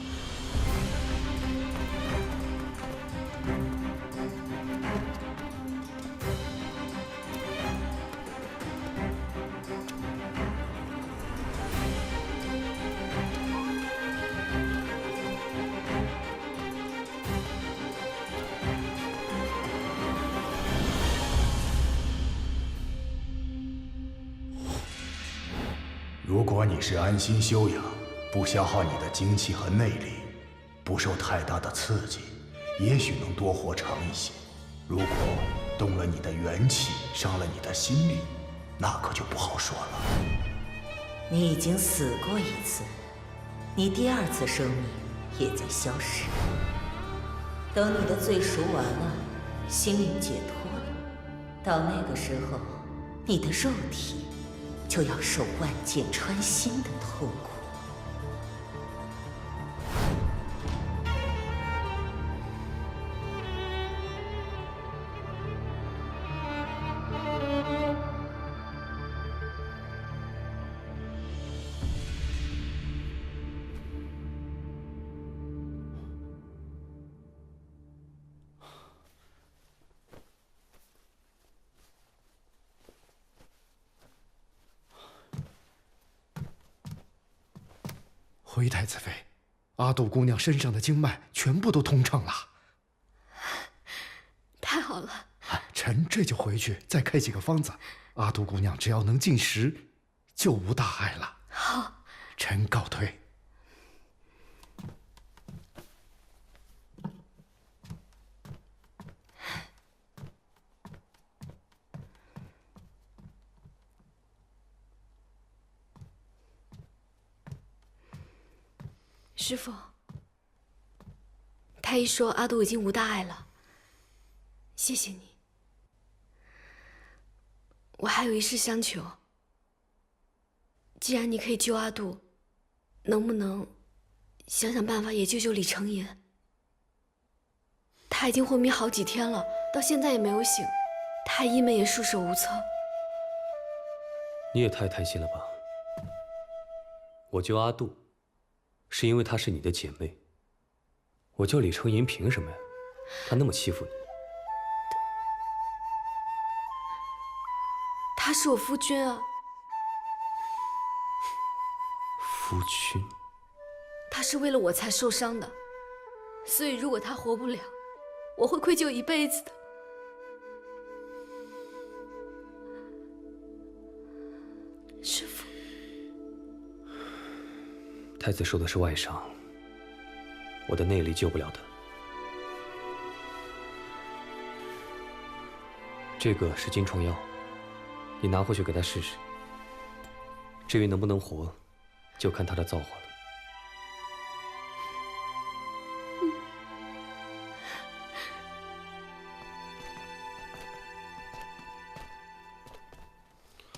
如果你是安心休养，不消耗你的精气和内力，不受太大的刺激，也许能多活长一些。如果动了你的元气，伤了你的心力，那可就不好说了。你已经死过一次，你第二次生命也在消逝。等你的罪赎完了，心灵解脱了，到那个时候，你的肉体就要受万箭穿心的痛苦。回太子妃，阿杜姑娘身上的经脉全部都通畅了。太好了！臣这就回去再开几个方子，阿杜姑娘只要能进食，就无大碍了。好，臣告退。师父，太医说阿杜已经无大碍了，谢谢你。我还有一事相求，既然你可以救阿杜，能不能想想办法也救救李承言？他已经昏迷好几天了，到现在也没有醒，太医们也束手无策。你也太贪心了吧！我救阿杜，是因为她是你的姐妹。我救李承言凭什么呀？他那么欺负你。他是我夫君啊。夫君？他是为了我才受伤的，所以如果他活不了，我会愧疚一辈子的。师父，太子受的是外伤，我的内力救不了他。这个是金疮药，你拿回去给他试试。至于能不能活，就看他的造化了。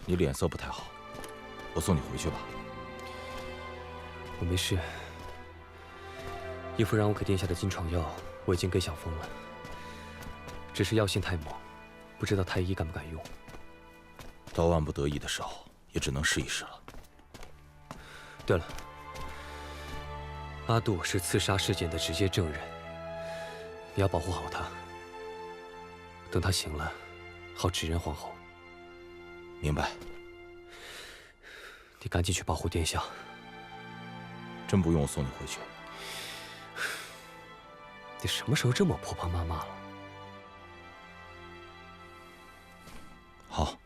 你脸色不太好，我送你回去吧。我没事。义父让我给殿下的金疮药，我已经给小风了。只是药性太猛，不知道太医敢不敢用。到万不得已的时候，也只能试一试了。对了，阿杜是刺杀事件的直接证人，你要保护好他。等他醒了，好指认皇后。明白。你赶紧去保护殿下。真不用我送你回去。你什么时候这么婆婆妈妈了？好。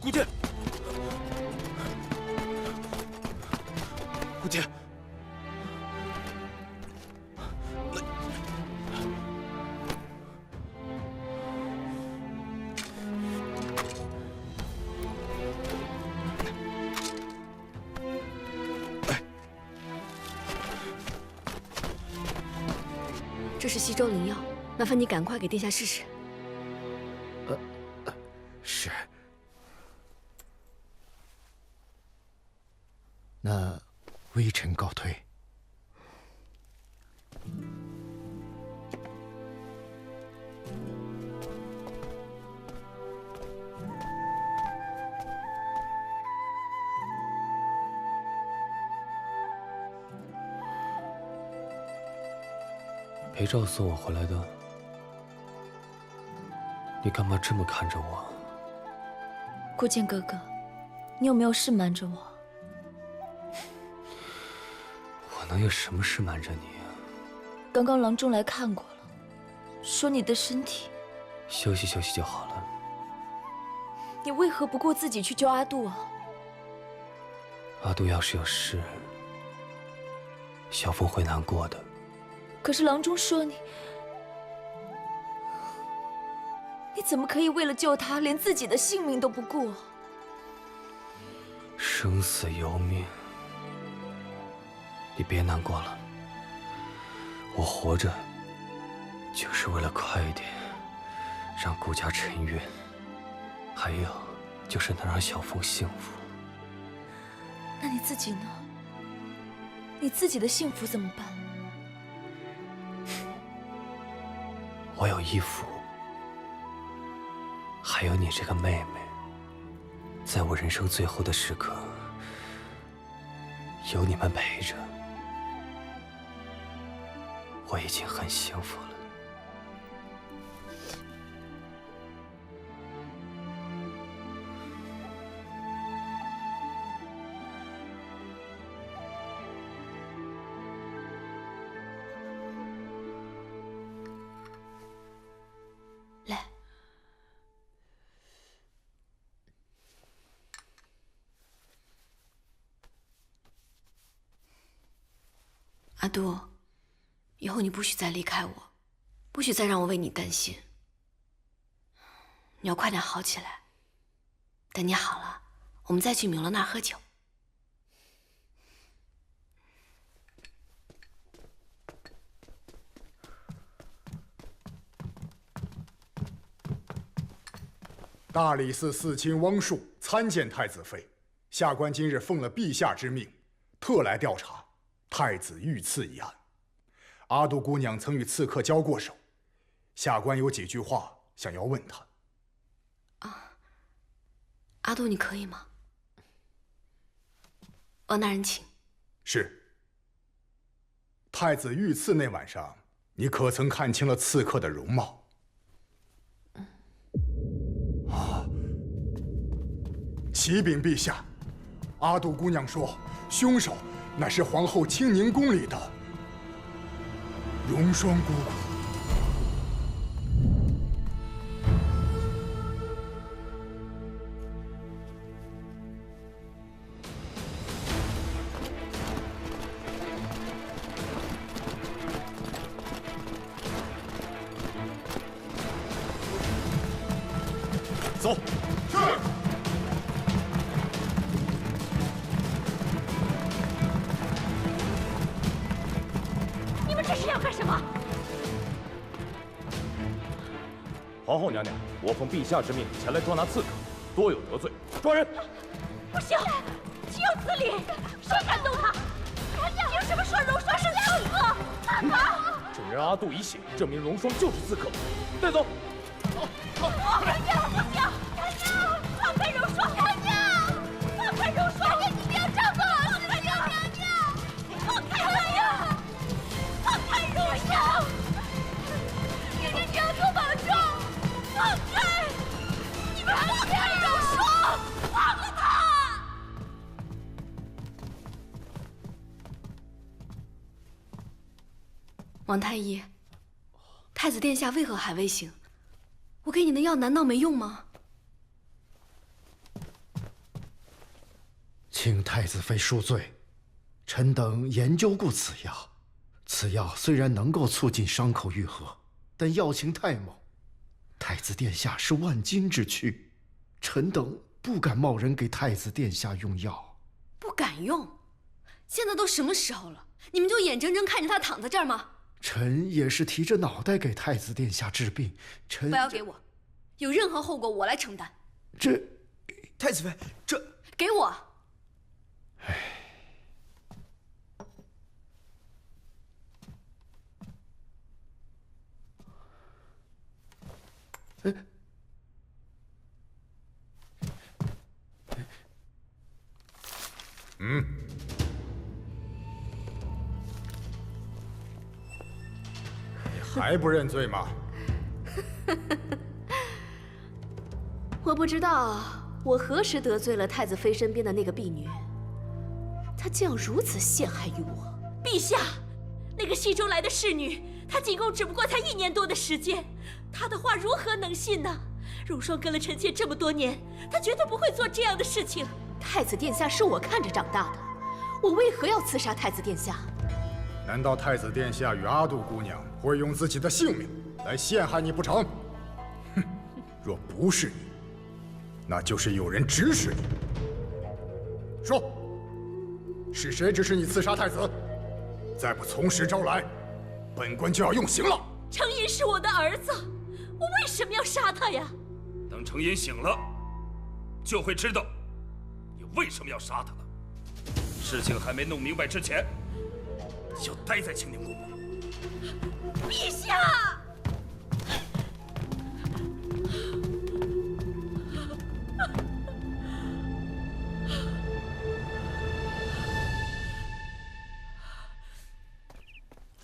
顾剑，顾剑，这是西周灵药，麻烦你赶快给殿下试试。是。那微臣告退。裴照送我回来的，你干嘛这么看着我？顾剑哥哥，你有没有事瞒着我？我能有什么事瞒着你啊？刚刚郎中来看过了，说你的身体……休息休息就好了。你为何不过自己去救阿杜啊？阿杜要是有事，小凤会难过的。可是郎中说你怎么可以为了救他，连自己的性命都不顾？生死由命，你别难过了。我活着就是为了快一点让顾家沉冤，还有就是能让小凤幸福。那你自己呢？你自己的幸福怎么办？我有义父，还有你这个妹妹，在我人生最后的时刻，有你们陪着，我已经很幸福了。来，阿杜，以后你不许再离开我，不许再让我为你担心。你要快点好起来，等你好了，我们再去明乐那儿喝酒。大理寺寺卿汪树参见太子妃，下官今日奉了陛下之命，特来调查太子遇刺一案。阿杜姑娘曾与刺客交过手，下官有几句话想要问她。阿杜，你可以吗？王大人，请。是。太子遇刺那晚上，你可曾看清了刺客的容貌？启禀陛下，阿杜姑娘说，凶手乃是皇后清宁宫里的荣双姑姑。走。是。你们这是要干什么？皇后娘娘，我奉陛下之命前来捉拿刺客，多有得罪，抓人！不行，岂有此理！谁敢动他？凭什么说荣双是刺客？准人阿杜已血，证明荣双就是刺客，带走。娘娘，不行！娘娘，放开荣双！娘娘，放开荣双！娘娘，你不要张口而死！娘娘，放开娘娘，放开荣双！娘娘，你要多保重！放开！你们放开荣双！放了他！王太医，太子殿下为何还未醒？我给你的药难道没用吗？请太子妃恕罪，臣等研究过此药。此药虽然能够促进伤口愈合，但药情太猛，太子殿下是万金之躯，臣等不敢贸然给太子殿下用药。不敢用？现在都什么时候了，你们就眼睁睁看着他躺在这儿吗？臣也是提着脑袋给太子殿下治病，臣不要给我，有任何后果我来承担。这，太子妃，这给我。还不认罪吗？我不知道我何时得罪了太子妃身边的那个婢女，她竟要如此陷害于我，逼陛下，那个西周来的侍女，她进宫只不过才1年多的时间，她的话如何能信呢？荣双跟了臣妾这么多年，她绝对不会做这样的事情。太子殿下是我看着长大的，我为何要刺杀太子殿下？难道太子殿下与阿杜姑娘会用自己的性命来陷害你不成？哼，若不是你，那就是有人指使你。说，是谁指使你刺杀太子？再不从实招来，本官就要用刑了。程寅是我的儿子，我为什么要杀他呀？等程寅醒了，就会知道你为什么要杀他了。事情还没弄明白之前，就待在清宁宫。陛下！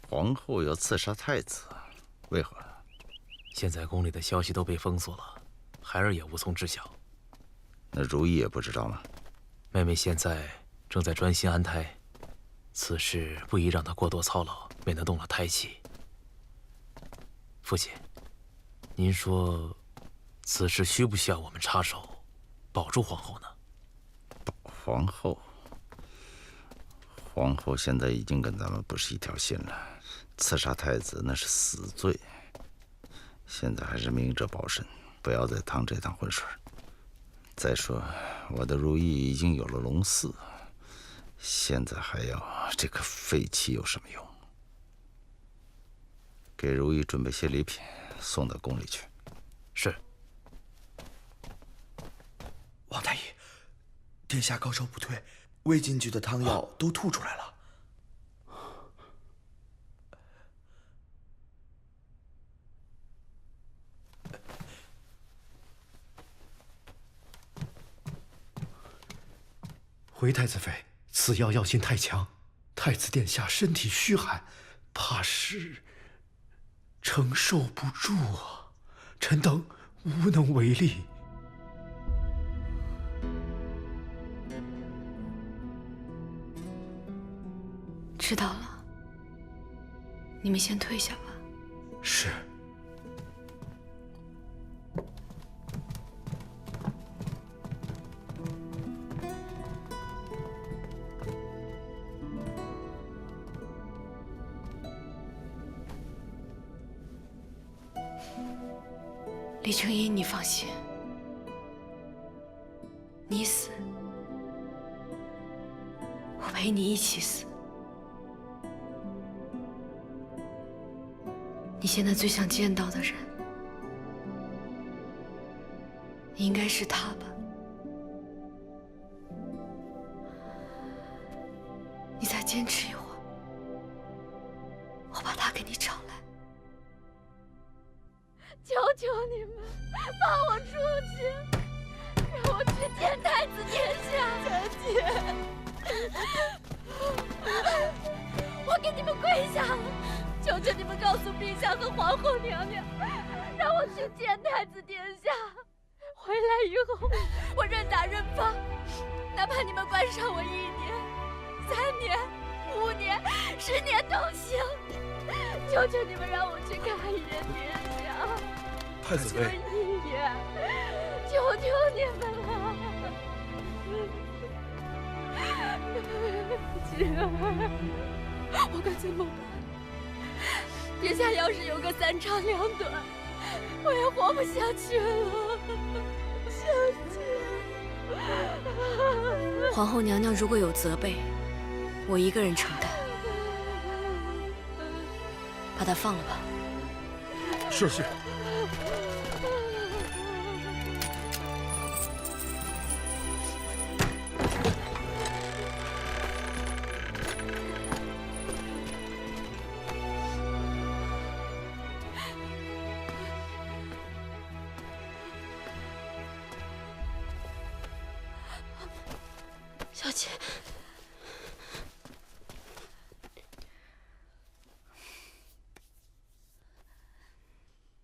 皇后要刺杀太子，为何？现在宫里的消息都被封锁了，孩儿也无从知晓。那如意也不知道吗？妹妹现在正在专心安胎，此事不宜让她过多操劳，免得动了胎气。父亲，您说，此事需不需要我们插手，保住皇后呢？保皇后？皇后现在已经跟咱们不是一条心了，刺杀太子那是死罪。现在还是明哲保身，不要再趟这趟浑水。再说，我的如意已经有了龙嗣，现在还要这个废妻有什么用？给如意准备些礼品，送到宫里去。是。王太医，殿下高烧不退，喂进去的汤药都吐出来了。回太子妃，此药药性太强，太子殿下身体虚寒，怕是承受不住啊！臣等无能为力。知道了，你们先退下吧。是。李承寅，你放心，你死，我陪你一起死。你现在最想见到的人，应该是他吧？你再坚持一会儿，我把他给你找来。求求你们，放我出去，让我去见太子殿下。臣妾，我给你们跪下了，求求你们告诉陛下和皇后娘娘，让我去见太子殿下。回来以后，我认打认放，哪怕你们关上我1年、3年、5年、10年都行。求求你们让我去看一眼殿下。太子妃，一眼，求求你们了。姐儿，我该怎么办？殿下要是有个3长2短，我也活不下去了。小姐，皇后娘娘如果有责备，我一个人承担。把她放了吧。是。小姐，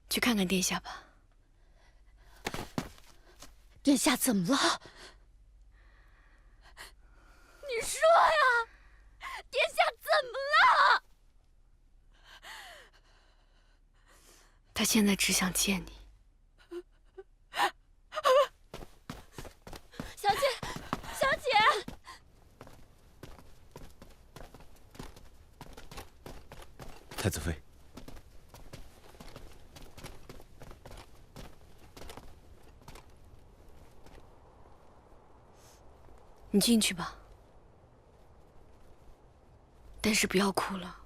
去看看殿下吧。殿下怎么了？你说呀，殿下怎么了？他现在只想见你。小姐，小姐，太子妃，你进去吧，但是不要哭了。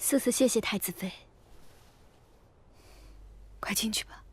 瑟瑟谢谢太子妃。快进去吧。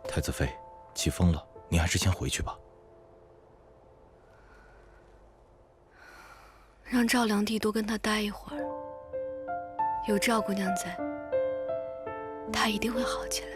太子妃，起风了，你还是先回去吧。让赵良娣多跟他待一会儿，有赵姑娘在，他一定会好起来。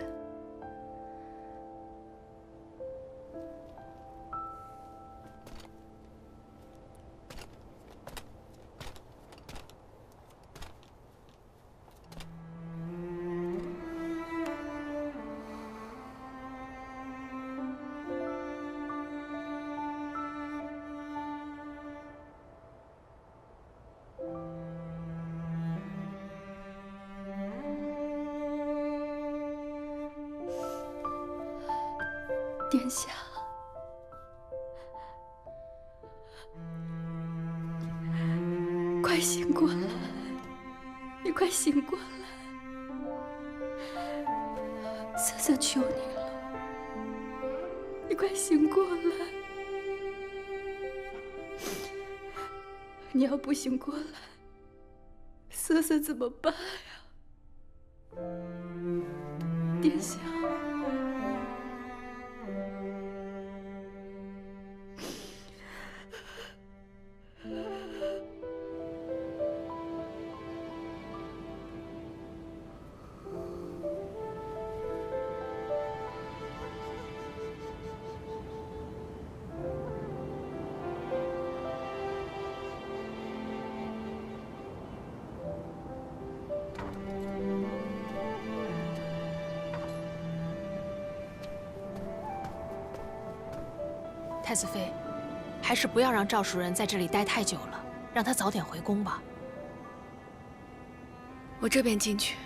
殿下，快醒过来！你快醒过来！瑟瑟求你了，你快醒过来！你要不醒过来，瑟瑟怎么办呀？殿下。太子妃，还是不要让赵蜀人在这里待太久了，让他早点回宫吧。我这边进去。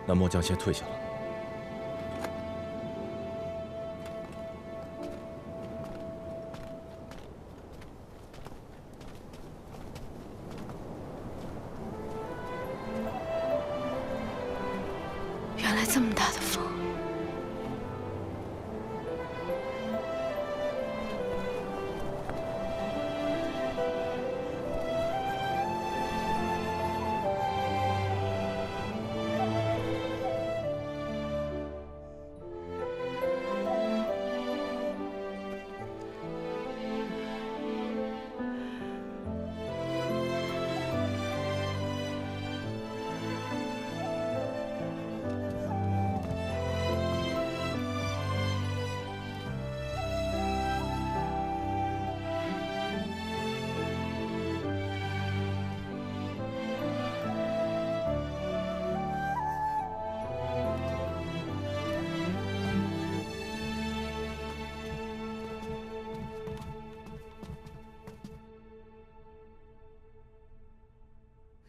那末将先退下了。原来这么大的风。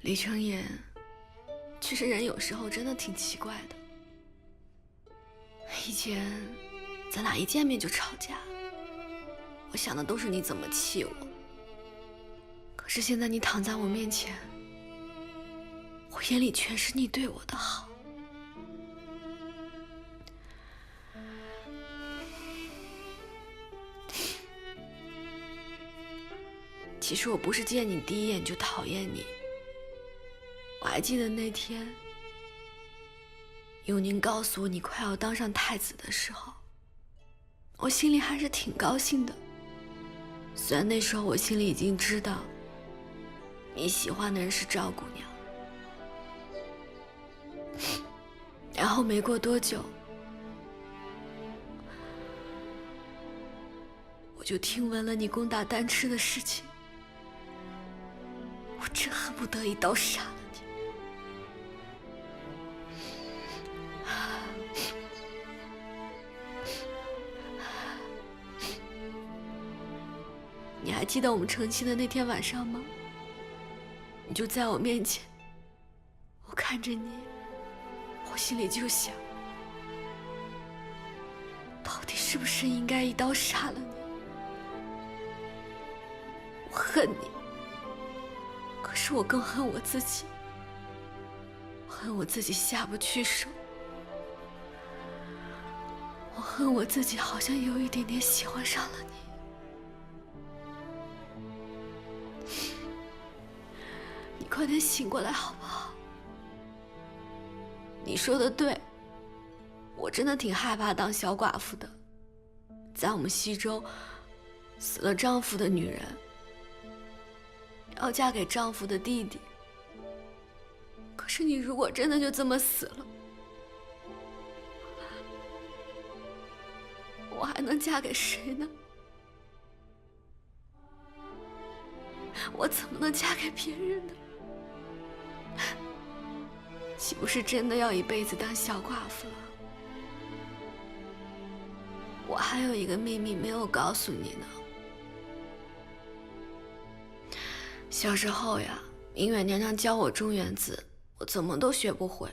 李承言，其实人有时候真的挺奇怪的。以前咱俩一见面就吵架，我想的都是你怎么气我。可是现在你躺在我面前，我眼里全是你对我的好。其实我不是见你第一眼就讨厌你。我还记得那天，永宁告诉我你快要当上太子的时候，我心里还是挺高兴的。虽然那时候我心里已经知道，你喜欢的人是赵姑娘。然后没过多久，我就听闻了你攻打丹赤的事情，我真恨不得一刀杀了你。你还记得我们成亲的那天晚上吗？你就在我面前，我看着你，我心里就想，到底是不是应该一刀杀了你？我恨你，可是我更恨我自己，恨我自己下不去手，我恨我自己好像有一点点喜欢上了你。你快点醒过来好不好？你说的对，我真的挺害怕当小寡妇的。在我们西周，死了丈夫的女人要嫁给丈夫的弟弟。可是你如果真的就这么死了，我还能嫁给谁呢？我怎么能嫁给别人呢？岂不是真的要一辈子当小寡妇了？我还有一个秘密没有告诉你呢。小时候呀，明远娘娘教我中原字，我怎么都学不会，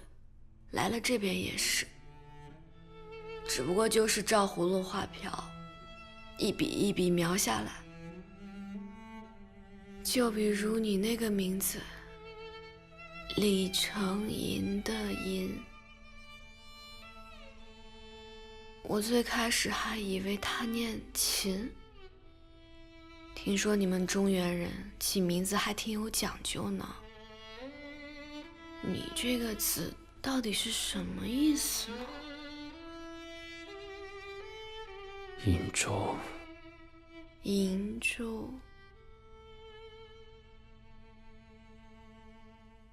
来了这边也是，只不过就是照葫芦画瓢，一笔一笔描下来。就比如你那个名字，李成银的银，我最开始还以为他念秦。听说你们中原人起名字还挺有讲究呢。你这个字到底是什么意思呢？瀛洲。瀛洲。